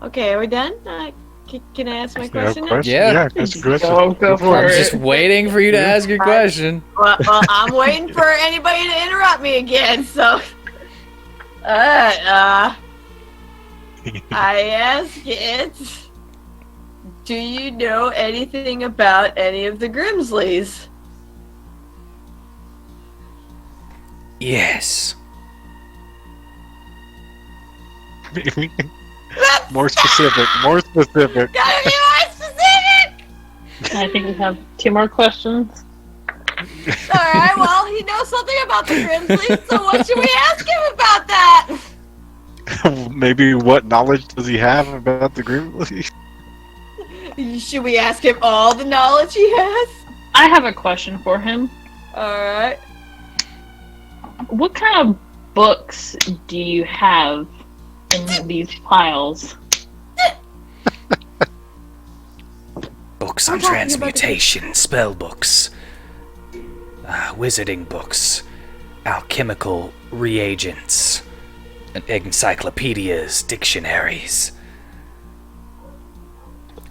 Okay, are we done? Can I ask my question now? Yeah. That's a question. Go for I'm it. just waiting for you to ask your question. Well, I'm waiting for anybody to interrupt me again, so... I ask it... Do you know anything about any of the Grimsleys? Yes. More specific. More specific. Gotta be more specific! I think we have 2 more questions. Alright, well, he knows something about the Grimsleys, so what should we ask him about that? Maybe what knowledge does he have about the Grimsleys? Should we ask him all the knowledge he has? I have a question for him. Alright. What kind of books do you have in these piles? Books I'm on talking about transmutation, spell books, wizarding books, alchemical reagents, encyclopedias, dictionaries.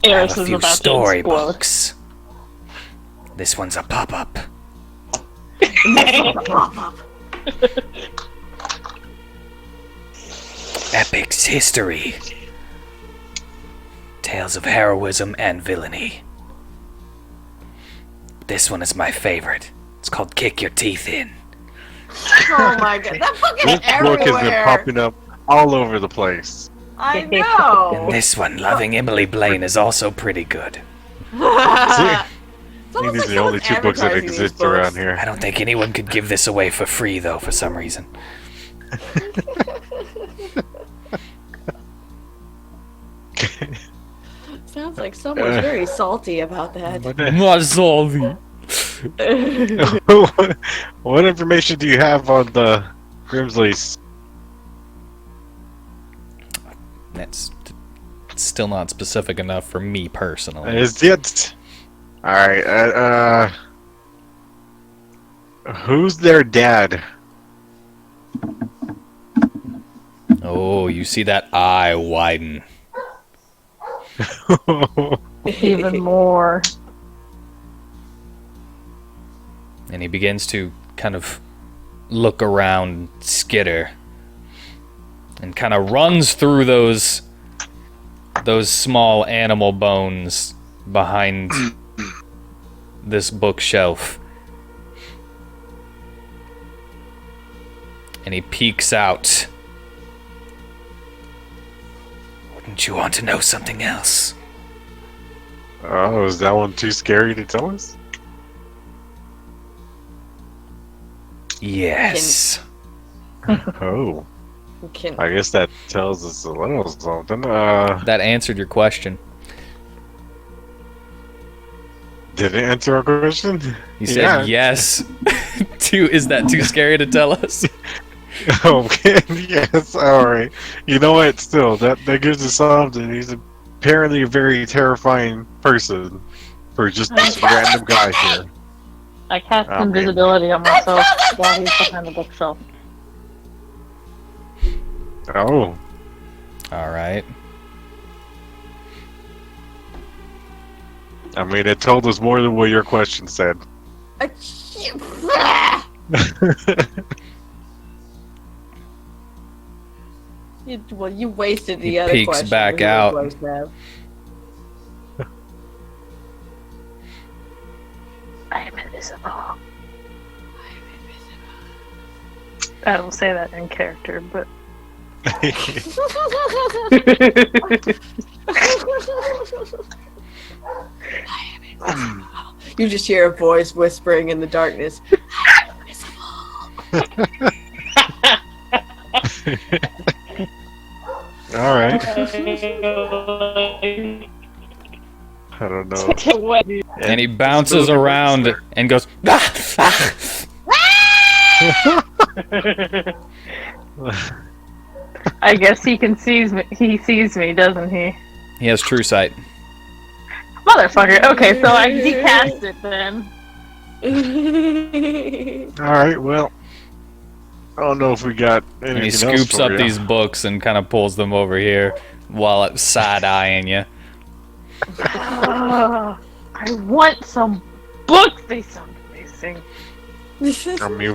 I have Eris a is few about to story explode. books. This one's a pop-up. Epics history. Tales of heroism and villainy. This one is my favorite. It's called Kick Your Teeth In. Oh my god, that book is This book has been everywhere! popping up all over the place. I And know! this one, Loving Emily Blaine, is also pretty good. See? It's I think almost these like are the only someone's 2 books that advertising these exist books. around here. I don't think anyone could give this away for free, though, for some reason. Sounds like someone's very salty about that. Mazzovi. What information do you have on the Grimsleys? That's still not specific enough for me personally. Is it? Alright, who's their dad? Oh, you see that eye widen. Even more. And he begins to kind of look around, skitter, and kind of runs through those small animal bones behind this bookshelf. And he peeks out. Wouldn't you want to know something else? Oh, is that one too scary to tell us? Yes. Oh, Can, I guess that tells us a little something. That answered your question. Did it answer our question? You said yes. Is that too scary to tell us? Okay, yes, alright. You know what, still, that gives us something. He's apparently a very terrifying person for just this random guy here. I cast Oh, man. invisibility on myself while he's behind the bookshelf. Oh, All right. I mean, it told us more than what your question said. You wasted the He other peeks question. back you were out. supposed to have. I am invisible. I don't say that in character, but You just hear a voice whispering in the darkness. I am invisible. All right. I don't know. And he bounces around and goes. I guess he can sees me. He sees me, doesn't he? He has true sight. Motherfucker. Okay, so I decast it then. All right. Well, I don't know if we got anything And he else scoops for up you. these books and kind of pulls them over here while it's side-eyeing you. I want some books. They sound amazing. I mean,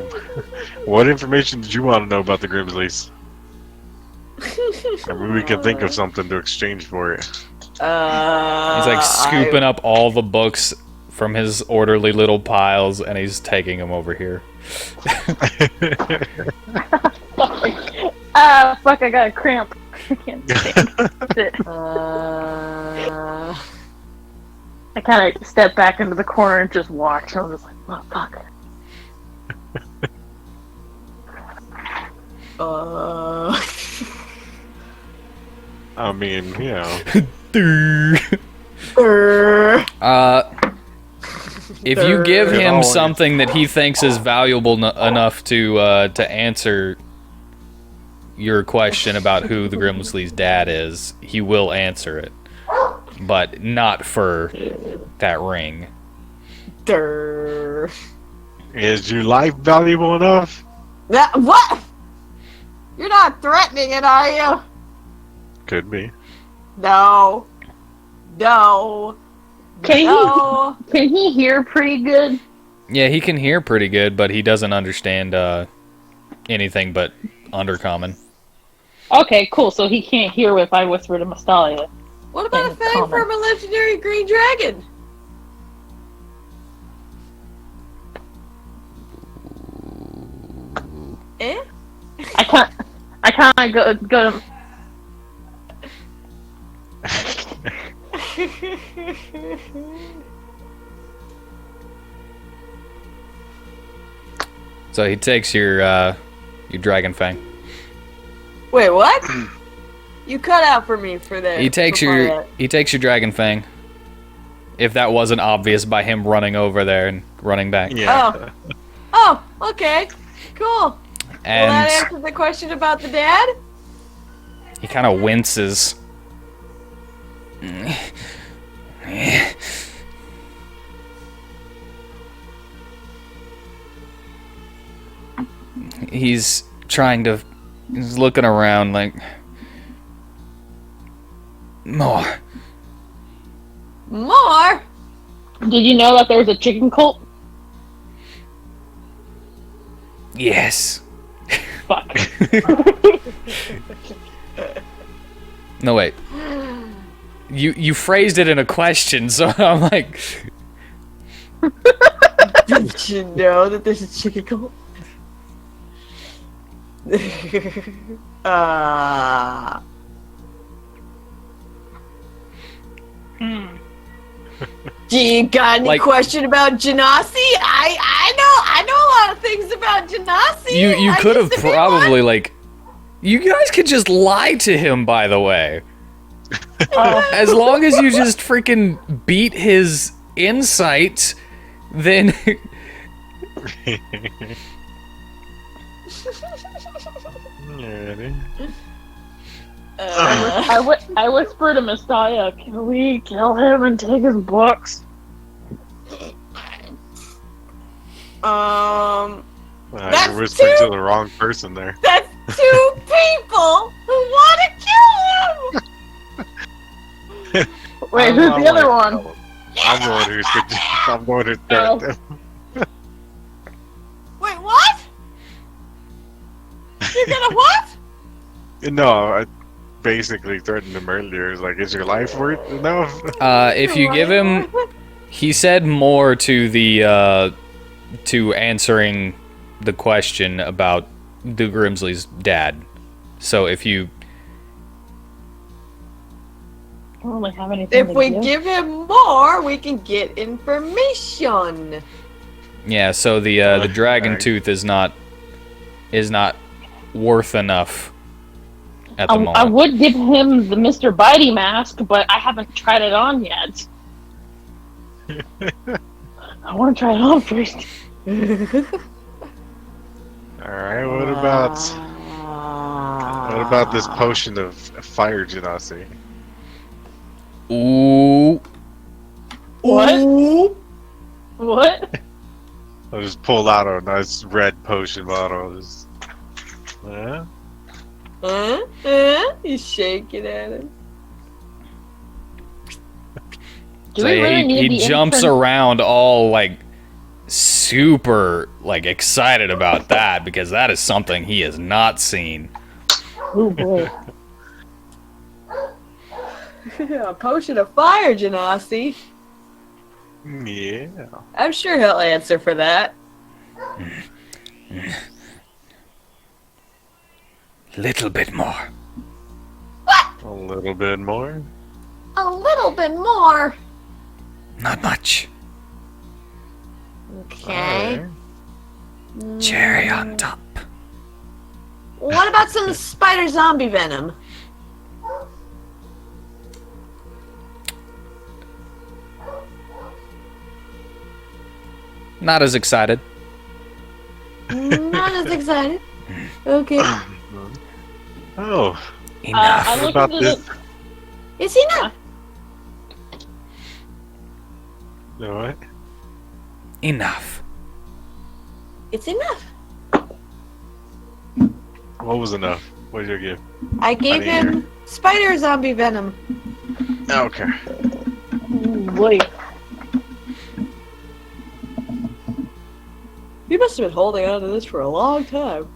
what information did you want to know about the Grimsleys? I mean, we can think of something to exchange for it. He's like scooping up all the books from his orderly little piles and he's taking them over here. Fuck, I got a cramp. I can't stand it. I kind of step back into the corner and just watch. I'm just like, motherfucker. I mean, you know. If you give him Oh, something that he thinks is valuable enough to answer your question about who the Grimsley's dad is, he will answer it, but not for that ring. Is your life valuable enough? What? You're not threatening it, are you? Could be. No. No. Can he hear pretty good? Yeah, he can hear pretty good, but he doesn't understand anything but Undercommon. Okay, cool. So he can't hear if I whisper to Mastalia. What about a In fang common. from a legendary green dragon? Eh? I can't go to... So he takes your dragon fang. Wait, what? You cut out for me for that. He takes your dragon fang. If that wasn't obvious by him running over there and running back. Yeah. Oh, okay. Cool. Will that And answer the question about the dad? he kind of winces. He's looking around like, more. More? Did you know that there was a chicken cult? Yes. Fuck. No, wait. You phrased it in a question, so I'm like, Did you know that there's a chicken cult? Do you got any Like- question about Genasi? I know a lot of things about Genasi. you I could have used to be probably like, you guys could just lie to him. By the way, as long as you just freaking beat his insight, then Alrighty. I whispered to Mastalia, can we kill him and take his books? You're That's whispering too- to the wrong person there. That's two people who want to kill him. Wait, who's the other one? I'm the one who's I'm the one who Oh. threatened him. Wait, what? You're gonna what? No, I basically threatened him earlier. It's like, is your life worth enough? If you give him, he said more to the to answering the question about the Grimsley's dad. So if you, I don't really have anything If to we give. give him more, we can get information. yeah, so the dragon tooth is not worth enough at the moment. I would give him the Mr. Bitey mask, but I haven't tried it on yet. I want to try it on first. Alright, what about this potion of fire genasi? Ooh, What? What? I just pulled out a nice red potion bottle. Just, You shaking at him. Do so we really need he the jumps infant- around all like super like excited about that because that is something he has not seen. Oh boy. A potion of fire, Genasi. yeah. I'm sure he'll answer for that. Little bit more. A little bit more. A little bit more. Not much. Okay. Alright. Cherry on top. What about some spider zombie venom? Not as excited. Not as excited. Okay. Oh, Enough. I what looked about into this? the. Is he not? You know what? Enough. It's enough. What was enough? What did you give? I gave didn't him spider zombie venom. Okay. Oh boy. You must have been holding on to this for a long time.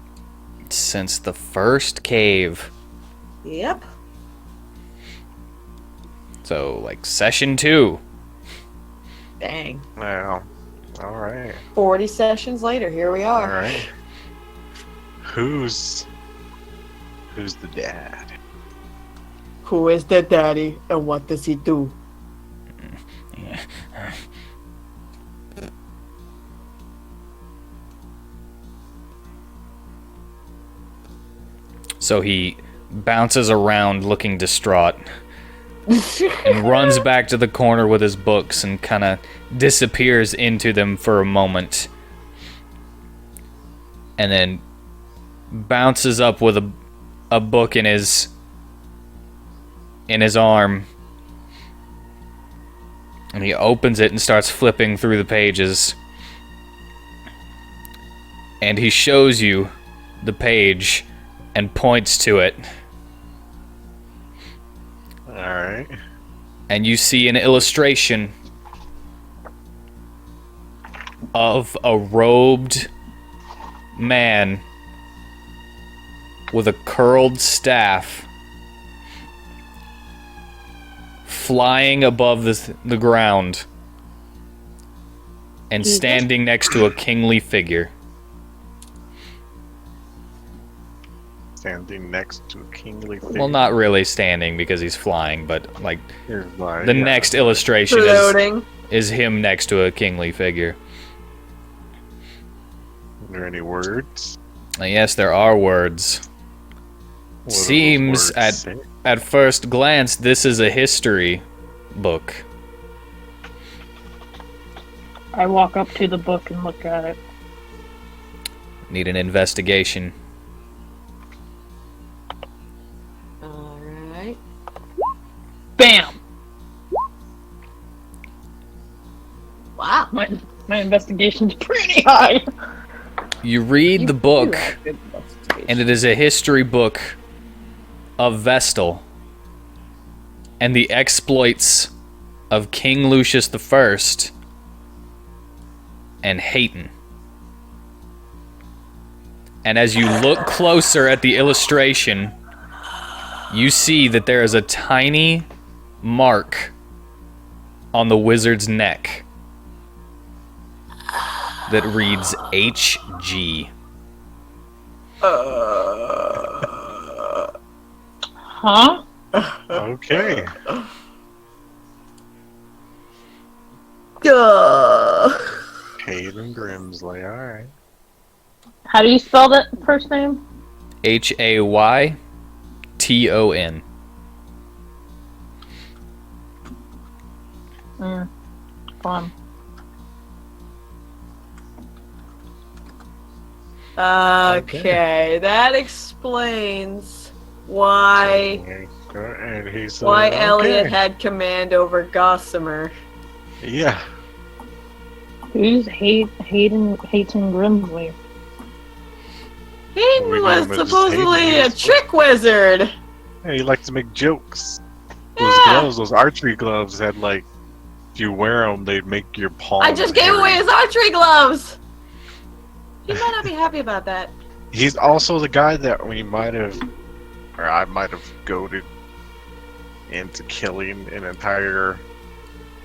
Since the first cave. Yep. So, like, session 2. Dang. Well, alright. 40 sessions later, here we are. Alright. Who's the dad? Who is the daddy and what does he do? So he bounces around looking distraught and runs back to the corner with his books and kind of disappears into them for a moment. And then bounces up with a book in his arm. And he opens it and starts flipping through the pages. And he shows you the page and points to it. Alright. And you see an illustration of a robed man with a curled staff flying above the ground and standing next to a kingly figure. Standing next to a kingly figure. Well, not really standing because he's flying, but like Here's my, the next illustration Floating. is him next to a kingly figure. Are there any words? Yes, there are words. What do those Seems words say? at first glance this is a history book. I walk up to the book and look at it. Need an investigation. Alright. Bam! Wow. My investigation's pretty high. You read the book, and it is a history book of Vestal. and the exploits of King Lucius I and Hayton. And as you look closer at the illustration, you see that there is a tiny mark on the wizard's neck that reads HG. Huh? Okay. Hayden Grimsley, alright. How do you spell that first name? Hayton. Fun. Okay, that explains why And he said, Elliot okay. had command over Gossamer. Yeah. Who's Hayton Grimsley? Hayden We know was him as supposedly Hayden. a trick wizard. Hey, he likes to make jokes. Those Yeah. gloves, those archery gloves, had like, if you wear them, they'd make your palm. I just gave hairy. away his archery gloves. He might not be happy about that. He's also the guy that we might have, or I might have goaded into killing an entire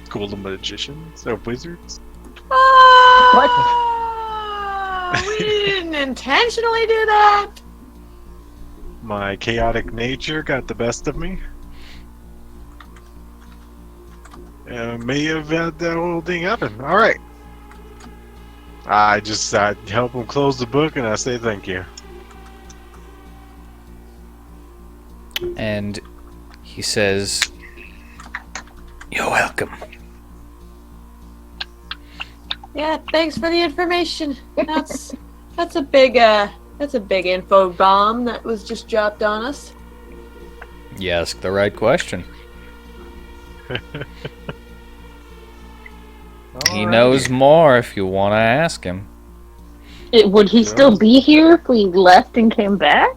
school of magicians or wizards. We didn't intentionally do that. My chaotic nature got the best of me. May have had that whole thing happen. Alright. I just help him close the book and I say thank you. And he says, "You're welcome." Yeah, thanks for the information. That's a big info bomb that was just dropped on us. You asked the right question. He knows more if you want to ask him. Would he still be here if we left and came back?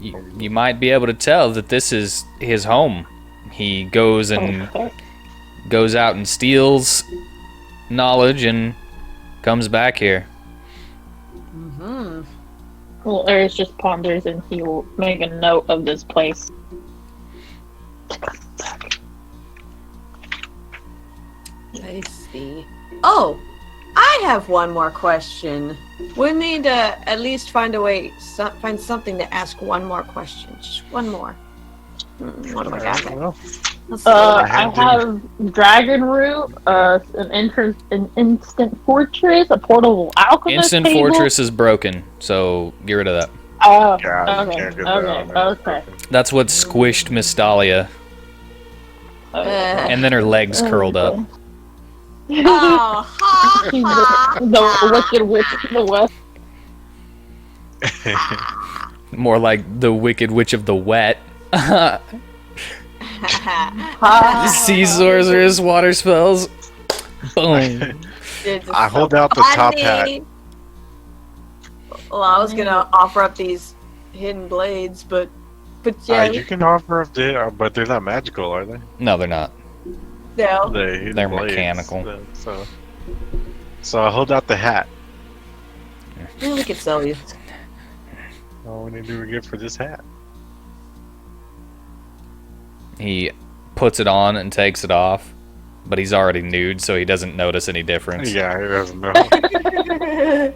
You might be able to tell that this is his home. He goes and goes out and steals knowledge and comes back here. Mm-hmm. Well, Eris just ponders and he will make a note of this place. I see. Oh, I have one more question. We need to at least find a way, find something to ask one more question. Just one more. What do I got? Well, Let's see. I have to- have dragon root, an instant fortress, a portable alchemist Instant table. Fortress is broken, so get rid of that. Oh, God, you okay, can't get that on there. okay. That's what squished Miss Dahlia, and then her legs curled up. Oh, ha, She's ha, the wicked witch of the west. More like the Wicked Witch of the Wet. Sea sorceress, water spells. Boom. It's I so hold out the top hat. funny. Well, I was gonna offer up these hidden blades, but yeah, You can offer up there, but they're not magical, are they? No, they're not. no. They're mechanical. So I hold out the hat. Yeah, we could sell you. All we need to get for this hat. He puts it on and takes it off, but he's already nude, so he doesn't notice any difference. Yeah, he doesn't know.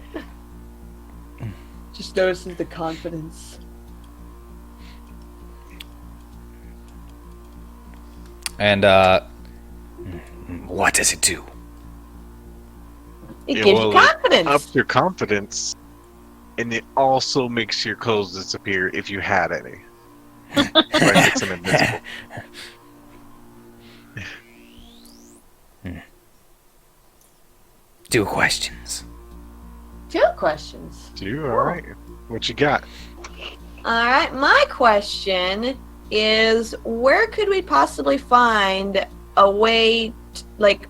Just notices the confidence. And, what does it do? It Yeah, gives well, you confidence. Up your confidence, and it also makes your clothes disappear if you had any. Like it's an invisible. Two questions. 2 questions. You alright? What you got? All right, my question is, where could we possibly find a way, like,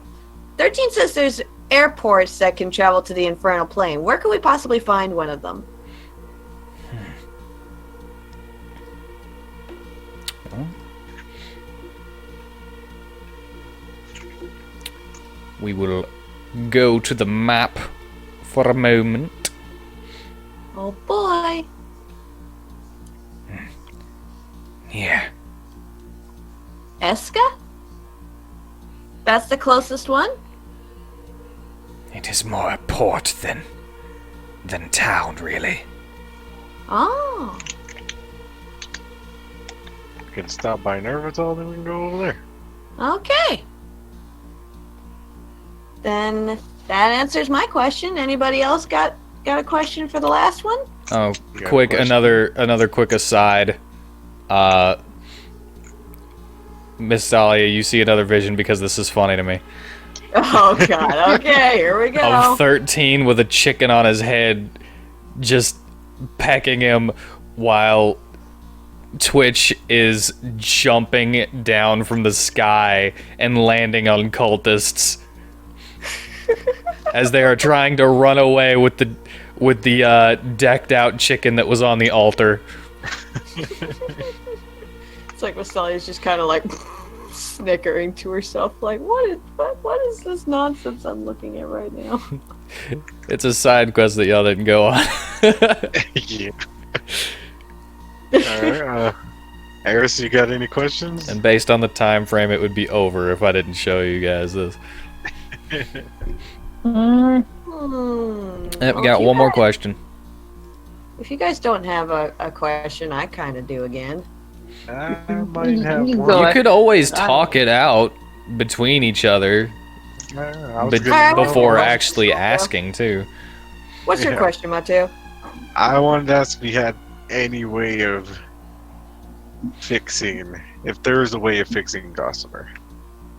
13 says there's airports that can travel to the infernal plane. Where could we possibly find one of them? We will go to the map for a moment. Oh boy. Here. Eska? That's the closest one? It is more a port than town, really. Oh. We can stop by Nervital, then we can go over there. Okay. Then that answers my question. Anybody else got a question for the last one? Oh, You got a quick, question? another quick aside. Miss Dahlia, you see another vision because this is funny to me. Oh god, okay, here we go. Of 13 with a chicken on his head, just pecking him while Twitch is jumping down from the sky and landing on cultists as they are trying to run away with the decked out chicken that was on the altar. It's like Masalia's just kind of like snickering to herself, like, what is this nonsense I'm looking at right now? It's a side quest that y'all didn't go on. Yeah. Alright, Eris, you got any questions? And based on the time frame, it would be over if I didn't show you guys this. Mm, Yep, we got one more question. If you guys don't have a question, I kind of do again. I might have You one. go You ahead. could always talk it out between each other I was but gonna go before for it. actually asking, too. What's your Yeah. question, Mateo? I wanted to ask if we had any way of fixing, if there is a way of fixing Gossamer,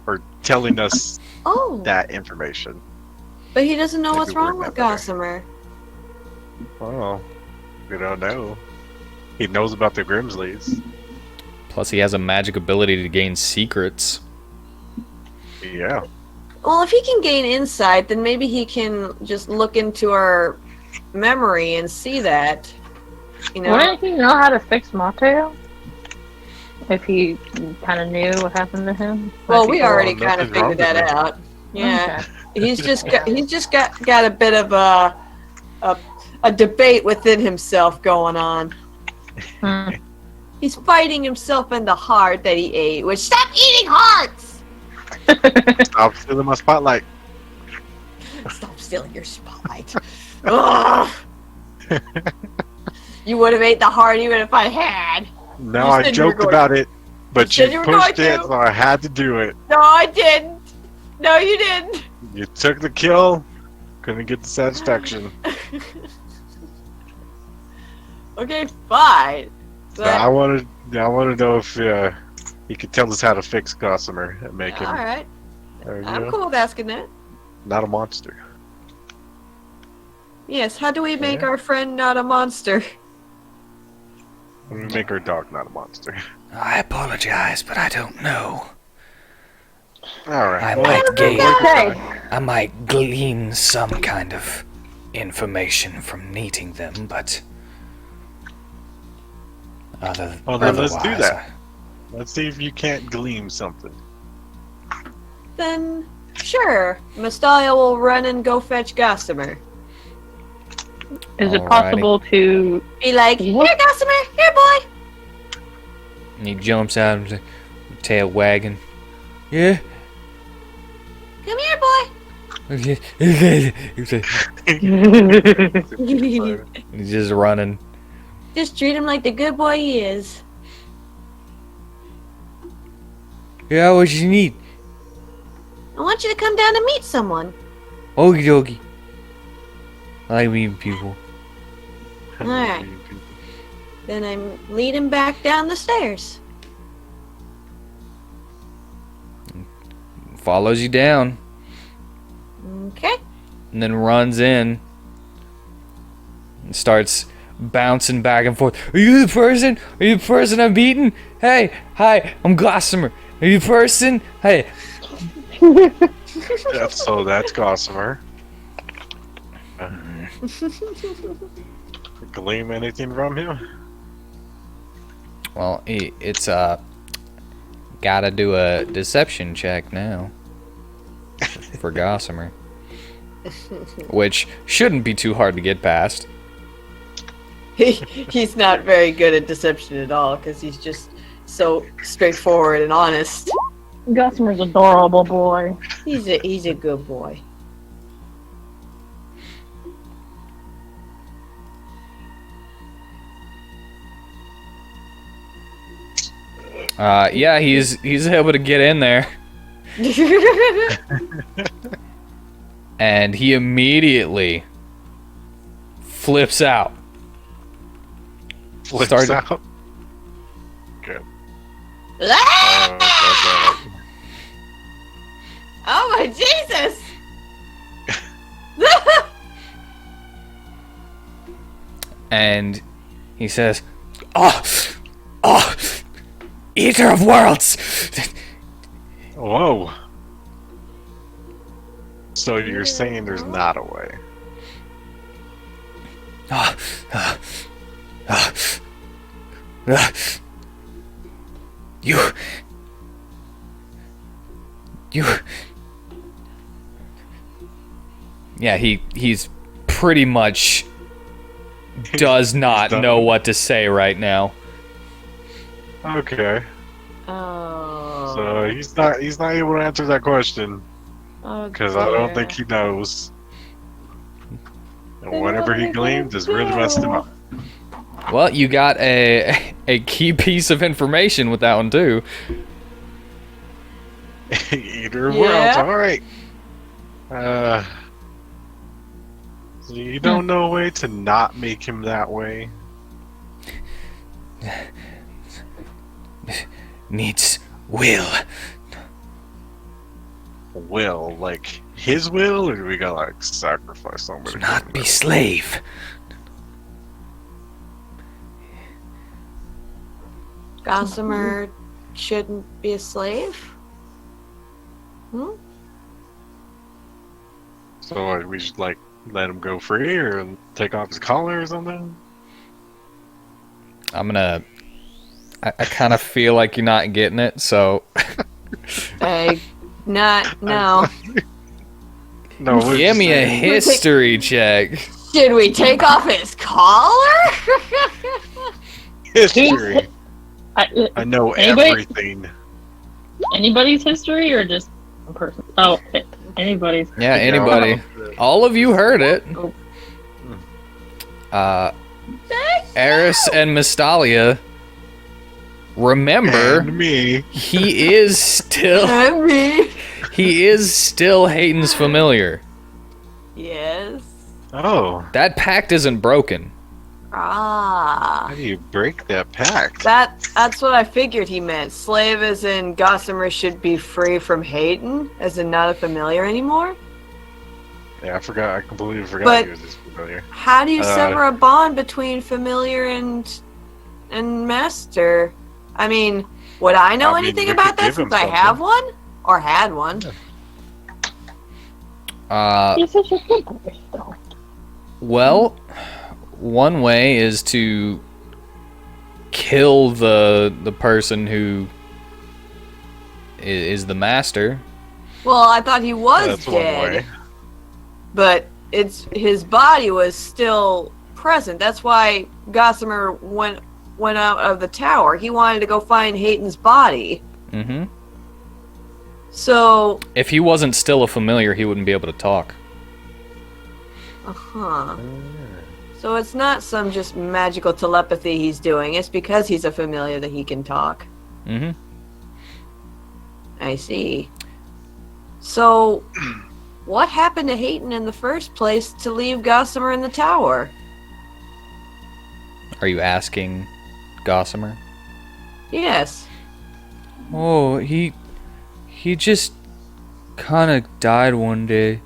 or telling us Oh, that information. but he doesn't know Maybe what's wrong we're with never- Gossamer. Well, we don't know. He knows about the Grimsleys. Plus, he has a magic ability to gain secrets. Yeah. Well, if he can gain insight, then maybe he can just look into our memory and see that. You know? Wouldn't he know how to fix Mateo? If he kind of knew what happened to him? Well, Might we be- already nothing's kind of wrong figured that with him. out. Yeah, Okay. he's just got a bit of a debate within himself going on. Hmm. He's fighting himself in the heart that he ate. Which stop eating hearts! Stop stealing my spotlight. Stop stealing your spotlight. Ugh. You would have ate the heart even if I had. No, You I said you were joked going about it, but You you said you were pushed going it, to. so I had to do it. No, I didn't. No, you didn't. You took the kill, couldn't get the satisfaction. Okay, fine. So I want to know if he could tell us how to fix Gossamer and make him All right, you I'm know, cool with asking that. not a monster. Yes, how do we make Yeah. our friend not a monster? We make our dog not a monster. I apologize, but I don't know. All right. I well, might we'll gain- work with Hey. that. I might glean some kind of information from meeting them, but Well, then let's do otherwise, that. Let's see if you can't glean something. Then, sure, Mastalia will run and go fetch Gossamer. Is it Alrighty. possible to... Be like, here, What? Gossamer, here, boy. And he jumps out of the tail wagging. Yeah. Come here, boy. He's just running. Just treat him like the good boy he is. Yeah, what you need? I want you to come down and meet someone. Okie dokie. I like meeting people. Alright. Then I'm leading back down the stairs. Follows you down. Okay. And then runs in. And starts bouncing back and forth. Are you the person? Are you the person I'm beating? Hey, hi, I'm Gossamer. Are you the person? Hey. So that's Gossamer. Gleam anything from him? Well, it's gotta do a deception check now. for Gossamer. Which shouldn't be too hard to get past. He's not very good at deception at all because he's just so straightforward and honest. Gossamer's adorable boy. He's a good boy. Yeah, he's able to get in there, and he immediately flips out. Flips Started- out. Good. Oh my Jesus! And he says, "Oh, Eater of Worlds! Whoa. So you're saying there's not a way? Ah, You... Yeah, he's pretty much does not done. know what to say right now. Okay. Oh. So he's not able to answer that question because I don't think he knows. And Then whatever what he are we gleaned gonna has really messed him do? up. Well, you got a key piece of information with that one too. Eater of Yeah. Worlds, alright. So you don't know a way to not make him that way? Needs will. Will, like his will, or do we gotta like sacrifice somebody? Do for not him? be slave. Gossamer shouldn't be a slave? Hmm? So we should like let him go free or take off his collar or something? I'm gonna. I kind of feel like you're not getting it, so No. No, what did give you me a say? history check. Should we take off his collar? History. I know Anybody? everything. Anybody's history or just one person? Oh, anybody's. Yeah, I know. anybody. All of you heard it. Eris and Mystalia. Remember, And me. he is still Hayden's familiar. Yes. Oh, That pact isn't broken. Ah. how do you break that pact? That's what I figured he meant. Slave as in Gossamer should be free from Hayden, as in not a familiar anymore. Yeah, I forgot. I completely forgot But- he was this familiar. How do you sever a bond between familiar and master? I mean, would I know I mean, anything we about could that give him since I have something. one? Or had one? He's such a good boy, though. Well, one way is to kill the person who is the master. Well, I thought he was That's one dead. way. But his body was still present. That's why Gossamer went out of the tower. He wanted to go find Hayden's body. Mm-hmm. So, If he wasn't still a familiar, he wouldn't be able to talk. So it's not some just magical telepathy he's doing. It's because he's a familiar that he can talk. Mm-hmm. I see. So, what happened to Hayden in the first place to leave Gossamer in the tower? Are you asking Gossamer? Yes. Oh, he just kind of died one day.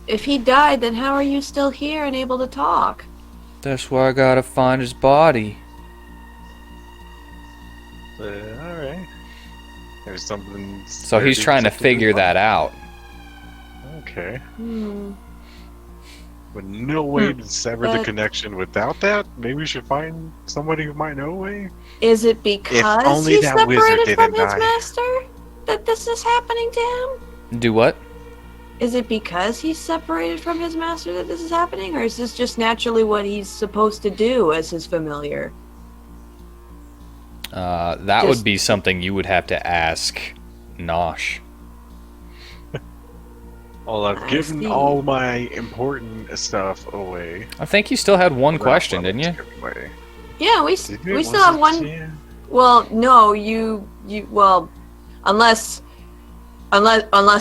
If he died, then how are you still here and able to talk? That's why I gotta find his body. Alright. There's something. So he's trying to figure that out. Okay. Hmm. But no way to sever the But- connection without that? Maybe we should find somebody who might know a way? Is it because only he's that wizard separated from didn't his die. master that this is happening to him? Do what? Is it because he's separated from his master that this is happening, or is this just naturally what he's supposed to do as his familiar? That would be something you would have to ask Nosh. Well, I've given see. all my important stuff away. I think you still had one question, didn't you? Away. Yeah, we Did you? we Was still have it? one. Yeah. Well, no, you well, unless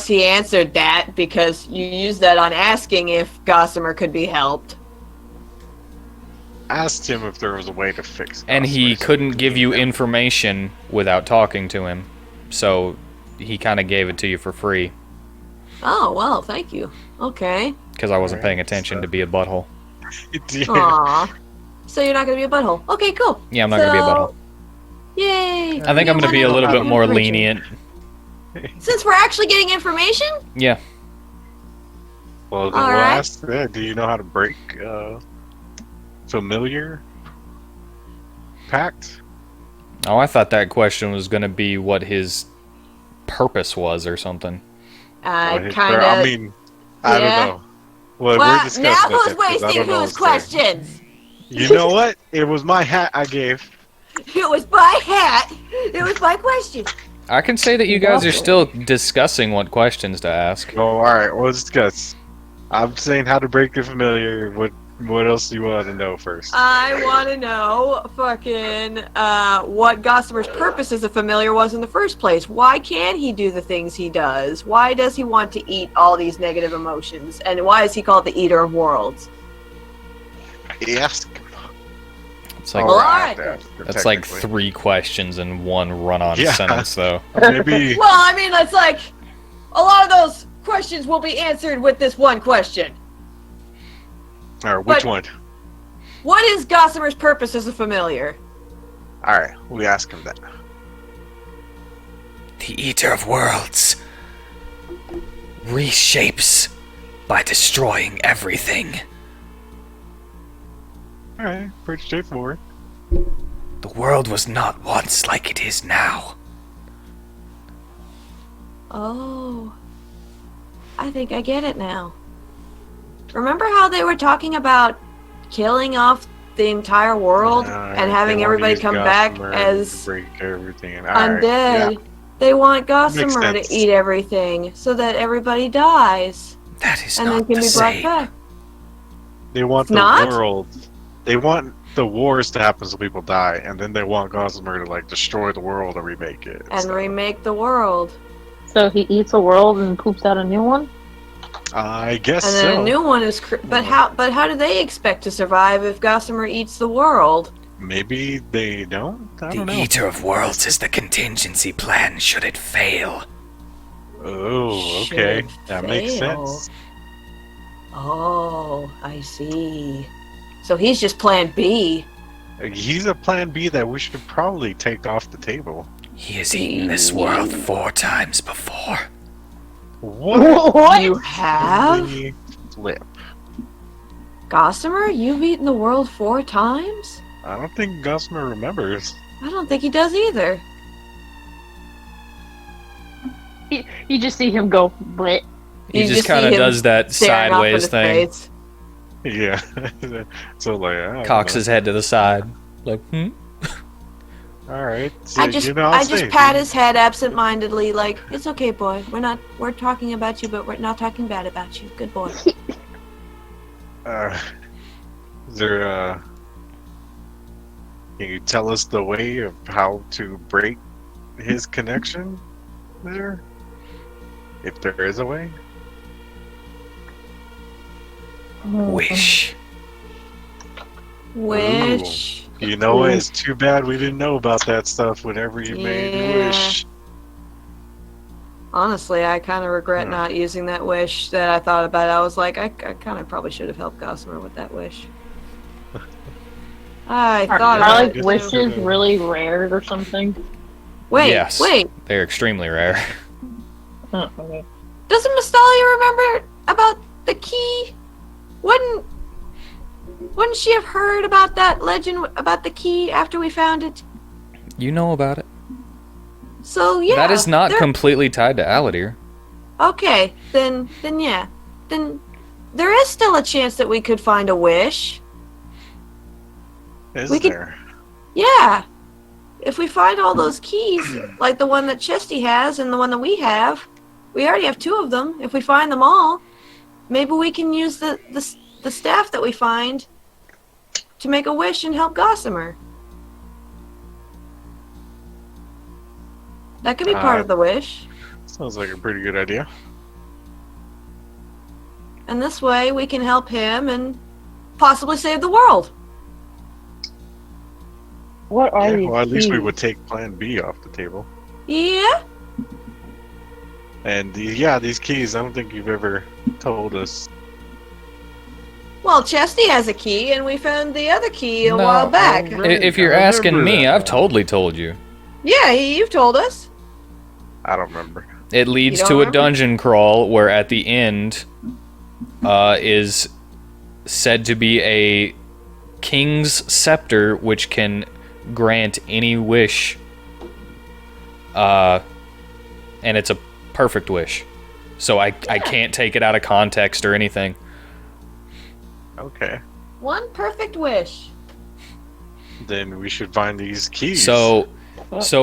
he answered that, because you used that on asking if Gossamer could be helped. Asked him if there was a way to fix it. And he couldn't give you information without talking to him. So he kind of gave it to you for free. Oh, well, thank you. Okay. Because I wasn't Alright, paying attention to be a butthole. Aw. So you're not gonna be a butthole. Okay, cool. Yeah, I'm not going to be a butthole. Yay! I think I'm going to be a little bit more lenient. Since we're actually getting information? Yeah. Well, then All we'll right. ask that. Do you know how to break familiar pact? Oh, I thought that question was going to be what his purpose was or something. I Kinda. mean, I yeah. don't know. Well, Well, we're discussing now it who's then, 'cause I wasting don't know whose what's there. questions? You know what? It was my hat I gave. It was my hat. It was my question. I can say that you guys are still discussing what questions to ask. Oh, all right. We'll discuss. I'm saying how to break the familiar. What else do you want to know first? I want to know fucking what Gossamer's purpose as a familiar was in the first place. Why can he do the things he does? Why does he want to eat all these negative emotions? And why is he called the Eater of Worlds? Yes. It's like, Well, alright then. that's like 3 questions in one run-on Yeah. sentence, though. Maybe. Well, I mean, it's like a lot of those questions will be answered with this one question. All right. Which but- one? What is Gossamer's purpose as a familiar? All right. We ask him that. The Eater of Worlds reshapes by destroying everything. All right. Pretty straightforward. The world was not once like it is now. Oh, I think I get it now. Remember how they were talking about killing off the entire world and having everybody come back as break everything. All right, undead? yeah. They want Gossamer sense. to eat everything so that everybody dies That is and then not can the be brought same. back. They want It's the not? world. They want the wars to happen so people die, and then they want Gossamer to like destroy the world and remake it. And So, remake the world. So he eats a world and poops out a new one? I guess And then so. a new one is but how do they expect to survive if Gossamer eats the world? Maybe they don't. I don't know. Eater of Worlds is the contingency plan should it fail. Oh, Should okay. it That makes fail? sense. Oh, I see. So he's just plan B. He's a plan B that we should probably take off the table. He has eaten this world 4 times before. What? You have? Holy flip. Gossamer, you've eaten the world 4 times? I don't think Gossamer remembers. I don't think he does either. You just see him go, bleh. He You just just kind of see him does that Staring off in sideways his thing. face. Yeah. So like, I don't Cocks know. his head to the side. Like, All right. So, I just I'll just say, pat his head absent-mindedly, like, it's okay, boy. We're talking about you, but we're not talking bad about you. Good boy. Is there can you tell us the way of how to break his connection there? If there is a way? wish. Wish. You know what? It's too bad we didn't know about that stuff whenever you made the Yeah. wish. Honestly, I kind of regret Hmm. not using that wish that I thought about. I was like, I kind of probably should have helped Gossamer with that wish. I Are, thought are about like it. wishes really rare or something? Wait, Yes. wait. They're extremely rare. Oh, okay. Doesn't Mystalia remember about the key? Wouldn't she have heard about that legend about the key after we found it? You know about it. So yeah, that is not there- completely tied to Aladir. Okay, then yeah. Then there is still a chance that we could find a wish. Is We could- there? Yeah. If we find all those keys, like the one that Chesty has and the one that we already have 2 of them. If we find them all, maybe we can use the staff that we find to make a wish and help Gossamer. That could be part of the wish. Sounds like a pretty good idea. And this way we can help him and possibly save the world. What are Yeah, these well, at least we keys? would take Plan B off the table. Yeah? And these keys, I don't think you've ever told us. Well, Chesty has a key, and we found the other key a No, while back. If you're I asking remember me, that I've now. totally told you. Yeah, you've told us. I don't remember. It leads You don't to a remember? dungeon crawl where at the end is said to be a king's scepter which can grant any wish. And it's a perfect wish. So I can't take it out of context or anything. Okay. One perfect wish. Then we should find these keys. So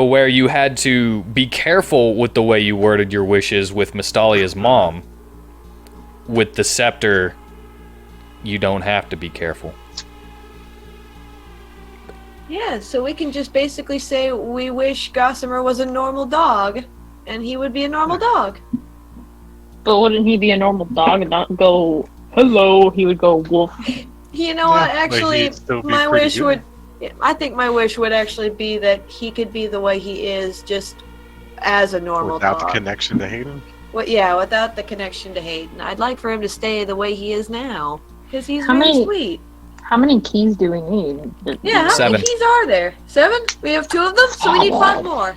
where you had to be careful with the way you worded your wishes with Mystalia's mom, with the scepter, you don't have to be careful. Yeah, so we can just basically say we wish Gossamer was a normal dog, and he would be a normal dog. But wouldn't he be a normal dog and not go, hello? He would go, wolf. You know what? Yeah, but Actually, he'd still be my pretty wish good. would. I think my wish would actually be that he could be the way he is, just as a normal Without dog. the connection to Hayden. Without the connection to Hayden. I'd like for him to stay the way he is now, because he's How really many- sweet. How many keys do we need? Yeah, how 7. many keys are there? 7? We have 2 of them, so we need 5 more.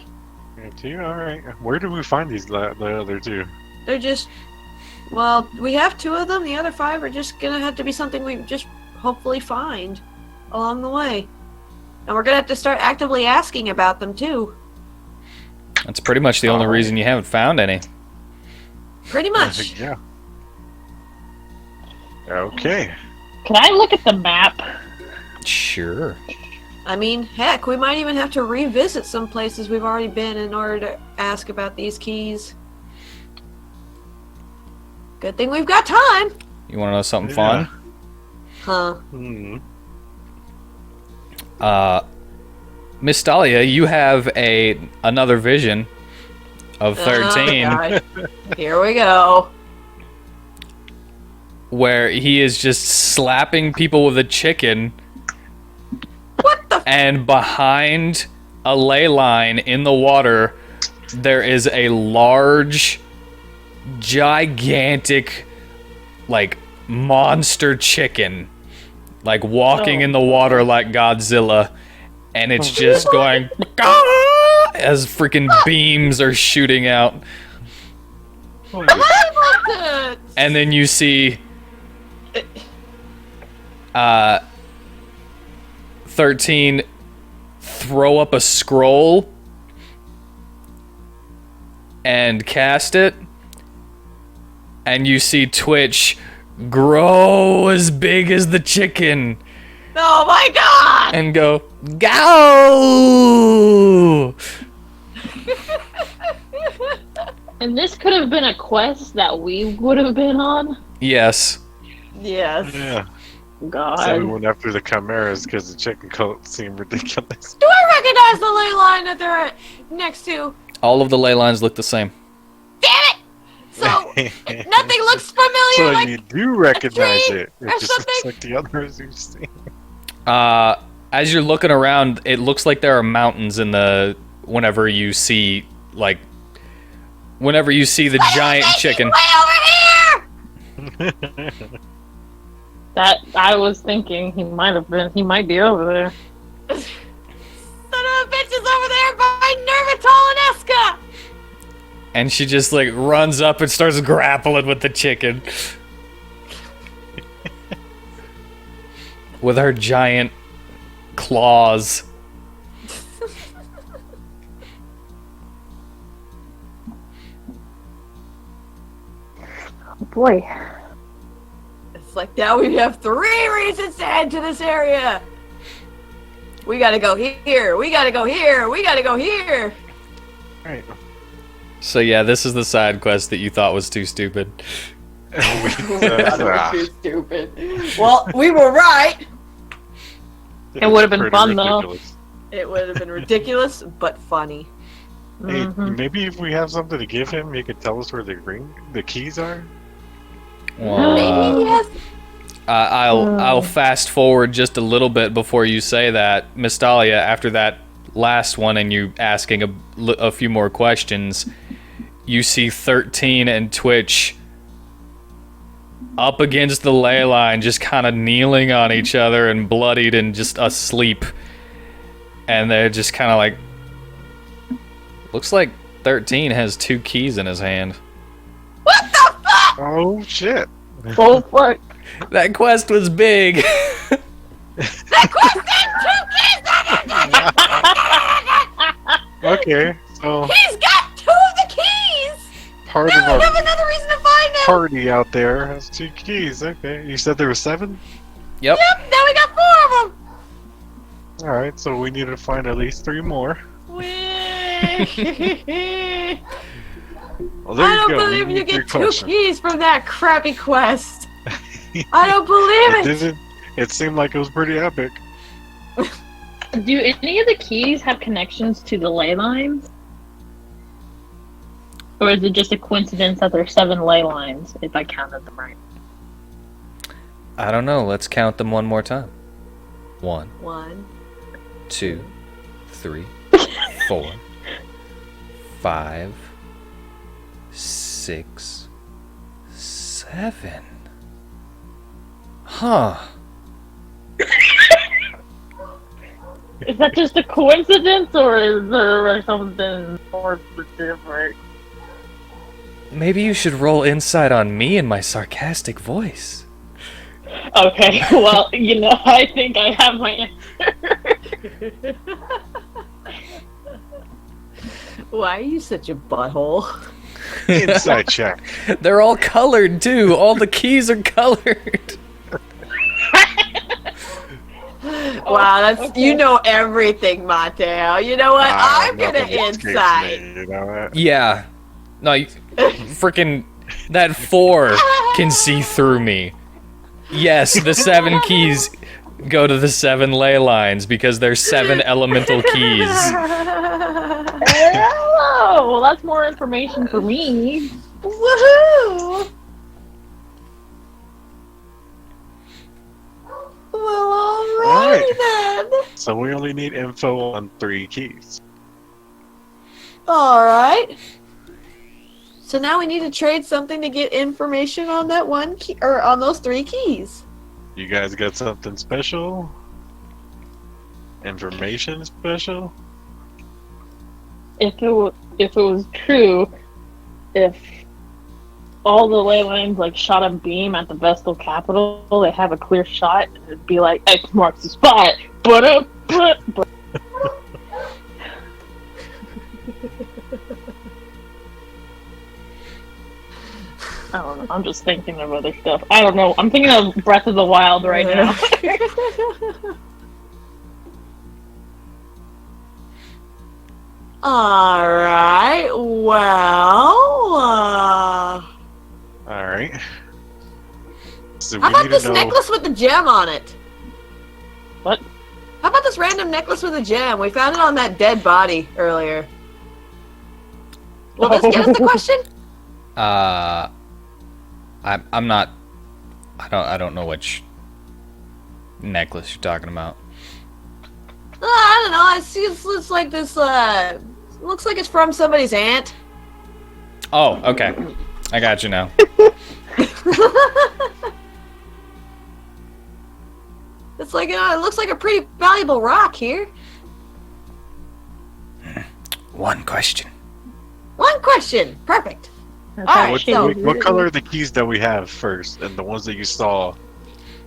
Yeah, 2? Alright. Where do we find the other 2? They're just. Well, we have 2 of them. The other 5 are just gonna have to be something we just hopefully find along the way. And we're gonna have to start actively asking about them too. That's pretty much the only reason you haven't found any. Pretty much. Yeah. Okay. Can I look at the map? Sure. I mean, heck, we might even have to revisit some places we've already been in order to ask about these keys. Good thing we've got time. You want to know something Yeah. fun? Huh. Miss Dahlia, you have another vision of 13 Oh, God. Here we go. where he is just slapping people with a chicken, What the? and behind a ley line in the water, there is a large, gigantic, like, monster chicken, like, walking in the water like Godzilla, and it's just going, "Ah!" as freaking beams are shooting out. And then you see 13 throw up a scroll and cast it, and you see Twitch grow as big as the chicken Oh my God! and go, go! And this could have been a quest that we would have been on. Yes. Yes. Yeah. So we God. went after the chimeras because the chicken coat seemed ridiculous. Do I recognize the ley line that they're next to? All of the ley lines look the same. Damn it! So nothing looks familiar. So like you do recognize tree it. It or just looks something? like the others you've seen. As you're looking around, it looks like there are mountains in the... Whenever you see the giant chicken. way over here. That I was thinking he might be over there. Son of a bitch is over there by Nervital and Eska. And she just, like, runs up and starts grappling with the chicken. With her giant claws. Oh boy. It's like now we have 3 reasons to head to this area. We gotta go here. We gotta go here. We gotta go here. Right. So yeah, this is the side quest that you thought was too stupid. Too stupid. Well, we were right. It would have been fun, though. ridiculous. It would have been ridiculous, but funny. Hey, Mhm. maybe if we have something to give him, he could tell us where the keys are. Well, Maybe he has. I'll fast forward just a little bit before you say that, Mystalia. After that last one, and you asking a few more questions, you see 13 and Twitch up against the ley line, just kind of kneeling on each other and bloodied and just asleep. And they're just kind of like, looks like 13 has 2 keys in his hand. What the fuck? Oh shit! Oh fuck. That quest was big. That quest had 2 keys. Okay, so He's got 2 of the keys. part Now of we have our another reason to find him. party out there has 2 keys. Okay, you said there were 7. Yep. Yep. Now we got 4 of them. All right, so we need to find at least 3 more. Well, Well, there I you don't go. believe We you need get 2 three questions. keys from that crappy quest. I don't believe It it. didn't. It seemed like it was pretty epic. Do any of the keys have connections to the ley lines? Or is it just a coincidence that there's 7 ley lines, if I counted them right? I don't know. Let's count them one more time. 1, 1. 2, 3, 4, 5, 6, 7. Huh. Is that just a coincidence, or is there something more specific? Maybe you should roll insight on me and my sarcastic voice. Okay, well, I think I have my answer. Why are you such a butthole? Inside check. They're all colored too. All the keys are colored. Wow, that's okay. you know everything, Mateo. You know what? I'm gonna Nothing escapes insight. me, you know that? Yeah. No, freaking that 4 can see through me. Yes, the 7 keys go to the 7 ley lines because there's 7 elemental keys. Oh, well, that's more information for me. Woohoo! Well, alrighty then. So we only need info on 3 keys. All right. So now we need to trade something to get information on that 1 key, or on those 3 keys. You guys got something special? Information special? If it was true, if all the ley lines shot a beam at the Vestal Capital, they have a clear shot, and it'd be like X marks the spot. But I don't know. I'm just thinking of other stuff. I don't know. I'm thinking of Breath of the Wild right now. All right. Well, Alright. So how we about need this to know. necklace with the gem on it? What? How about this random necklace with a gem? We found it on that dead body earlier. Will this get us the question? I'm not. I don't know which necklace you're talking about. I don't know. I see it looks like this. Looks like it's from somebody's aunt. Oh, okay. I got you now. It's like it looks like a pretty valuable rock here. 1 question. 1 question. Perfect. Okay, Alright, What, so- what color are the keys that we have first, and the ones that you saw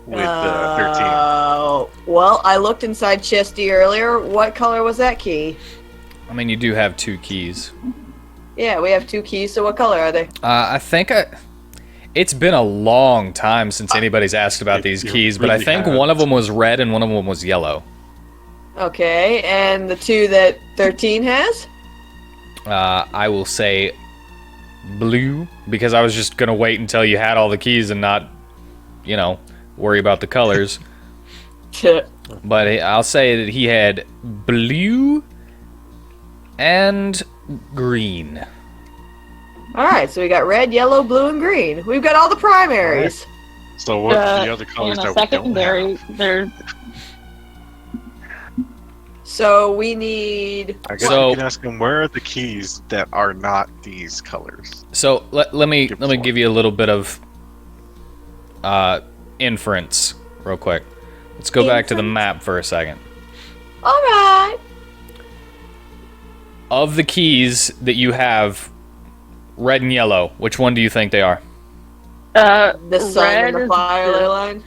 with 13? Well, I looked inside Chesty earlier. What color was that key? I mean, you do have 2 keys. Yeah, we have 2 keys. So what color are they? I think It's been a long time since anybody's asked about these it keys, but I really think has. one of them was red and one of them was yellow. Okay, and the two that 13 has? I will say blue, because I was just gonna wait until you had all the keys and not, worry about the colors. But I'll say that he had blue and green. Alright, so we got red, yellow, blue, and green. We've got all the primaries. So what are the other colors and a that we don't secondary, have? there's So we need... I guess So- you can ask them where are the keys that are not these colors. So let me Give let me us give you a little bit of inference real quick. Let's go back to the Inference? map for a second. Alright. Of the keys that you have, red and yellow, which one do you think they are? The sun and the red fire is- ley line.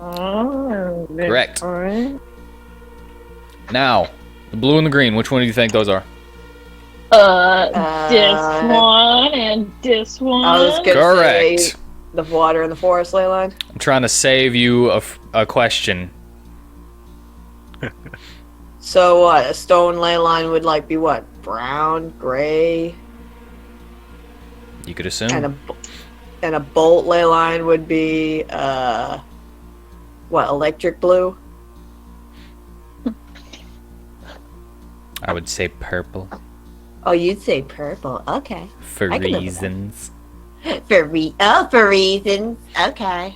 Oh, Correct. alright. Now, the blue and the green, which one do you think those are? This one and this one. I was gonna Correct. say the water and the forest ley line. I'm trying to save you a question. So what? A stone ley line would be what? Brown, gray, You could assume. and a bolt ley line would be what? Electric blue. I would say purple Oh, you'd say purple. Okay. for I can live with that. reasons. For reasons. Okay.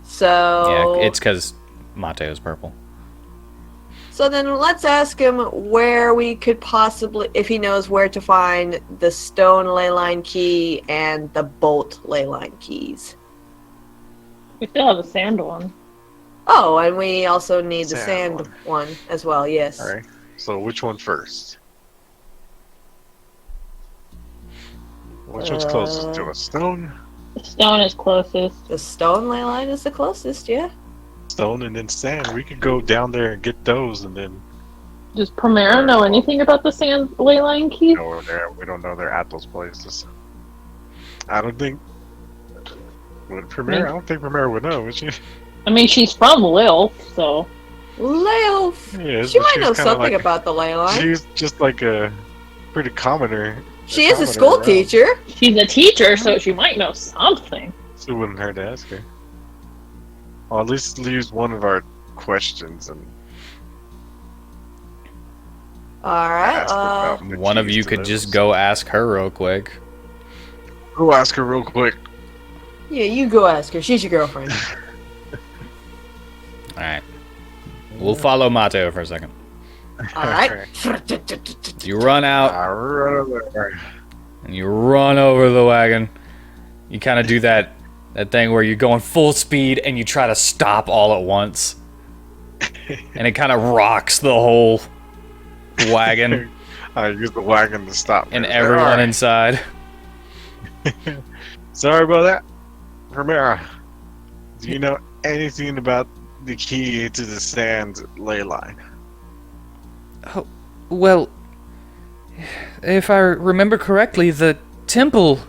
So Yeah, it's because Mateo's purple. So then let's ask him where we could possibly, if he knows where to find the stone ley line key and the bolt ley line keys. We still have a sand one. Oh, and we also need the Sand sand one as well, yes. Alright. So which one first? Which one's closest to a stone? The stone is closest. The stone ley line is the closest, yeah. Stone and then sand. We could go down there and get those and then Does Primera know anything about the sand ley line key? go over there. We don't know they're at those places. I don't think would Premier? I don't think Premier would know, would she? I mean, she's from Lil, so. Leo, Yeah, she but might she's know kinda something like- about the ley line. She's just like a pretty commoner. She is a commoner school around. teacher. She's a teacher, so she might know something. So it wouldn't hurt to ask her. Well, at least use one of our questions and Alright, ask her about the One of keys you to could just those. go ask her real quick. Go ask her real quick. yeah, you go ask her. She's your girlfriend. Alright. We'll follow Mateo for a second. Alright. You run out I'll run over there. and you run over the wagon. You kind of do that thing where you're going full speed and you try to stop all at once. And it kind of rocks the whole wagon I use the wagon to stop me. and everyone Alright. inside. Sorry about that. Primera, do you know anything about the key to the sand ley line? Oh, well, if I remember correctly, the temple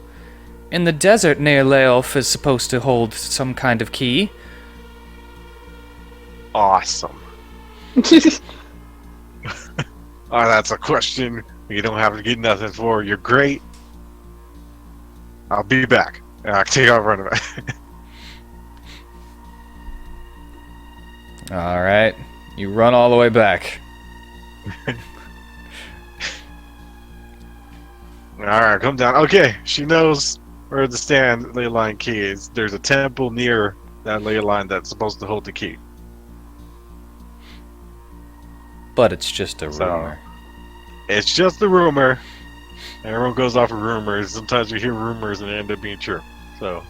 in the desert near Laof is supposed to hold some kind of key. Awesome. Oh, that's a question you don't have to get nothing for. You're great. I'll be back. And I'll take off running back. Alright, you run all the way back. Alright, come down. Okay, she knows where the stand ley line key is. There's a temple near that ley line that's supposed to hold the key. But it's just a So- rumor. It's just a rumor. Everyone goes off of rumors. Sometimes you hear rumors and they end up being true. So,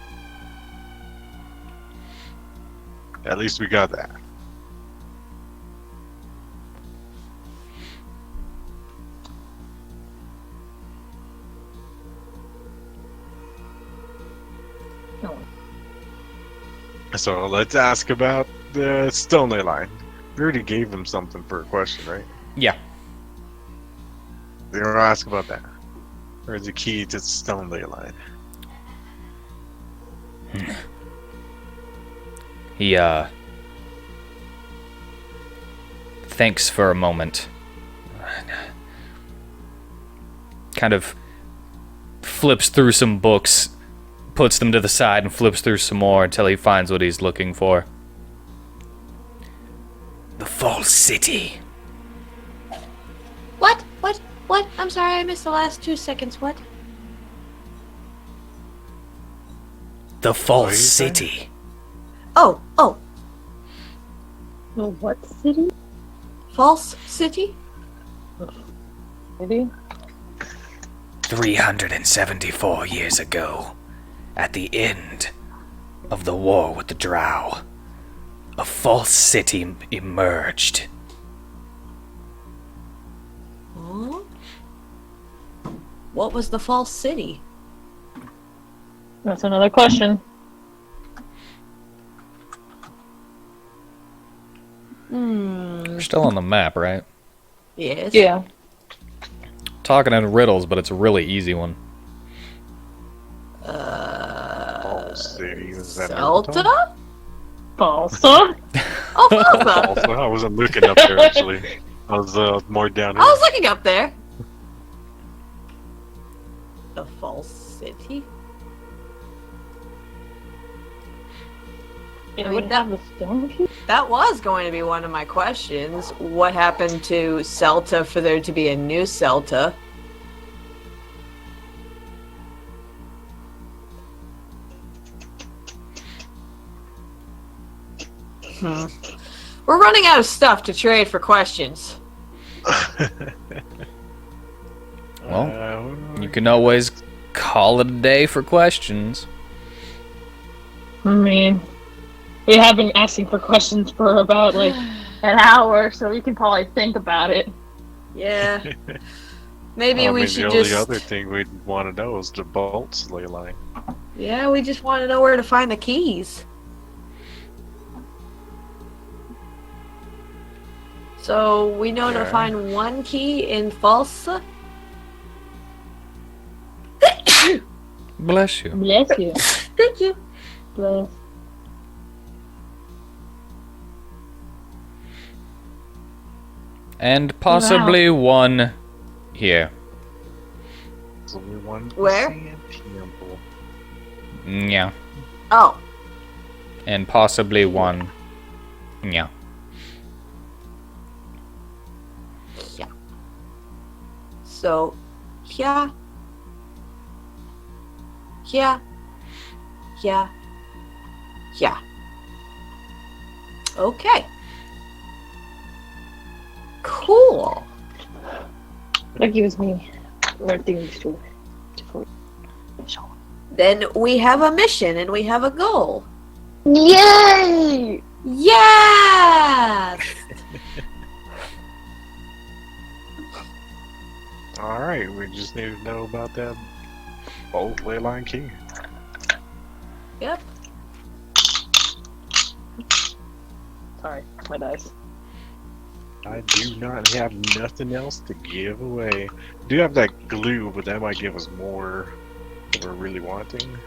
at least we got that. So let's ask about the stone ley line. We already gave them something for a question, right? Yeah. They want to ask about that. Where's the key to the stone ley line? He, thinks for a moment. Kind of flips through some books, puts them to the side, and flips through some more until he finds what he's looking for. The False City. What? What? What? I'm sorry, I missed the last 2 seconds. What? The False you saying? City. Oh, The what city? False City? Maybe? 374 years ago, at the end of the war with the Drow, a false city emerged. Huh? What was the false city? That's another question. We're still on the map, right? Yes. Yeah. Talking in riddles, but it's a really easy one. City, is that Zelda? Falsa? Oh, Falsa. Also, I wasn't looking up there actually. I was more down I here. was looking up there. The false city? It mean, would have the stone key? That was going to be one of my questions. What happened to Celta for there to be a new Celta? We're running out of stuff to trade for questions. Well, you can always call it a day for questions. I mean, we have been asking for questions for about, like, an hour, so we can probably think about it. Yeah. Maybe we should the just... only other thing we'd want to know is the bolts ley line. Yeah, we just want to know where to find the keys. So, we know to Yeah. find one key in Falsa? Bless you. Bless you. Thank you. Bless. And possibly one here. There's only one Where? sand temple. Yeah. Oh. And possibly one. Yeah. Yeah. So, yeah. Yeah. Yeah. Yeah. Okay. Cool. That gives me more things to show. Then we have a mission and we have a goal. Yay! Yes! Alright, we just need to know about that bolt ley line key. Yep. Sorry, my dice. I do not have nothing else to give away. Do have that glue, but that might give us more than we're really wanting.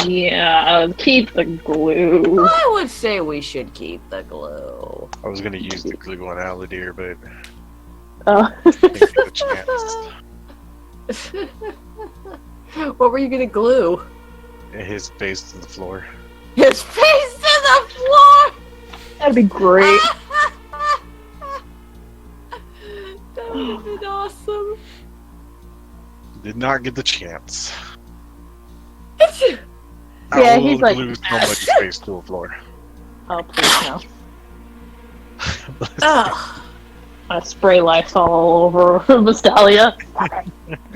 Yeah, keep the glue. I would say we should keep the glue. I was gonna use the glue on Aladir, but Oh. didn't get the chance. What were you gonna glue? His face to the floor. His face to the floor! That'd be great. That would have been awesome. Did not get the chance. Yeah, I will he's like, glue somebody's face to the floor. Oh, please no. Ugh. I spray Lysol all over Vistalia.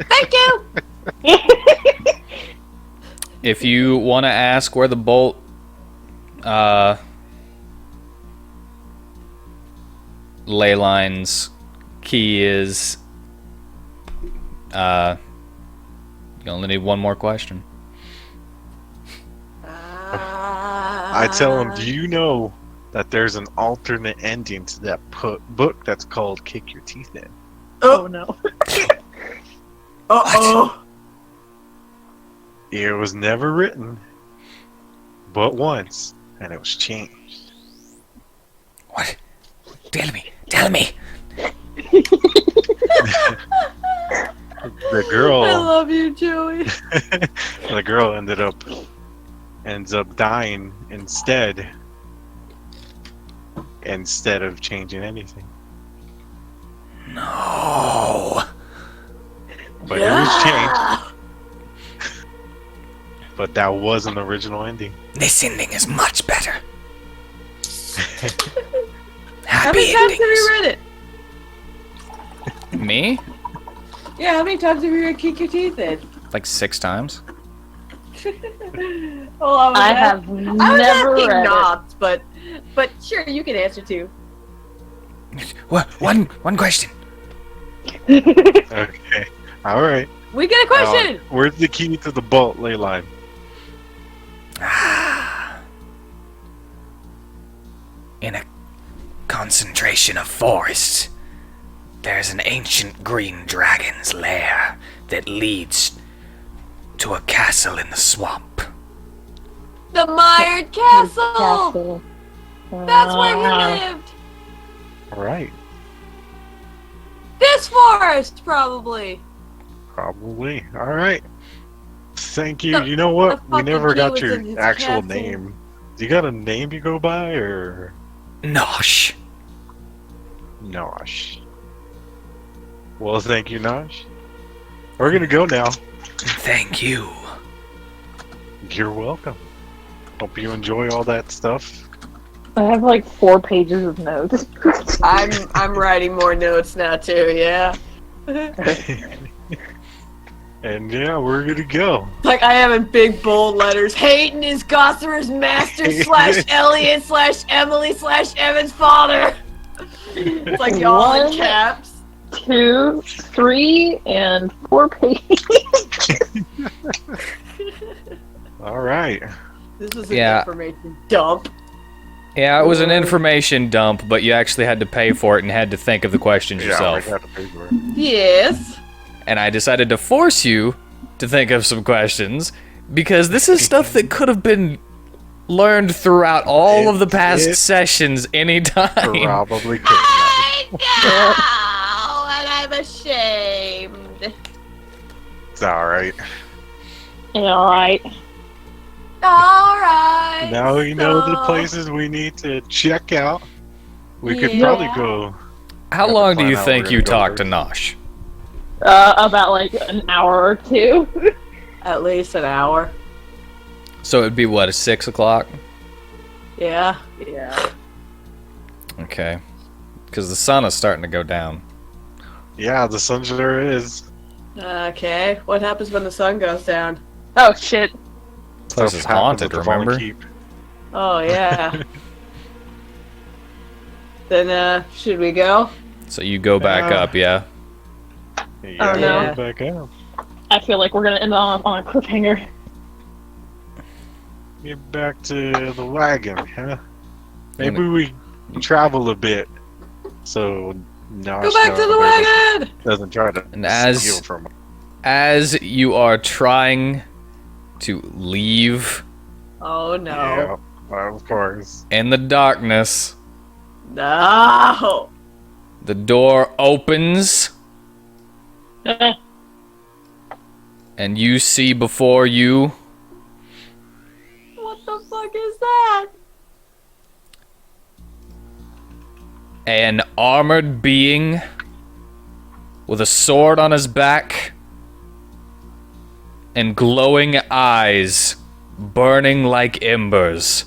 Thank you! If you want to ask where the bolt, ley lines key is, you only need one more question. I tell him, do you know that there's an alternate ending to that book that's called Kick Your Teeth In? Oh no. Uh-oh. It was never written. but once, and it was changed. What? Tell me. Tell me. The girl, I love you, Joey. the girl ends up dying instead of changing anything. No. But it was changed. But that was an original ending. This ending is much better. How Happy many times endings. have you read it? Me? Yeah, how many times have you read Kick Your Teeth in? Like 6 times. Well, I have I was never asking read it. not, but sure, you can answer too. What? One question. Okay. All right. We get a question. Where's the key to the boat ley line? In a concentration of forests, there's an ancient green dragon's lair that leads to a castle in the swamp. The Mired Castle. Castle. That's where he lived. All right. This forest, probably. Probably. All right. Thank you. The- You know what? the We fucking never key got was your in his actual castle. name. Do you got a name you go by, or Nosh. Nosh? Well, thank you, Nosh. We're gonna go now. Thank you. You're welcome. Hope you enjoy all that stuff. I have like 4 pages of notes. I'm writing more notes now too. Yeah. And yeah, we're gonna go. Like I have in big bold letters. Hayden is Gossamer's master / Elliot / Emily / Evan's father. It's like all in One. caps. 2, 3, and 4 pages. All right. This was an Yeah. information dump. Yeah, it was an information dump, but you actually had to pay for it and had to think of the questions Yeah, yourself. we got to pay for it. Yes. And I decided to force you to think of some questions because this is stuff that could have been learned throughout all of the past It- sessions anytime. Probably could. I know, and I'm ashamed. It's all right. Alright. All right. Now we know the so- places we need to check out. We could Yeah. probably go. How Have to long do plan you out think where you to go talked to first. Nosh? About like an hour or 2. At least an hour. So it'd be what, 6 o'clock? Yeah. Yeah. Okay. Because the sun is starting to go down. Yeah, the sun sure is. Okay. What happens when the sun goes down? Oh shit. This place is haunted, remember? Oh yeah. Then should we go? So you go back Yeah. up, yeah? Yeah, Oh, no. we're back up. I feel like we're gonna end on a cliffhanger. Get back to the wagon, huh? Maybe we travel a bit, so no, Go back to the wagon. doesn't try to And as- steal from. As you are trying to leave Oh no. Yeah, of course. in the darkness, No. the door opens and you see before you What the fuck is that? an armored being with a sword on his back and glowing eyes burning like embers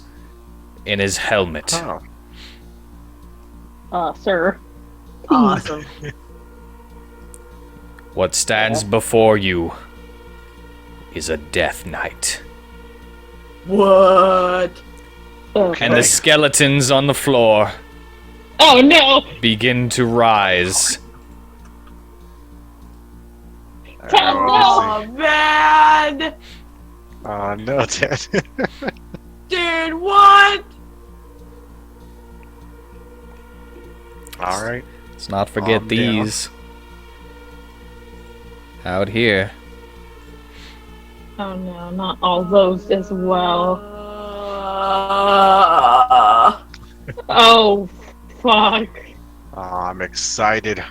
in his helmet. Oh, Sir. Awesome. What stands before you is a death knight. What? Oh, And the skeletons on the floor oh no! begin to rise. Tell Oh man. no, Dad. Dude, what? All right. Let's not forget Calm down. these. Out here. Oh no, not all those as well. Oh, fuck. Oh, I'm excited.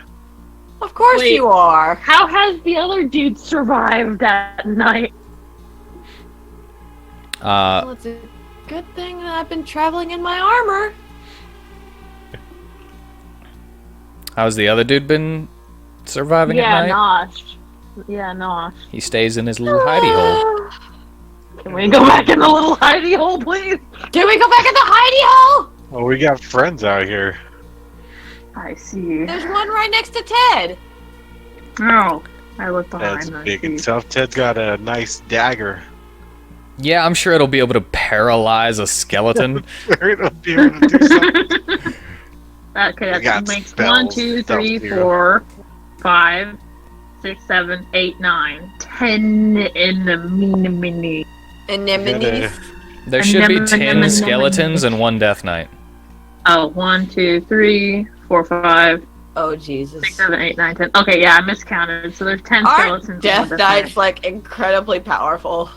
Of course Wait. you are. How has the other dude survived that night? Well, it's a good thing that I've been traveling in my armor. How's the other dude been surviving Yeah, at night? Nosh. Yeah, Nosh. He stays in his little hidey hole. Can we go back in the little hidey hole, please? Can we go back in the hidey hole? Well, we got friends out here. I see. There's one right next to Ted. No. I look behind That's and I big and see. tough. Ted's got a nice dagger. Yeah, I'm sure it'll be able to paralyze a skeleton. It'll be able to do something. Okay, We got that makes spells, 1, 2, 3, stuff here. 4, 5, 6, 7, 8, 9, 10 in the mini. Anemones. There should be 10 Anemone. skeletons and 1 death knight. Oh, 1, 2, 3, 4, 5, Oh, Jesus. 6, 7, 8, 9, 10. Okay, yeah, I miscounted. So there's 10 skeletons. Aren't and Death 1 Knights, like, incredibly powerful?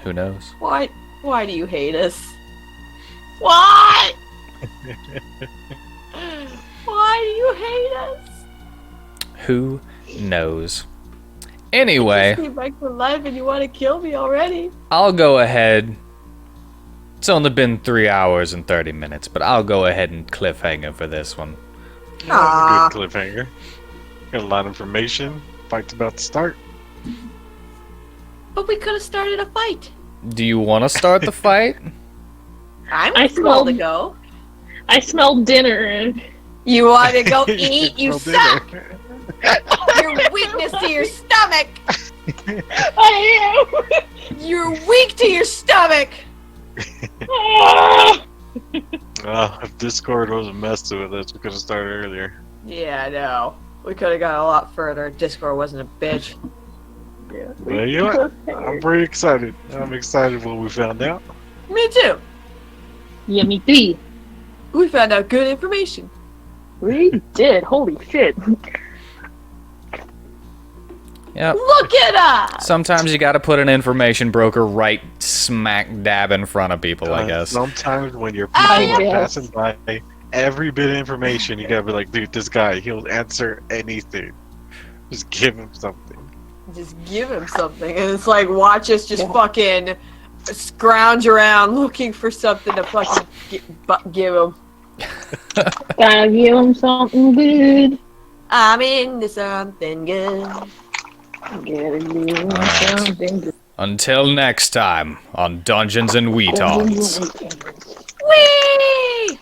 Who knows? Why do you hate us? Why? Why do you hate us? Who knows? Anyway, Came back to life and you want to kill me already? I'll go ahead. It's only been 3 hours and 30 minutes, but I'll go ahead and cliffhanger for this one. Aw. Good cliffhanger. Got a lot of information. Fight's about to start. But we could have started a fight. Do you want to start the fight? I'm I cool smelled- to go. I smelled dinner and You want to go eat? You Well, suck. dinner. Your weakness to your stomach. I You're weak to your stomach. am. If Discord wasn't messed with us, we could have started earlier. Yeah, I know. We could have got a lot further. Discord wasn't a bitch. But you know what? I'm pretty excited. I'm excited what we found out. Me too. Yeah, me too. We found out good information. We did. Holy shit. Yep. Look at us. Sometimes you gotta put an information broker right smack dab in front of people, I guess. Sometimes when your people I are guess. passing by every bit of information, you gotta be like, dude, this guy, he'll answer anything. Just give him something. Just give him something. And it's like, watch us just fucking scrounge around looking for something to fucking give him. Gotta give him something good. I'm into something good. Gotta give him Alright. something good. Until next time on Dungeons and WheatTons. Whee!